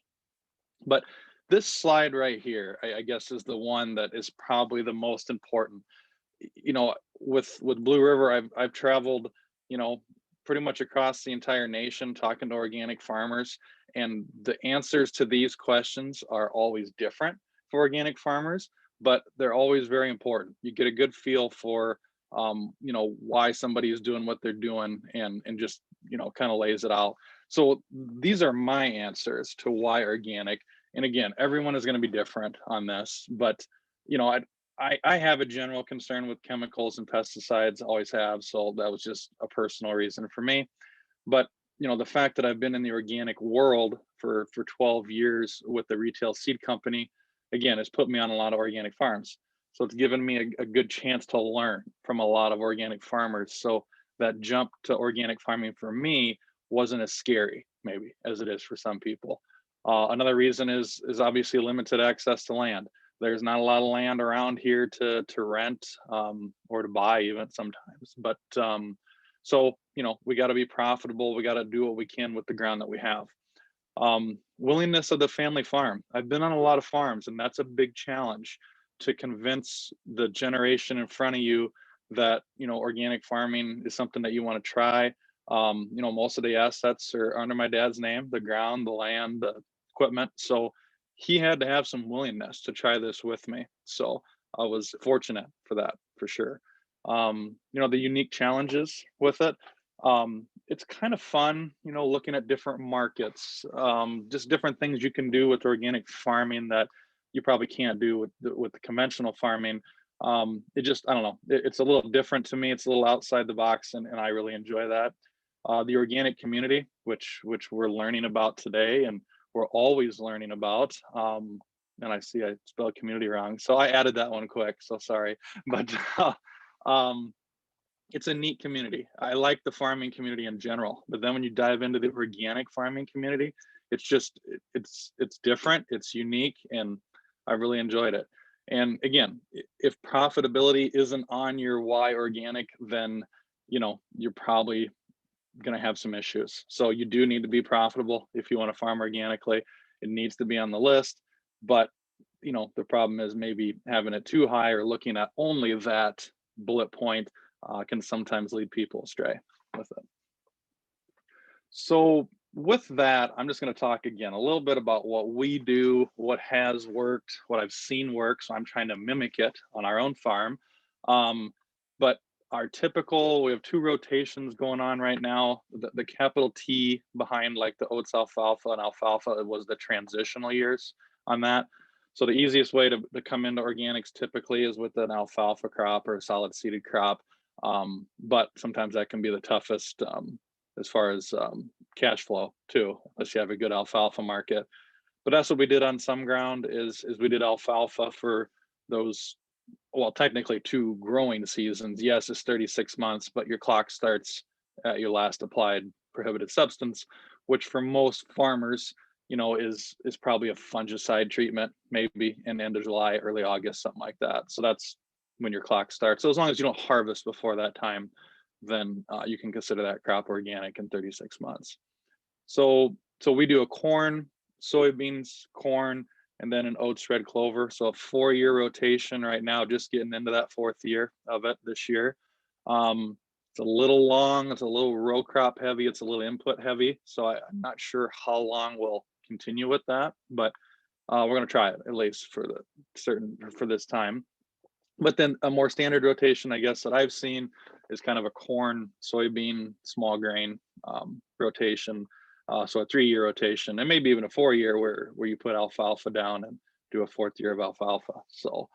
But this slide right here, I guess, is the one that is probably the most important. With Blue River, I've traveled, pretty much across the entire nation talking to organic farmers, and the answers to these questions are always different for organic farmers, but they're always very important. You get a good feel for, why somebody is doing what they're doing and just, kind of lays it out. So these are my answers to why organic. And again, everyone is going to be different on this, but, I have a general concern with chemicals and pesticides, always have. So that was just a personal reason for me. But, the fact that I've been in the organic world for 12 years with the retail seed company, again, has put me on a lot of organic farms. So it's given me a good chance to learn from a lot of organic farmers. So that jump to organic farming for me wasn't as scary, maybe, as it is for some people. Another reason is obviously limited access to land. There's not a lot of land around here to rent or to buy even sometimes. But So, you know, we got to be profitable. We got to do what we can with the ground that we have. Willingness of the family farm. I've been on a lot of farms, and that's a big challenge to convince the generation in front of you that, you know, organic farming is something that you want to try. You know, most of the assets are under my dad's name, the ground, the land, the equipment. So he had to have some willingness to try this with me. So I was fortunate for that, for sure. You know, the unique challenges with it. It's kind of fun, you know, looking at different markets, just different things you can do with organic farming that you probably can't do with the conventional farming. It just, I don't know, it's a little different to me. It's a little outside the box, and I really enjoy that. The organic community, which we're learning about today, and we're always learning about. And I see I spelled community wrong, so I added that one quick, so sorry. But it's a neat community. I like the farming community in general, but then when you dive into the organic farming community, it's just, it's different, it's unique, and I really enjoyed it. And again, if profitability isn't on your why organic, then, you know, you're probably going to have some issues. So you do need to be profitable if you want to farm organically. It needs to be on the list, but you know, the problem is maybe having it too high or looking at only that bullet point can sometimes lead people astray with it. So with that, I'm just going to talk again a little bit about what we do, what has worked, what I've seen work. So I'm trying to mimic it on our own farm. But our typical, we have 2 rotations going on right now. The capital T behind like the oats, alfalfa, and alfalfa, it was the transitional years on that. So the easiest way to come into organics typically is with an alfalfa crop or a solid seeded crop. But sometimes that can be the toughest as far as cash flow too, unless you have a good alfalfa market. But that's what we did on some ground is we did alfalfa for those, well, technically 2 growing seasons. Yes, it's 36 months, but your clock starts at your last applied prohibited substance, which for most farmers, you know, is probably a fungicide treatment, maybe in the end of July, early August, something like that. So that's when your clock starts. So as long as you don't harvest before that time, then you can consider that crop organic in 36 months. So we do a corn, soybeans, corn, and then an oats, red clover. So a 4-year rotation right now, just getting into that 4th year of it this year. It's a little long, it's a little row crop heavy, it's a little input heavy. So I'm not sure how long we'll continue with that, but we're going to try it at least for this time. But then a more standard rotation, I guess, that I've seen is kind of a corn, soybean, small grain rotation. So a 3-year rotation, and maybe even a 4-year where you put alfalfa down and do a 4th year of alfalfa. So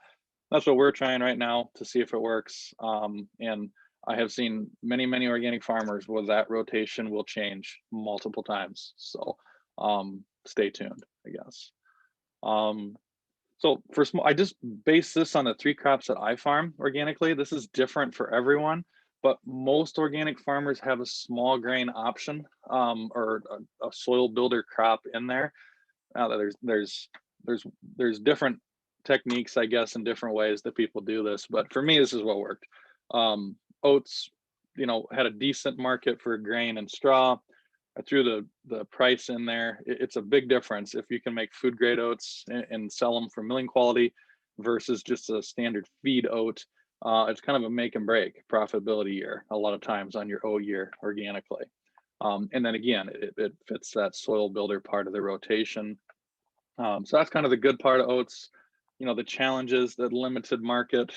that's what we're trying right now to see if it works. And I have seen many organic farmers where that rotation will change multiple times. So stay tuned, I guess. So for small, I just base this on the 3 crops that I farm organically. This is different for everyone, but most organic farmers have a small grain option or a soil builder crop in there. Now there's different techniques, I guess, in different ways that people do this, but for me, this is what worked. Oats, you know, had a decent market for grain and straw. I threw the price in there. It's a big difference if you can make food grade oats and sell them for milling quality versus just a standard feed oat. It's kind of a make and break profitability year a lot of times on your O year organically. And then again, it fits that soil builder part of the rotation. So that's kind of the good part of oats. You know, the challenges, that limited market,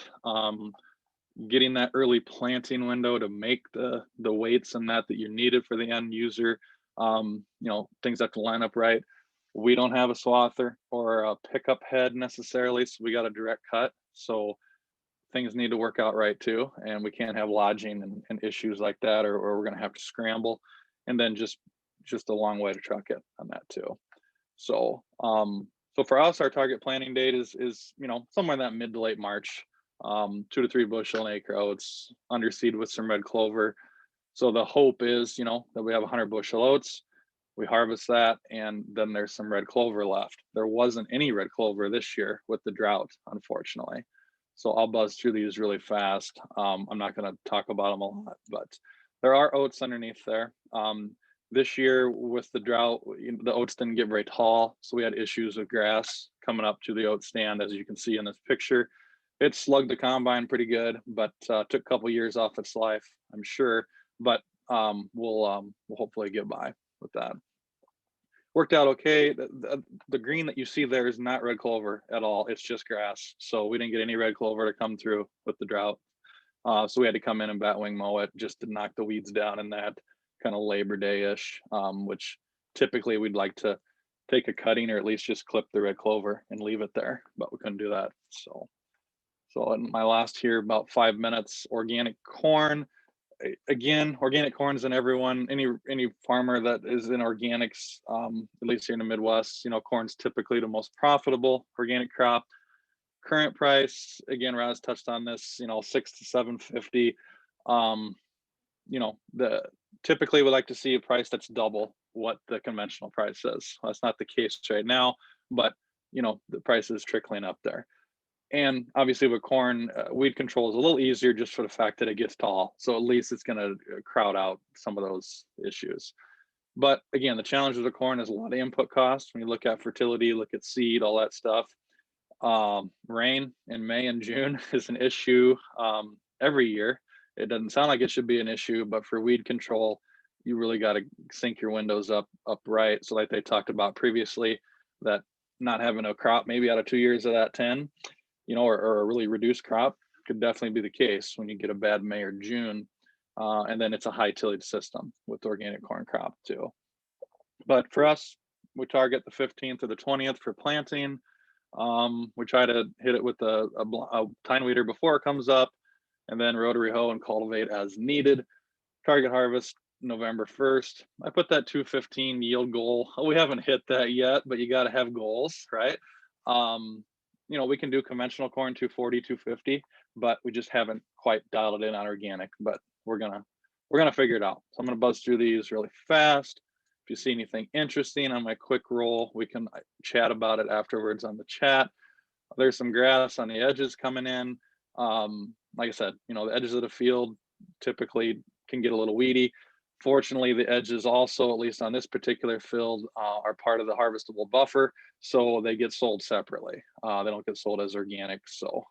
getting that early planting window to make the weights and that you needed for the end user. You know, things have to line up right. We don't have a swather or a pickup head necessarily, so we got a direct cut. So things need to work out right too, and we can't have lodging and issues like that, or we're going to have to scramble. And then just a long way to truck it on that too. So so for us, our target planting date is you know, somewhere in that mid to late March. 2 to 3 bushel an acre oats, underseed with some red clover. So the hope is, you know, that we have 100 bushel oats, we harvest that, and then there's some red clover left. There wasn't any red clover this year with the drought, unfortunately. So I'll buzz through these really fast. I'm not going to talk about them a lot, but There are oats underneath there. This year with the drought, the oats didn't get very tall, so we had issues with grass coming up to the oat stand, as you can see in this picture. It slugged the combine pretty good, but took a couple years off its life, I'm sure. But we'll hopefully get by with that. Worked out okay. The green that you see there is not red clover at all. It's just grass. So we didn't get any red clover to come through with the drought. So we had to come in and batwing mow it just to knock the weeds down in that kind of Labor Day-ish, which typically we'd like to take a cutting or at least just clip the red clover and leave it there, but we couldn't do that. So in my last here, about 5 minutes, organic corn. Again, organic corn is in everyone, any farmer that is in organics, at least here in the Midwest, corn's typically the most profitable organic crop. Current price, again, Raz touched on this, $6 to $7.50. Typically we like to see a price that's double what the conventional price is. That's not the case right now, but the price is trickling up there. And obviously with corn, weed control is a little easier just for the fact that it gets tall. So at least it's going to crowd out some of those issues. But again, the challenge with the corn is a lot of input costs. When you look at fertility, look at seed, all that stuff. Rain in May and June is an issue every year. It doesn't sound like it should be an issue, but for weed control, you really got to sink your windows up right. So like they talked about previously, that not having a crop maybe out of 2 years of that 10, or a really reduced crop could definitely be the case when you get a bad May or June. And then it's a high tillage system with the organic corn crop too. But for us, we target the 15th or the 20th for planting. We try to hit it with a tine weeder before it comes up, and then rotary hoe and cultivate as needed. Target harvest November 1st. I put that 215 yield goal. We haven't hit that yet, but you got to have goals, right? We can do conventional corn 240, 250, but we just haven't quite dialed it in on organic, but we're gonna figure it out. So I'm gonna buzz through these really fast. If you see anything interesting on my quick roll, we can chat about it afterwards on the chat. There's some grass on the edges coming in. Like I said, the edges of the field typically can get a little weedy. Fortunately, the edges also, at least on this particular field, are part of the harvestable buffer, so they get sold separately. They don't get sold as organic, so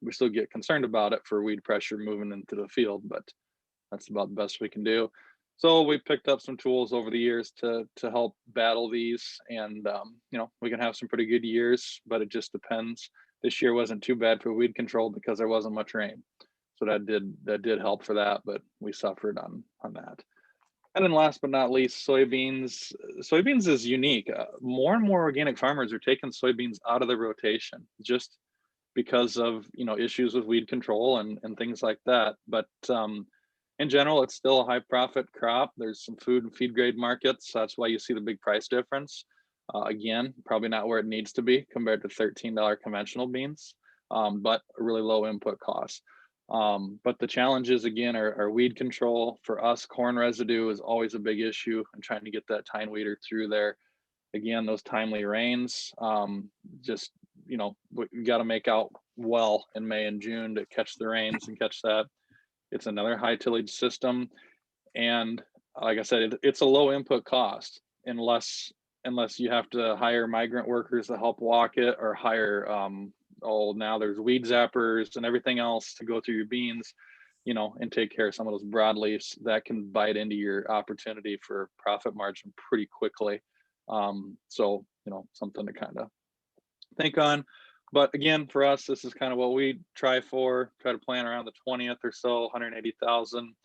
we still get concerned about it for weed pressure moving into the field, but that's about the best we can do. So we picked up some tools over the years to help battle these, and we can have some pretty good years, but it just depends. This year wasn't too bad for weed control because there wasn't much rain. So that did help for that, but we suffered on that. And then last but not least, soybeans. Soybeans is unique. More and more organic farmers are taking soybeans out of the rotation just because of issues with weed control and things like that. But in general, it's still a high profit crop. There's some food and feed grade markets. So that's why you see the big price difference. Again, probably not where it needs to be compared to $13 conventional beans, but a really low input cost. But the challenges again are weed control. For us, corn residue is always a big issue, and trying to get that tine weeder through there. Again, those timely rains, we got to make out well in May and June to catch the rains and catch that. It's another high tillage system, and like I said, it's a low input cost unless you have to hire migrant workers to help walk it, or hire now there's weed zappers and everything else to go through your beans, and take care of some of those broadleafs that can bite into your opportunity for profit margin pretty quickly. Something to kind of think on. But again, for us, this is kind of what we try to plan around the 20th or so, 180,000.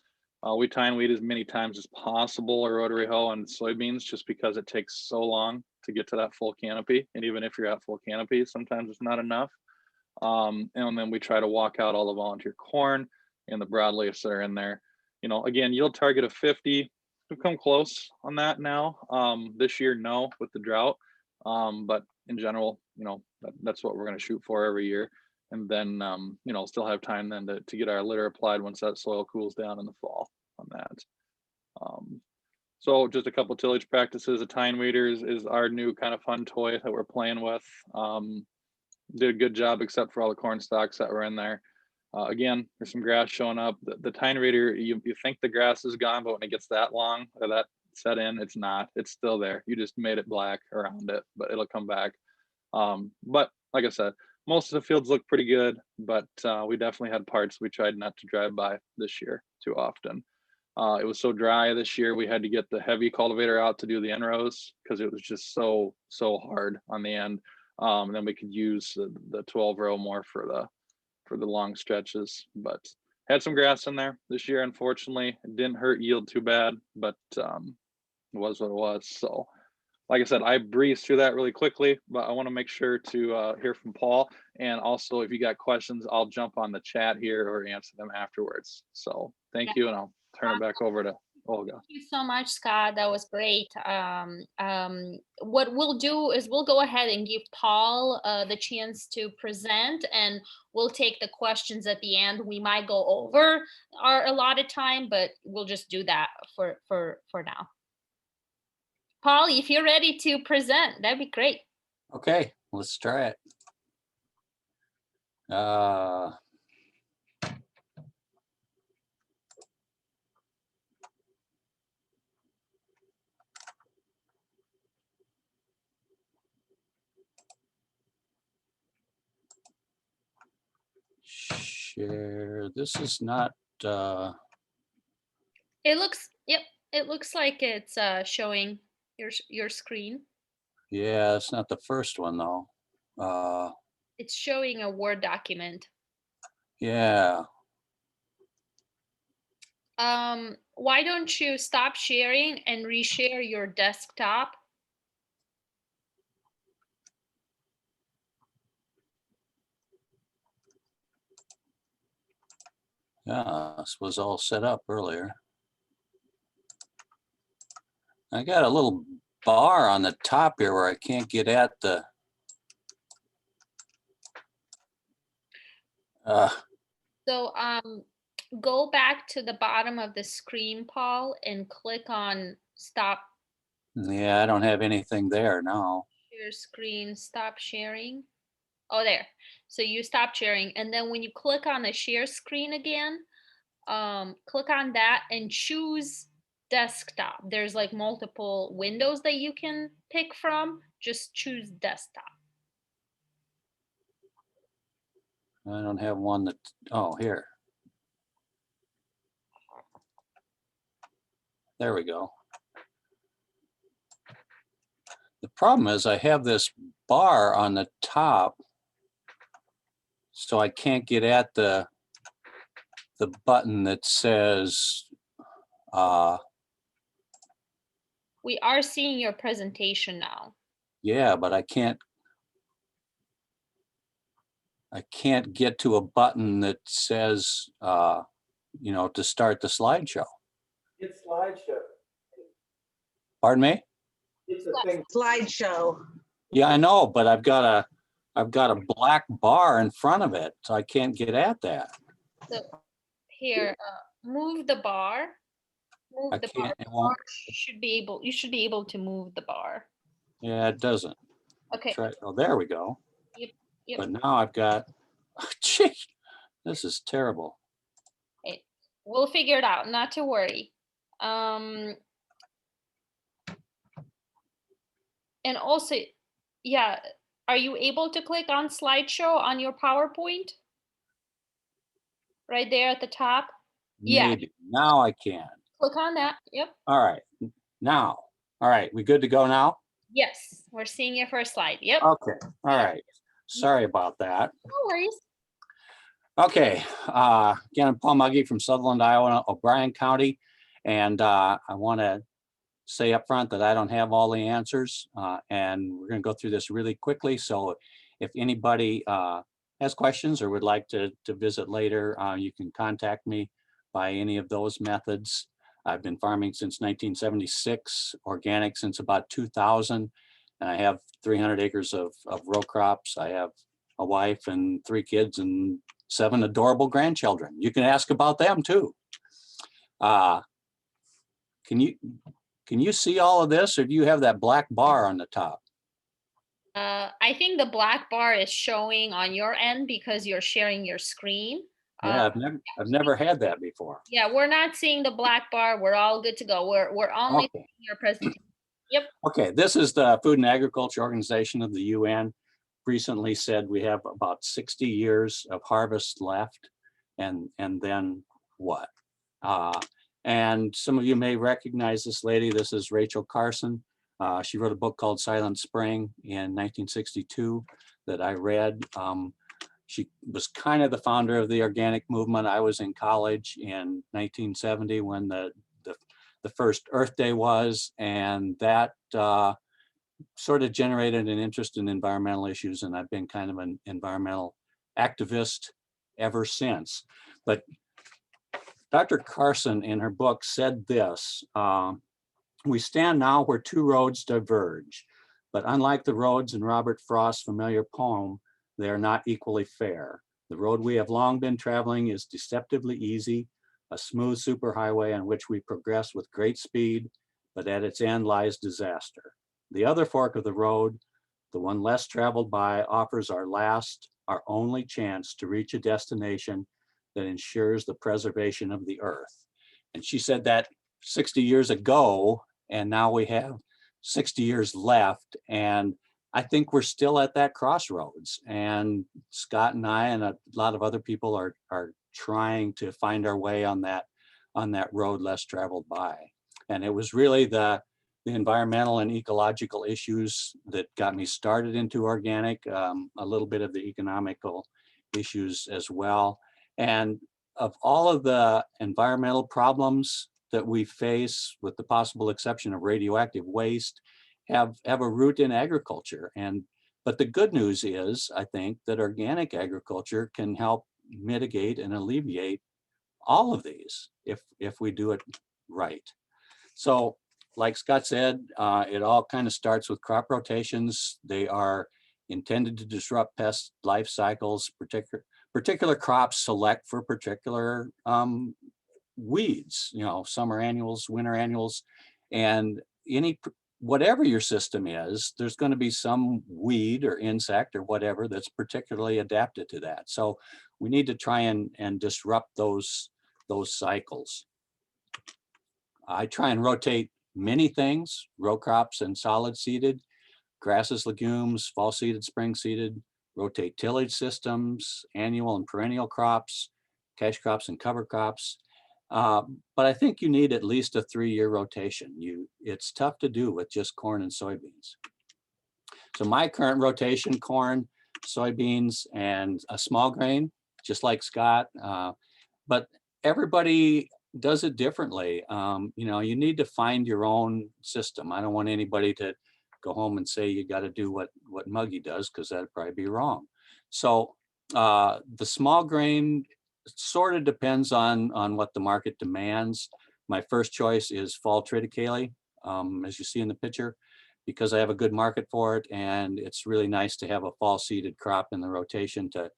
We tine weed as many times as possible, or rotary hoe on soybeans, just because it takes so long to get to that full canopy. And even if you're at full canopy, sometimes it's not enough. And then we try to walk out all the volunteer corn and the broadleafs that are in there. Again, yield target of 50. We've come close on that now. This year, no, with the drought. But in general, that's what we're going to shoot for every year. And then, still have time then to get our litter applied once that soil cools down in the fall on that. So just a couple tillage practices. A tine weeder is our new kind of fun toy that we're playing with. Did a good job except for all the corn stalks that were in there. Again, there's some grass showing up. The tine radiator, you think the grass is gone, but when it gets that long or that set in, it's not. It's still there. You just made it black around it, but it'll come back. But like I said, most of the fields look pretty good, but we definitely had parts we tried not to drive by this year too often. It was so dry this year, we had to get the heavy cultivator out to do the end rows because it was just so hard on the end. And then we could use the 12 row more for the long stretches, but had some grass in there this year. Unfortunately, it didn't hurt yield too bad, but it was what it was. So like I said, I breezed through that really quickly, but I want to make sure to hear from Paul. And also, if you got questions, I'll jump on the chat here or answer them afterwards. So thank you, and I'll turn it back over to Olga. Thank you so much, Scott. That was great. What we'll do is we'll go ahead and give Paul the chance to present, and we'll take the questions at the end. We might go over our allotted time, but we'll just do that for now. Paul, if you're ready to present, that'd be great. Okay, let's try it. Share. This is not. It looks. Yep. It looks like it's showing your screen. Yeah, it's not the first one though. It's showing a Word document. Yeah. Why don't you stop sharing and reshare your desktop? Yeah, this was all set up earlier. I got a little bar on the top here where I can't get at the. So go back to the bottom of the screen, Paul, and click on stop. Yeah, I don't have anything there now. Share screen, stop sharing. Oh, there. So you stop sharing, and then when you click on the share screen again, click on that and choose desktop. There's like multiple windows that you can pick from. Just choose desktop. I don't have one that. Oh, here. There we go. The problem is I have this bar on the top, so I can't get at the button that says We are seeing your presentation now. yeah, but I can't get to a button that says you know, to start the slideshow. It's slideshow. Pardon me? It's a thing. Slideshow. Yeah, I know, but I've got a black bar in front of it, so I can't get at that. So here, move the bar. Move the bar. You should be able to move the bar. Yeah, it doesn't. Okay. Try, oh, there we go. Yep. Yep. But now I've got. Oh, gee, this is terrible. Okay. We'll figure it out. Not to worry. And also, yeah, are you able to click on slideshow on your PowerPoint? Right there at the top? Maybe. Yeah. Now I can. Click on that. Yep. All right. Now. All right. We good to go now? Yes. We're seeing your first slide. Yep. Okay. All right. Sorry about that. No worries. Okay. Again, I'm Paul Muggy from Sutherland, Iowa, O'Brien County. And I want to say up front that I don't have all the answers. And we're going to go through this really quickly. So if anybody has questions or would like to visit later, you can contact me by any of those methods. I've been farming since 1976, organic since about 2000, and I have 300 acres of row crops. I have a wife and 3 kids and 7 adorable grandchildren. You can ask about them too. Can you see all of this, or do you have that black bar on the top? I think the black bar is showing on your end because you're sharing your screen. Yeah, I've never had that before. Yeah, we're not seeing the black bar. We're all good to go. We're only Okay. seeing your presentation. Yep. Okay, this is the Food and Agriculture Organization of the UN. Recently said we have about 60 years of harvest left, and then what? And some of you may recognize this lady. This is Rachel Carson. She wrote a book called Silent Spring in 1962 that I read. She was kind of the founder of the organic movement. I was in college in 1970 when the first Earth Day was, and that sort of generated an interest in environmental issues, and I've been kind of an environmental activist ever since. But Dr. Carson in her book said this, we stand now where two roads diverge, but unlike the roads in Robert Frost's familiar poem, they are not equally fair. The road we have long been traveling is deceptively easy, a smooth superhighway on which we progress with great speed, but at its end lies disaster. The other fork of the road, the one less traveled by, offers our only chance to reach a destination that ensures the preservation of the earth. And she said that 60 years ago, and now we have 60 years left. And I think we're still at that crossroads. And Scott and I and a lot of other people are trying to find our way on that road less traveled by. And it was really the environmental and ecological issues that got me started into organic, a little bit of the economical issues as well. And of all of the environmental problems that we face, with the possible exception of radioactive waste, have a root in agriculture. But the good news is, I think, that organic agriculture can help mitigate and alleviate all of these if we do it right. So like Scott said, it all kind of starts with crop rotations. They are intended to disrupt pest life cycles. Particular crops select for particular weeds, summer annuals, winter annuals, and whatever your system is, there's going to be some weed or insect or whatever that's particularly adapted to that. So we need to try and disrupt those cycles. I try and rotate many things: row crops and solid seeded, grasses, legumes, fall seeded, spring seeded, rotate tillage systems, annual and perennial crops, cash crops and cover crops. But I think you need at least a 3-year rotation. It's tough to do with just corn and soybeans. So my current rotation: corn, soybeans, and a small grain, just like Scott. But everybody does it differently. You need to find your own system. I don't want anybody to go home and say you got to do what Muggy does, because that'd probably be wrong. So the small grain sort of depends on what the market demands. My first choice is fall triticale, as you see in the picture, because I have a good market for it, and it's really nice to have a fall seeded crop in the rotation to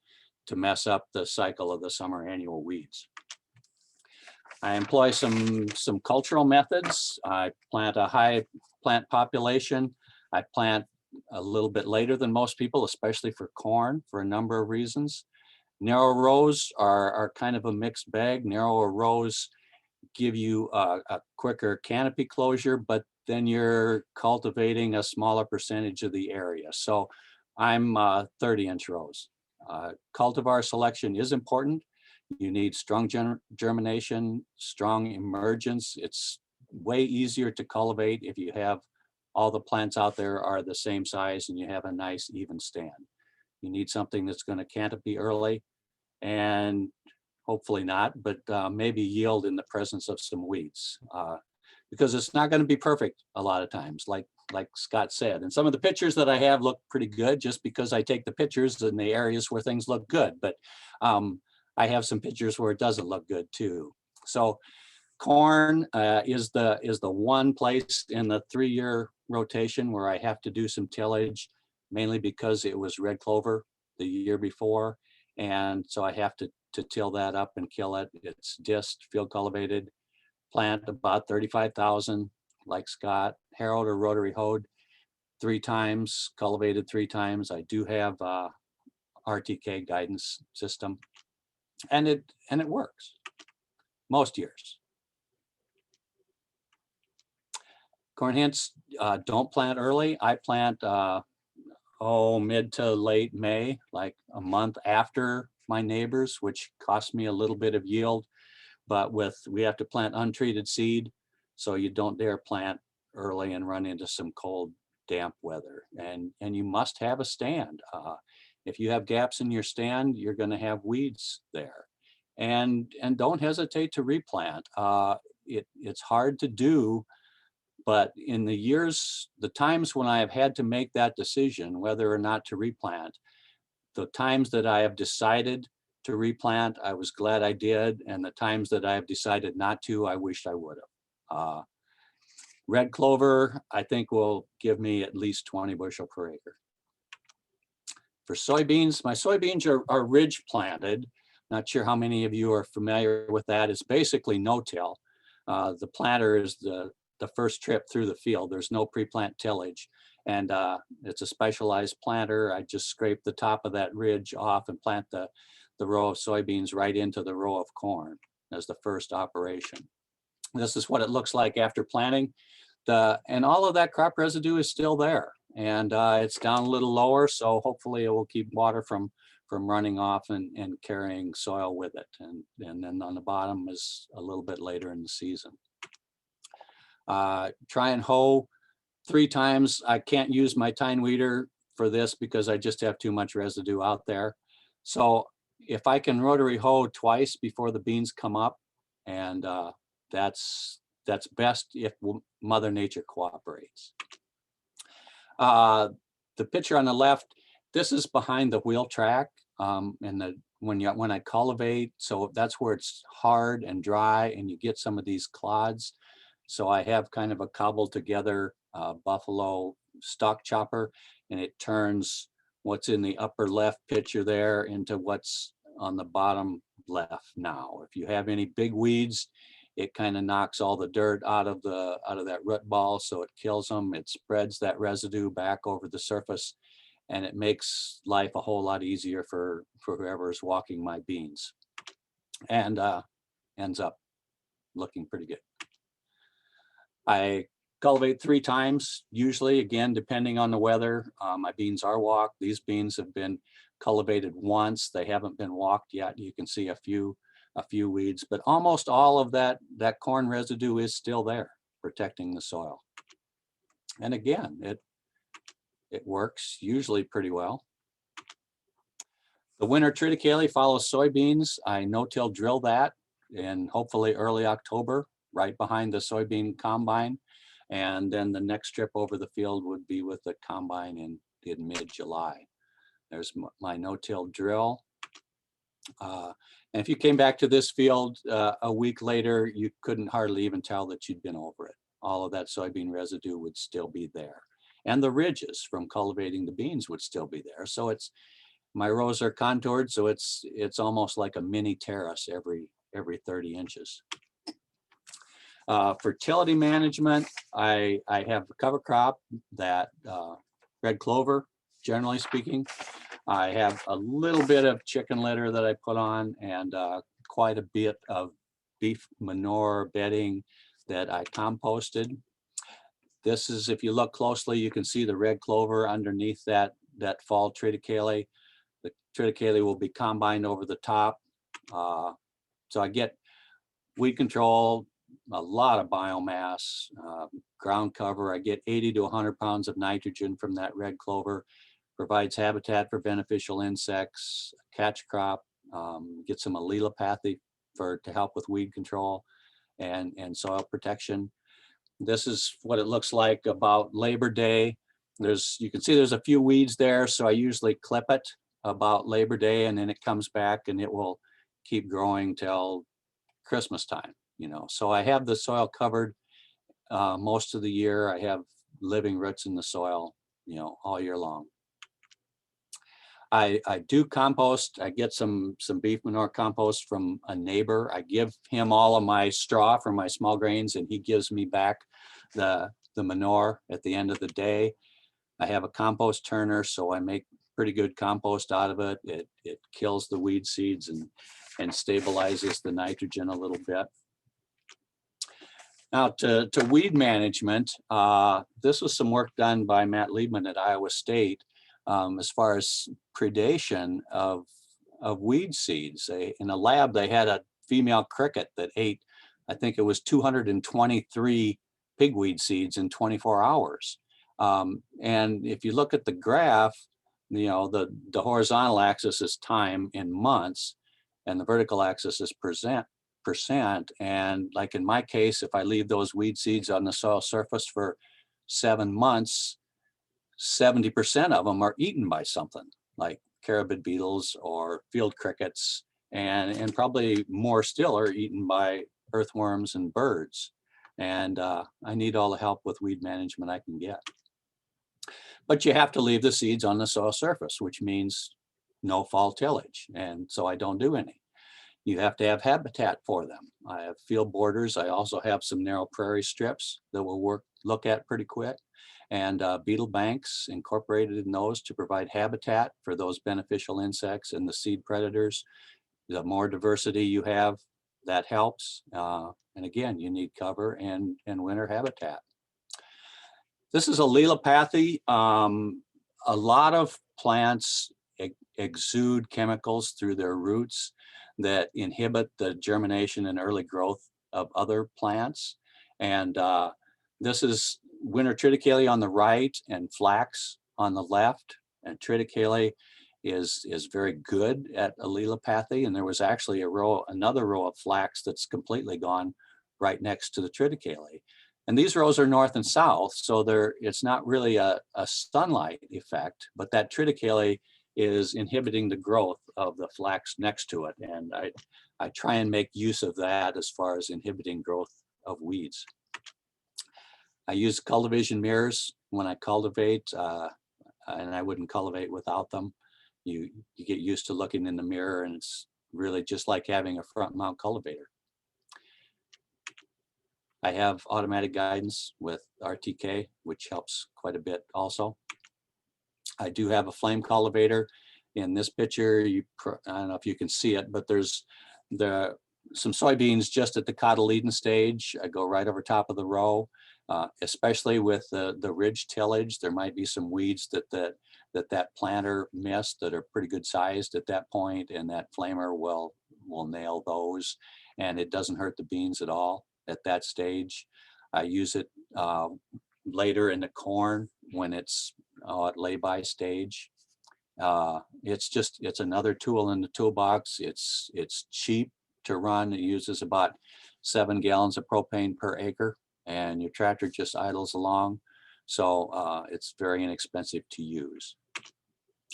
mess up the cycle of the summer annual weeds. I employ some cultural methods. I plant a high plant population. I plant a little bit later than most people, especially for corn, for a number of reasons. Narrow rows are kind of a mixed bag. Narrower rows give you a quicker canopy closure, but then you're cultivating a smaller percentage of the area. So I'm 30-inch rows. Cultivar selection is important. You need strong germination, strong emergence. It's way easier to cultivate if you have all the plants out there are the same size and you have a nice even stand. You need something that's going to canopy early, and hopefully not, but maybe yield in the presence of some weeds, because it's not going to be perfect a lot of times, like Scott said. And some of the pictures that I have look pretty good just because I take the pictures in the areas where things look good. But I have some pictures where it doesn't look good too. So corn is the one place in the 3-year rotation where I have to do some tillage, mainly because it was red clover the year before. And so I have to till that up and kill it. It's disc, field cultivated, plant about 35,000, like Scott, harrowed or rotary hoed 3 times, cultivated 3 times. I do have RTK guidance system. And it works most years. Corn hints, don't plant early. I plant mid to late May, like a month after my neighbors, which costs me a little bit of yield. But we have to plant untreated seed, so you don't dare plant early and run into some cold, damp weather. And you must have a stand. If you have gaps in your stand, you're going to have weeds there. And don't hesitate to replant. It's hard to do, but in the times when I have had to make that decision, whether or not to replant, the times that I have decided to replant, I was glad I did. And the times that I have decided not to, I wished I would have. Red clover, I think, will give me at least 20 bushel per acre. For soybeans, my soybeans are ridge planted. Not sure how many of you are familiar with that. It's basically no-till. The planter is the first trip through the field. There's no pre-plant tillage. And it's a specialized planter. I just scrape the top of that ridge off and plant the row of soybeans right into the row of corn as the first operation. This is what it looks like after planting. And all of that crop residue is still there. And it's down a little lower, so hopefully it will keep water from running off and carrying soil with it. And then on the bottom is a little bit later in the season. Try and hoe 3 times. I can't use my tine weeder for this because I just have too much residue out there. So if I can rotary hoe twice before the beans come up, and that's best if Mother Nature cooperates. The picture on the left, this is behind the wheel track, and when I cultivate, so that's where it's hard and dry and you get some of these clods. So I have kind of a cobbled together buffalo stalk chopper, and it turns what's in the upper left picture there into what's on the bottom left now. If you have any big weeds, it kind of knocks all the dirt out of that root ball, so it kills them. It spreads that residue back over the surface, and it makes life a whole lot easier for whoever is walking my beans, and ends up looking pretty good. I cultivate 3 times, usually, again, depending on the weather. My beans are walked. These beans have been cultivated once. They haven't been walked yet. You can see a few weeds, but almost all of that corn residue is still there, protecting the soil. And again, it works usually pretty well. The winter triticale follows soybeans. I no-till drill that in hopefully early October, right behind the soybean combine. And then the next trip over the field would be with the combine in mid-July. There's my no-till drill. And if you came back to this field a week later, you couldn't hardly even tell that you'd been over it. All of that soybean residue would still be there. And the ridges from cultivating the beans would still be there. So my rows are contoured, so it's almost like a mini terrace every 30 inches. Fertility management, I have a cover crop that red clover, generally speaking. I have a little bit of chicken litter that I put on, and quite a bit of beef manure bedding that I composted. This is, if you look closely, you can see the red clover underneath that fall triticale. The triticale will be combined over the top. So I get weed control, a lot of biomass, ground cover. I get 80 to 100 pounds of nitrogen from that red clover. Provides habitat for beneficial insects, catch crop, get some allelopathy to help with weed control and soil protection. This is what it looks like about Labor Day. You can see there's a few weeds there, so I usually clip it about Labor Day, and then it comes back and it will keep growing till Christmas time. So I have the soil covered most of the year. I have living roots in the soil, all year long. I do compost. I get some beef manure compost from a neighbor. I give him all of my straw for my small grains, and he gives me back the manure at the end of the day. I have a compost turner, so I make pretty good compost out of it. It kills the weed seeds and stabilizes the nitrogen a little bit. Now to weed management, this was some work done by Matt Lehman at Iowa State as far as predation of weed seeds. In a lab, they had a female cricket that ate, I think it was 223 pigweed seeds in 24 hours. And if you look at the graph, you know, the horizontal axis is time in months, and the vertical axis is percent. And like in my case, if I leave those weed seeds on the soil surface for 7 months, 70% of them are eaten by something like carabid beetles or field crickets, and probably more still are eaten by earthworms and birds. And I need all the help with weed management I can get. But you have to leave the seeds on the soil surface, which means no fall tillage. And so I don't do any. You have to have habitat for them. I have field borders. I also have some narrow prairie strips that we'll look at pretty quick, and beetle banks incorporated in those to provide habitat for those beneficial insects and the seed predators. The more diversity you have, that helps. And again, you need cover and winter habitat. This is allelopathy. A lot of plants exude chemicals through their roots that inhibit the germination and early growth of other plants. And this is winter triticale on the right and flax on the left. And triticale is very good at allelopathy. And there was actually another row of flax that's completely gone right next to the triticale. And these rows are north and south, so it's not really a sunlight effect, but that triticale is inhibiting the growth of the flax next to it. And I try and make use of that as far as inhibiting growth of weeds. I use cultivation mirrors when I cultivate, and I wouldn't cultivate without them. You get used to looking in the mirror, and it's really just like having a front mount cultivator. I have automatic guidance with RTK, which helps quite a bit also. I do have a flame cultivator. In this picture, I don't know if you can see it, but there's some soybeans just at the cotyledon stage. I go right over top of the row, especially with the ridge tillage. There might be some weeds that planter missed that are pretty good sized at that point, and that flamer will nail those, and it doesn't hurt the beans at all at that stage. I use it later in the corn when it's at lay-by stage. It's another tool in the toolbox. It's cheap to run. It uses about 7 gallons of propane per acre, and your tractor just idles along. So it's very inexpensive to use.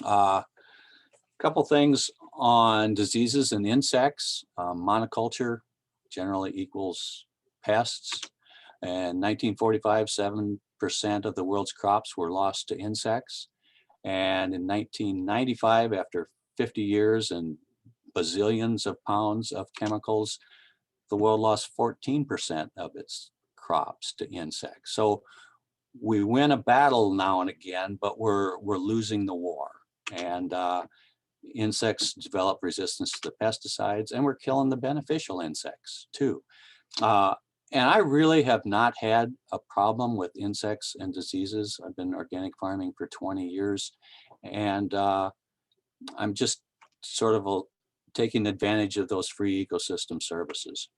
Couple things on diseases and insects. Monoculture generally equals pests. In 1945, 7% of the world's crops were lost to insects. And in 1995, after 50 years and bazillions of pounds of chemicals, the world lost 14% of its crops to insects. So we win a battle now and again, but we're losing the war. And insects develop resistance to the pesticides, and we're killing the beneficial insects too. And I really have not had a problem with insects and diseases. I've been organic farming for 20 years, and I'm just sort of taking advantage of those free ecosystem services.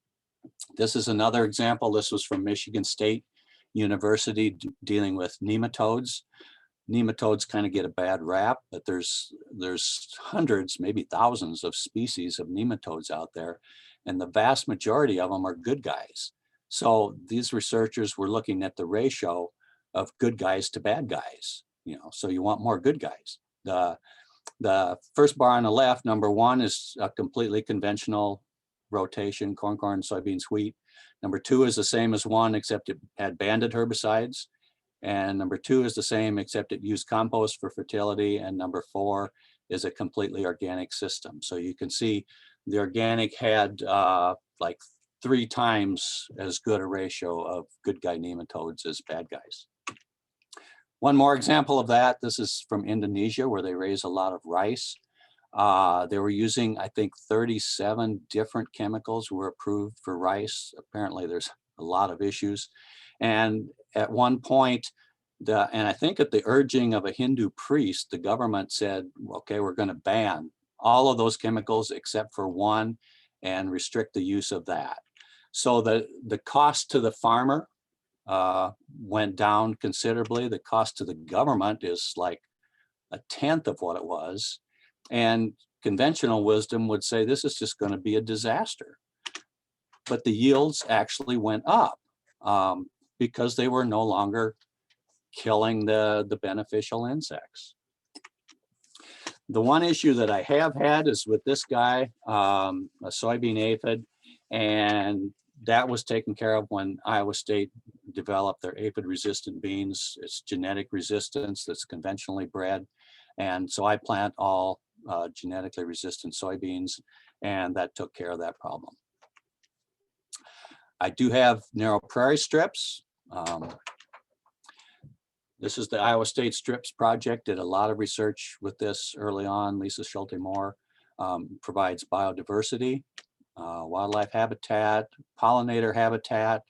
This is another example. This was from Michigan State University dealing with nematodes. Nematodes kind of get a bad rap, but there's hundreds, maybe thousands of species of nematodes out there, and the vast majority of them are good guys. So these researchers were looking at the ratio of good guys to bad guys, so you want more good guys. The first bar on the left, number 1, is a completely conventional rotation, corn, soybeans, wheat. Number 2 is the same as 1, except it had banded herbicides. And number 2 is the same, except it used compost for fertility. And number 4 is a completely organic system. So you can see the organic had like 3 times as good a ratio of good guy nematodes as bad guys. One more example of that. This is from Indonesia, where they raise a lot of rice. They were using, I think, 37 different chemicals were approved for rice. Apparently there's a lot of issues. And at one point, and I think at the urging of a Hindu priest, the government said, okay, we're going to ban all of those chemicals except for one and restrict the use of that. So the cost to the farmer went down considerably. The cost to the government is like a tenth of what it was. And conventional wisdom would say this is just going to be a disaster. But the yields actually went up because they were no longer killing the beneficial insects. The one issue that I have had is with this guy, a soybean aphid, and that was taken care of when Iowa State developed their aphid resistant beans. It's genetic resistance that's conventionally bred. And so I plant all genetically resistant soybeans, and that took care of that problem. I do have narrow prairie strips. This is the Iowa State Strips Project, did a lot of research with this early on. Lisa Schulte-Moore provides biodiversity, wildlife habitat, pollinator habitat,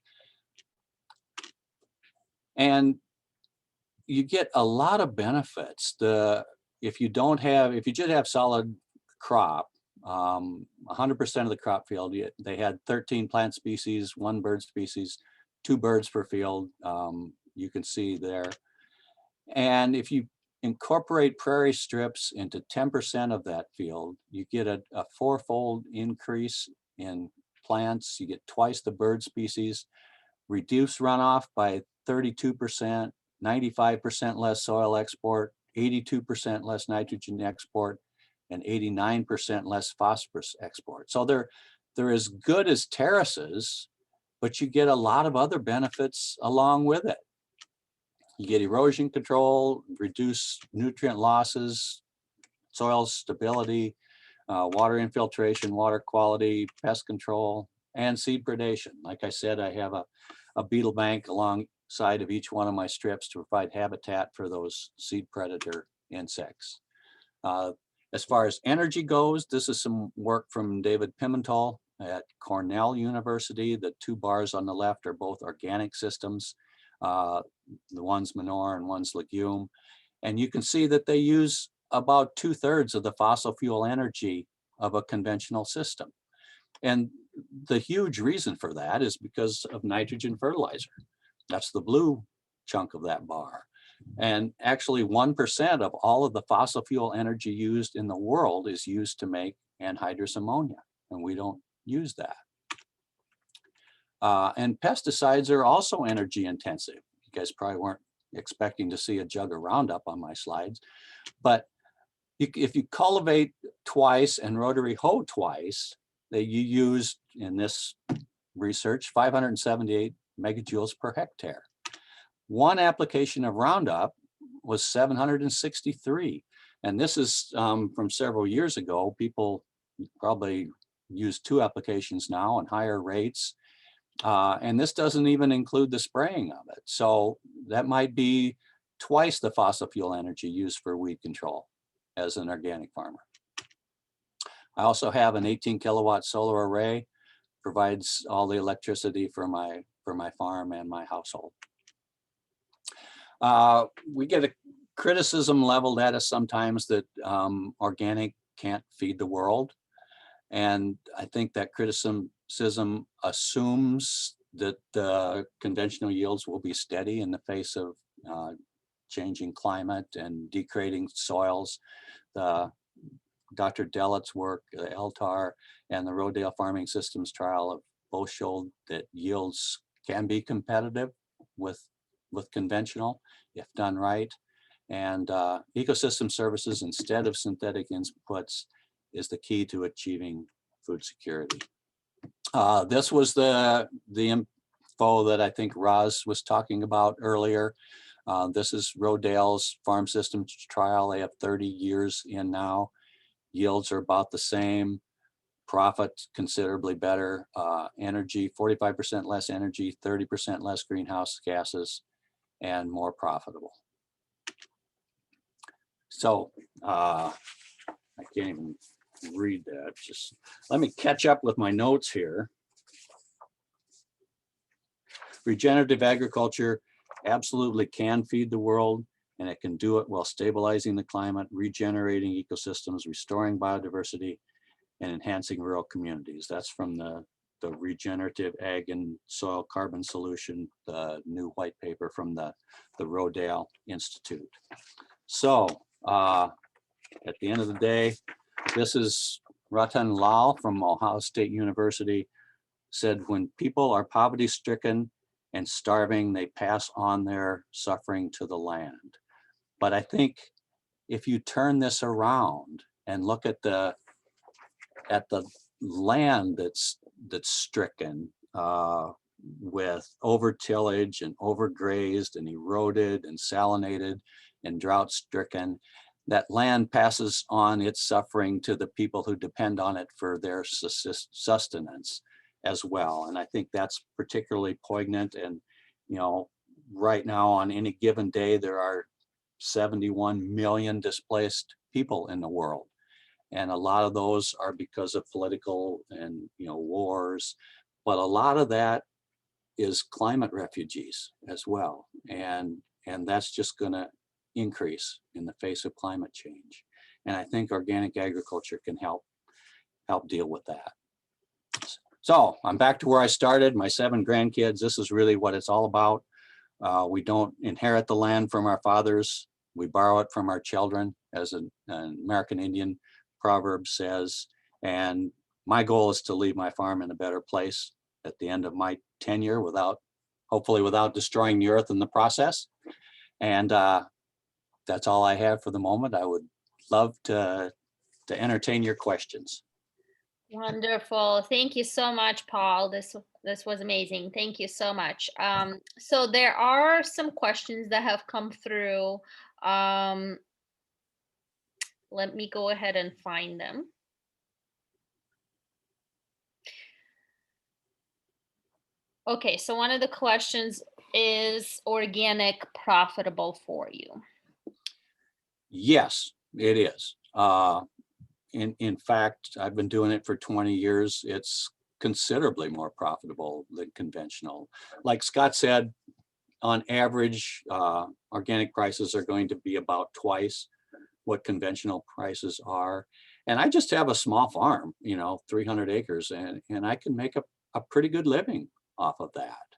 and you get a lot of benefits. If you just have solid crop, 100% of the crop field, they had 13 plant species, 1 bird species, 2 birds per field, you can see there. And if you incorporate prairie strips into 10% of that field, you get a 4-fold increase in plants. You get twice the bird species, reduce runoff by 32%, 95% less soil export, 82% less nitrogen export, and 89% less phosphorus export. So they're as good as terraces, but you get a lot of other benefits along with it. You get erosion control, reduce nutrient losses, soil stability, water infiltration, water quality, pest control, and seed predation. Like I said, I have a beetle bank alongside of each one of my strips to provide habitat for those seed predator insects. As far as energy goes, this is some work from David Pimentel at Cornell University. The 2 bars on the left are both organic systems. The one's manure and one's legume. And you can see that they use about 2/3 of the fossil fuel energy of a conventional system. And the huge reason for that is because of nitrogen fertilizer. That's the blue chunk of that bar. And actually 1% of all of the fossil fuel energy used in the world is used to make anhydrous ammonia, and we don't use that. And pesticides are also energy intensive. You guys probably weren't expecting to see a jug of Roundup on my slides, but if you cultivate twice and rotary hoe twice, you use, in this research, 578 megajoules per hectare. One application of Roundup was 763. And this is from several years ago. People probably use 2 applications now and higher rates. And this doesn't even include the spraying of it. So that might be twice the fossil fuel energy used for weed control as an organic farmer. I also have an 18 kilowatt solar array, provides all the electricity for my farm and my household. We get a criticism leveled at us sometimes that organic can't feed the world. And I think that criticism assumes that the conventional yields will be steady in the face of changing climate and degrading soils. Dr. Dellett's work, the LTAR, and the Rodale Farming Systems trial have both showed that yields can be competitive with conventional if done right. And ecosystem services instead of synthetic inputs is the key to achieving food security. This was the info that I think Roz was talking about earlier. This is Rodale's farm systems trial. They have 30 years in now. Yields are about the same. Profit considerably better. Energy, 45% less energy, 30% less greenhouse gases, and more profitable. So I can't even read that. Just let me catch up with my notes here. Regenerative agriculture absolutely can feed the world, and it can do it while stabilizing the climate, regenerating ecosystems, restoring biodiversity, and enhancing rural communities. That's from the Regenerative Ag and Soil Carbon Solution, the new white paper from the Rodale Institute. So at the end of the day, this is Ratan Lal from Ohio State University said, when people are poverty stricken and starving, they pass on their suffering to the land. But I think if you turn this around and look at the land that's stricken with over tillage and overgrazed and eroded and salinated and drought stricken, that land passes on its suffering to the people who depend on it for their sustenance as well. And I think that's particularly poignant. And, you know, right now on any given day, there are 71 million displaced people in the world. And a lot of those are because of political and, you know, wars, but a lot of that is climate refugees as well. And that's just gonna increase in the face of climate change. And I think organic agriculture can help deal with that. So I'm back to where I started, my 7 grandkids. This is really what it's all about. We don't inherit the land from our fathers. We borrow it from our children, as an American Indian proverb says. And my goal is to leave my farm in a better place at the end of my tenure, hopefully without destroying the earth in the process. And that's all I have for the moment. I would love to entertain your questions. Wonderful. Thank you so much, Paul. This was amazing. Thank you so much. So there are some questions that have come through. Let me go ahead and find them. Okay, so one of the questions is organic profitable for you? Yes, it is. In fact, I've been doing it for 20 years. It's considerably more profitable than conventional. Like Scott said, on average, organic prices are going to be about twice what conventional prices are. And I just have a small farm, 300 acres, and I can make a pretty good living off of that,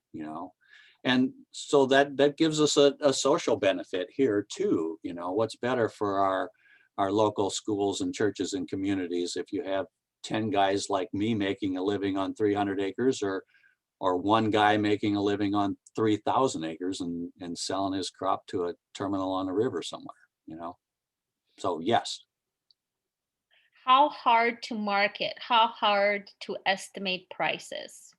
And so that gives us a social benefit here too. What's better for our local schools and churches and communities if you have 10 guys like me making a living on 300 acres or one guy making a living on 3,000 acres and selling his crop to a terminal on a river somewhere, So yes. How hard to market? How hard to estimate prices?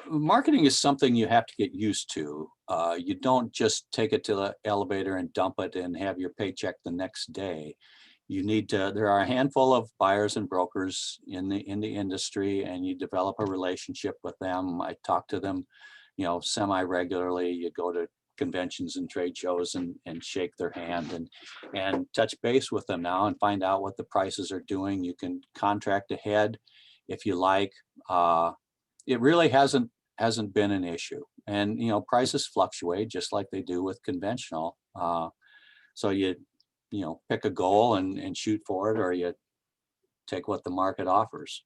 Marketing is something you have to get used to. You don't just take it to the elevator and dump it and have your paycheck the next day. You need to, there are a handful of buyers and brokers in the industry, and you develop a relationship with them. I talk to them, semi-regularly. You go to conventions and trade shows and shake their hand and touch base with them now and find out what the prices are doing. You can contract ahead if you like. It really hasn't been an issue, and prices fluctuate just like they do with conventional. So you pick a goal and shoot for it, or you take what the market offers.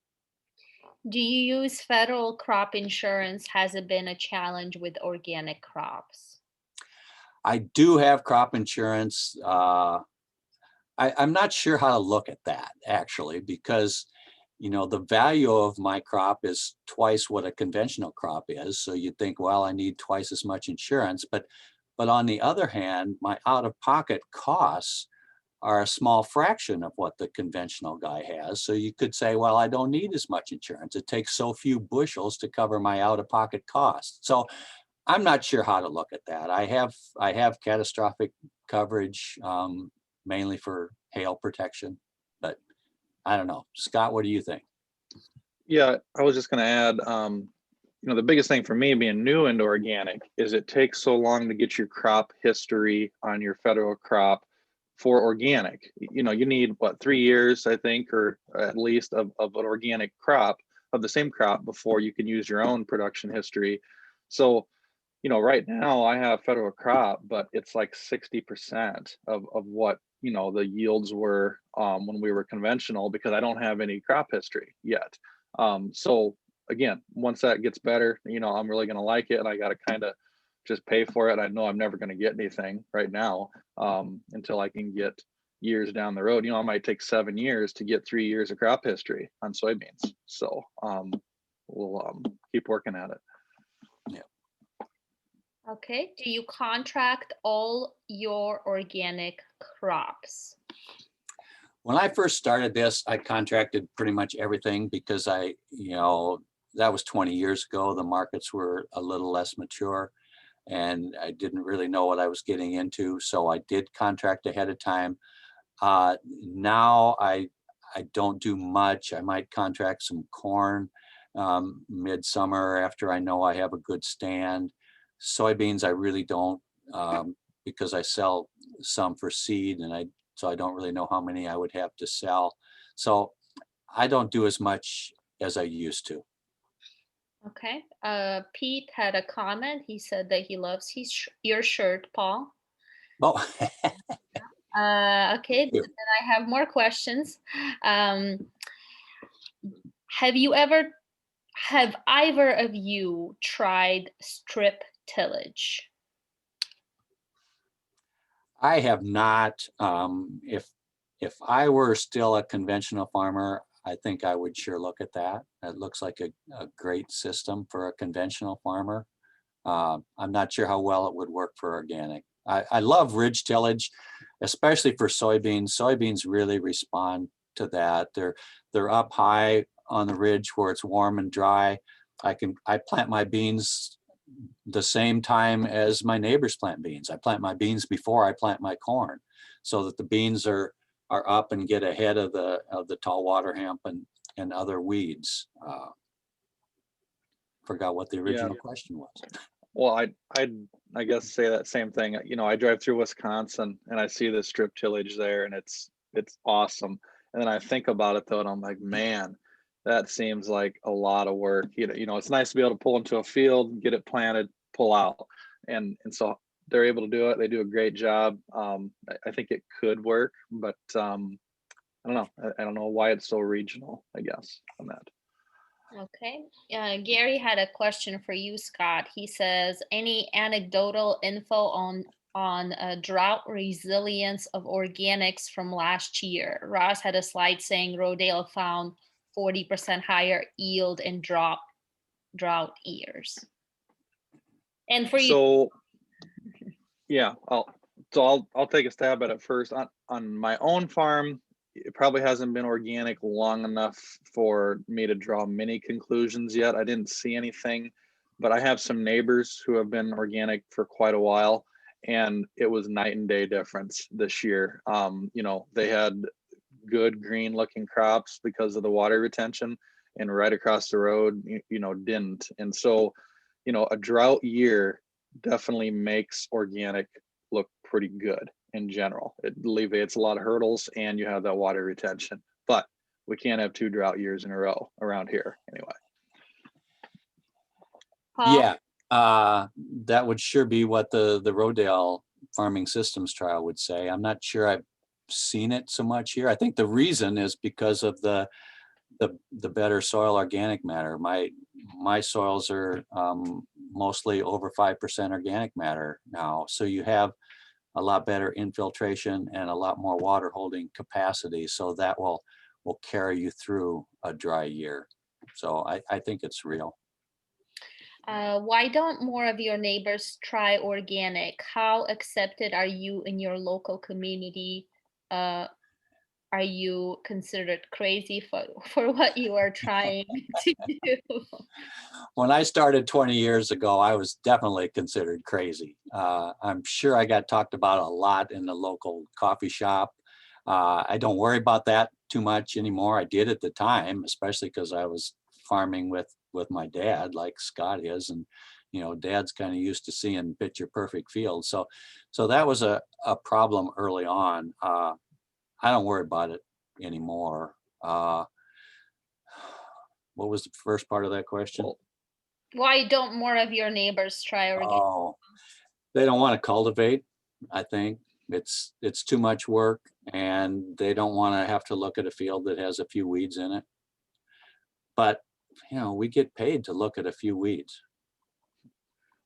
Do you use federal crop insurance? Has it been a challenge with organic crops? I do have crop insurance. I'm not sure how to look at that actually, because the value of my crop is twice what a conventional crop is. So you'd think, well, I need twice as much insurance. But on the other hand, my out-of-pocket costs are a small fraction of what the conventional guy has. So you could say, well, I don't need as much insurance. It takes so few bushels to cover my out-of-pocket costs. So I'm not sure how to look at that. I have catastrophic coverage, mainly for hail protection, but I don't know. Scott, what do you think? Yeah, I was just going to add, the biggest thing for me being new into organic is it takes so long to get your crop history on your federal crop for organic. You know, you need what, 3 years, I think, or at least of an organic crop, of the same crop, before you can use your own production history. So, you know, right now I have federal crop, but it's like 60% of what, you know, the yields were when we were conventional, because I don't have any crop history yet. So again, once that gets better, you know, I'm really going to like it, and I got to kind of just pay for it. I know I'm never going to get anything right now until I can get years down the road. You know, it might take 7 years to get 3 years of crop history on soybeans. So we'll keep working at it. Okay. Do you contract all your organic crops? When I first started this, I contracted pretty much everything because you know, that was 20 years ago. The markets were a little less mature and I didn't really know what I was getting into. So I did contract ahead of time. Now I don't do much. I might contract some corn midsummer after I know I have a good stand. Soybeans, I really don't because I sell some for seed, and so I don't really know how many I would have to sell. So I don't do as much as I used to. Okay. Pete had a comment. He said that he loves your shirt, Paul. Oh. Okay. Then I have more questions. Have either of you tried strip tillage? I have not. If I were still a conventional farmer, I think I would sure look at that. It looks like a great system for a conventional farmer. I'm not sure how well it would work for organic. I love ridge tillage, especially for soybeans. Soybeans really respond to that. They're up high on the ridge where it's warm and dry. I plant my beans the same time as my neighbors plant beans. I plant my beans before I plant my corn, so that the beans are up and get ahead of the tall water hemp and other weeds. Forgot what the original question was. Well, I guess say that same thing. You know, I drive through Wisconsin and I see the strip tillage there, and it's awesome. And then I think about it though, and I'm like, man, that seems like a lot of work. You know, it's nice to be able to pull into a field, get it planted, pull out, and so they're able to do it. They do a great job. I think it could work, but I don't know. I don't know why it's so regional, I guess, on that. Okay. Gary had a question for you, Scott. He says, any anecdotal info on drought resilience of organics from last year? Ross had a slide saying Rodale found 40% higher yield in drought years. And for you. So yeah, I'll take a stab at it first. On my own farm, it probably hasn't been organic long enough for me to draw many conclusions yet. I didn't see anything, but I have some neighbors who have been organic for quite a while, and it was night and day difference this year. You know, they had good green looking crops because of the water retention, and right across the road, you know, didn't. And so, you know, a drought year definitely makes organic look pretty good in general. It alleviates a lot of hurdles, and you have that water retention. But we can't have 2 drought years in a row around here anyway. Yeah, that would sure be what the Rodale farming systems trial would say. I'm not sure I've seen it so much here. I think the reason is because of the better soil organic matter. My soils are mostly over 5% organic matter now, so you have a lot better infiltration and a lot more water holding capacity, so that will carry you through a dry year. So I think it's real. Why don't more of your neighbors try organic? How accepted are you in your local community? Are you considered crazy for what you are trying to do? When I started 20 years ago, I was definitely considered crazy. I'm sure I got talked about a lot in the local coffee shop. I don't worry about that too much anymore. I did at the time, especially because I was farming with my dad, like Scott is, and You know, dad's kind of used to seeing picture perfect fields. So that was a problem early on. I don't worry about it anymore. What was the first part of that question? Why don't more of your neighbors try organic? Oh, they don't want to cultivate. I think it's too much work, and they don't want to have to look at a field that has a few weeds in it. But, you know, we get paid to look at a few weeds.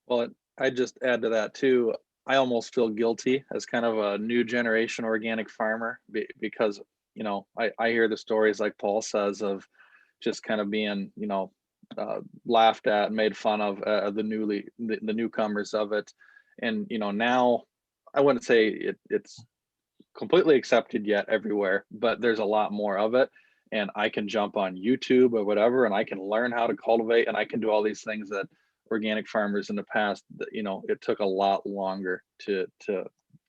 Well, I just add to that too. I almost feel guilty as kind of a new generation organic farmer because, you know, I hear the stories like Paul says of just kind of being, you know, laughed at and made fun of the newcomers of it. And, you know, now I wouldn't say it's completely accepted yet everywhere, but there's a lot more of it. And I can jump on YouTube or whatever, and I can learn how to cultivate, and I can do all these things that organic farmers in the past, you know, it took a lot longer to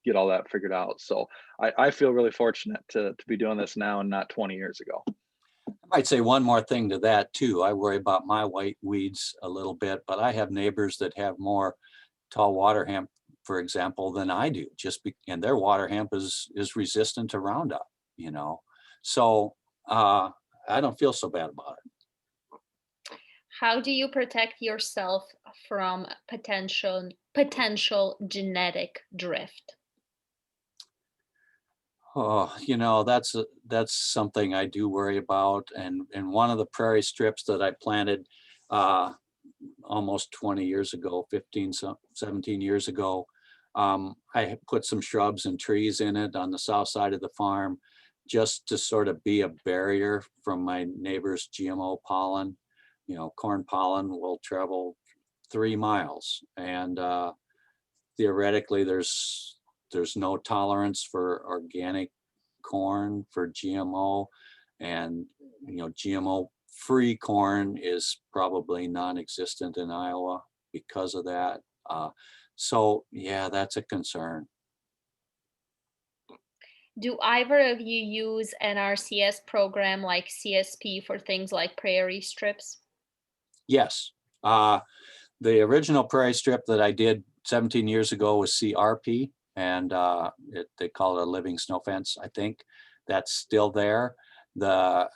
get all that figured out. So I feel really fortunate to be doing this now and not 20 years ago. I might say one more thing to that too. I worry about my white weeds a little bit, but I have neighbors that have more tall water hemp, for example, than I do, and their water hemp is resistant to Roundup, you know. So I don't feel so bad about it. How do you protect yourself from potential genetic drift? Oh, you know, that's something I do worry about. And one of the prairie strips that I planted almost 20 years ago, 17 years ago, I put some shrubs and trees in it on the south side of the farm just to sort of be a barrier from my neighbor's GMO pollen. You know, corn pollen will travel 3 miles, and theoretically there's no tolerance for organic corn for GMO, and you know, GMO free corn is probably non-existent in Iowa because of that. So yeah, that's a concern. Do either of you use NRCS program like CSP for things like prairie strips? Yes. The original prairie strip that I did 17 years ago was CRP, and they call it a living snow fence. I think that's still there. The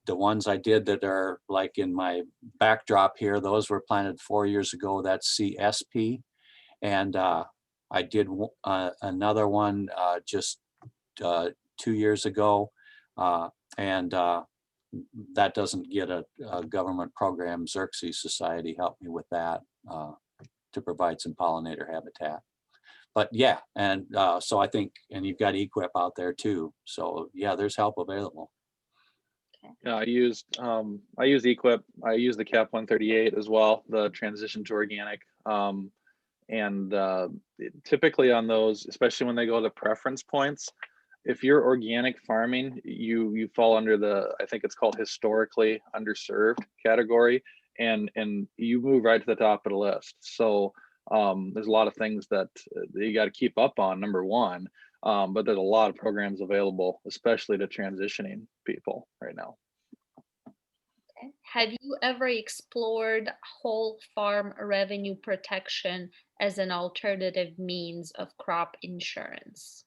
ones I did that are like in my backdrop here, those were planted 4 years ago. That's CSP. And I did another one just 2 years ago. And that doesn't get a government program. Xerxes Society helped me with that to provide some pollinator habitat. But yeah, and so I think, and you've got Equip out there too. So yeah, there's help available. Yeah, I use Equip. I use the Cap 138 as well, the transition to organic. And typically on those, especially when they go to preference points, if you're organic farming, you fall under the, I think it's called historically underserved category, and you move right to the top of the list. So there's a lot of things that you got to keep up on, number one, but there's a lot of programs available, especially to transitioning people right now. Okay. Have you ever explored whole farm revenue protection as an alternative means of crop insurance?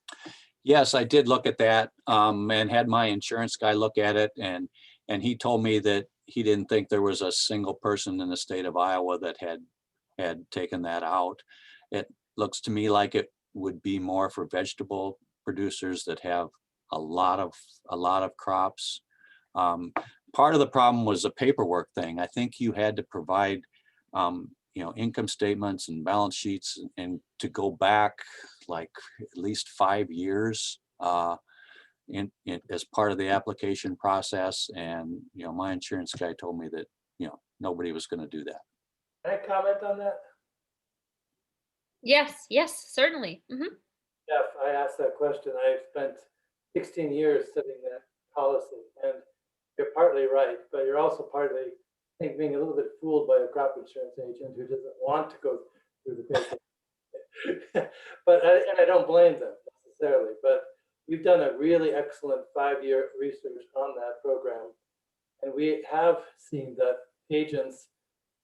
Yes, I did look at that and had my insurance guy look at it, and he told me that he didn't think there was a single person in the state of Iowa that had taken that out. It looks to me like it would be more for vegetable producers that have a lot of crops. Part of the problem was the paperwork thing. I think you had to provide you know, income statements and balance sheets, and to go back like at least 5 years as part of the application process. And you know, my insurance guy told me that, you know, nobody was going to do that. Can I comment on that? Yes, certainly. Mm-hmm. Jeff, I asked that question. I've spent 16 years studying that policy, and you're partly right, but you're also partly, I think, being a little bit fooled by a crop insurance agent who doesn't want to go through the paper. But I don't blame them necessarily, but we've done a really excellent 5-year research on that program, and we have seen that agents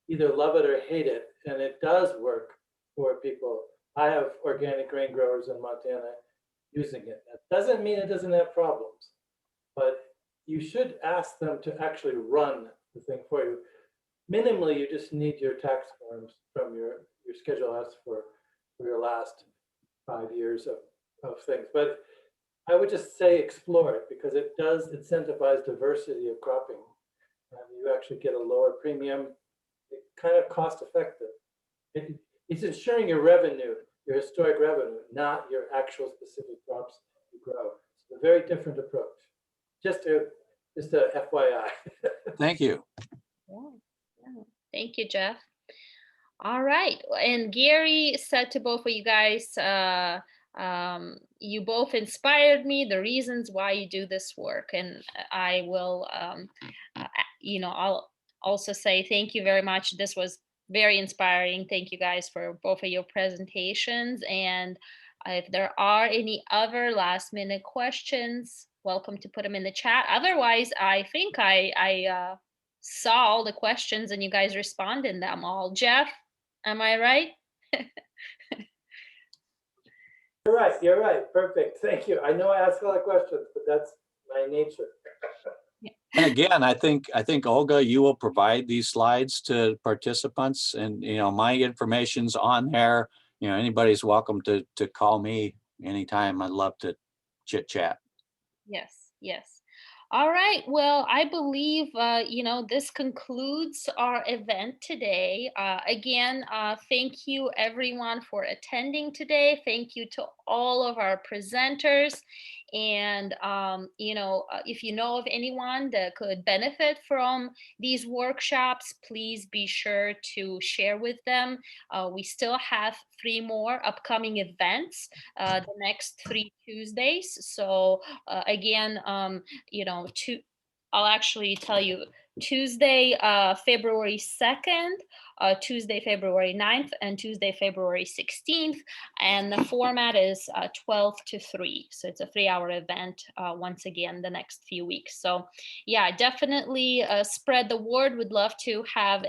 either love it or hate it, and it does work for people. I have organic grain growers in Montana using it. That doesn't mean it doesn't have problems, but you should ask them to actually run the thing for you. Minimally, you just need your tax forms from your Schedule S for your last 5 years of things. But I would just say explore it, because it does incentivize diversity of cropping. You actually get a lower premium. It's kind of cost effective. It's ensuring your revenue, your historic revenue, not your actual specific crops you grow. It's a very different approach. Just a FYI. Thank you. Yeah. Thank you, Jeff. All right. And Gary said to both of you guys, you both inspired me, the reasons why you do this work. And I will, I'll also say thank you very much. This was very inspiring. Thank you guys for both of your presentations. And if there are any other last minute questions, welcome to put them in the chat. Otherwise, I think I saw all the questions and you guys responded them all. Jeff, am I right? You're right. Perfect. Thank you. I know I ask a lot of questions, but that's my nature. And again, I think Olga, you will provide these slides to participants, and my information's on there. Anybody's welcome to call me anytime. I'd love to chit chat. Yes, yes. All right. Well, I believe, this concludes our event today. Again, thank you everyone for attending today. Thank you to all of our presenters. And, if you know of anyone that could benefit from these workshops, please be sure to share with them. We still have 3 more upcoming events the next 3 Tuesdays. So again, I'll actually tell you Tuesday, February 2nd, Tuesday, February 9th, and Tuesday, February 16th. And the format is 12 to 3. So it's a 3-hour event once again the next few weeks. So yeah, definitely spread the word. Would love to have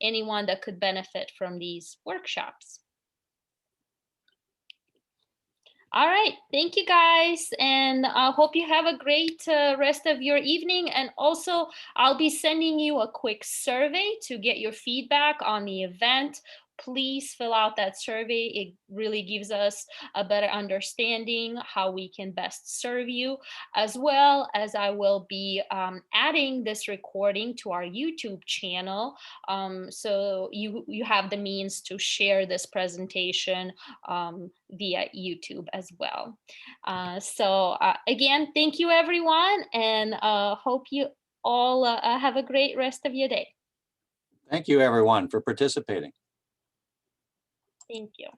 anyone that could benefit from these workshops. All right. Thank you, guys. And I hope you have a great rest of your evening. And also, I'll be sending you a quick survey to get your feedback on the event. Please fill out that survey. It really gives us a better understanding how we can best serve you, as well as I will be adding this recording to our YouTube channel. So you have the means to share this presentation via YouTube as well. So again, thank you everyone, and hope you all have a great rest of your day. Thank you everyone for participating. Thank you.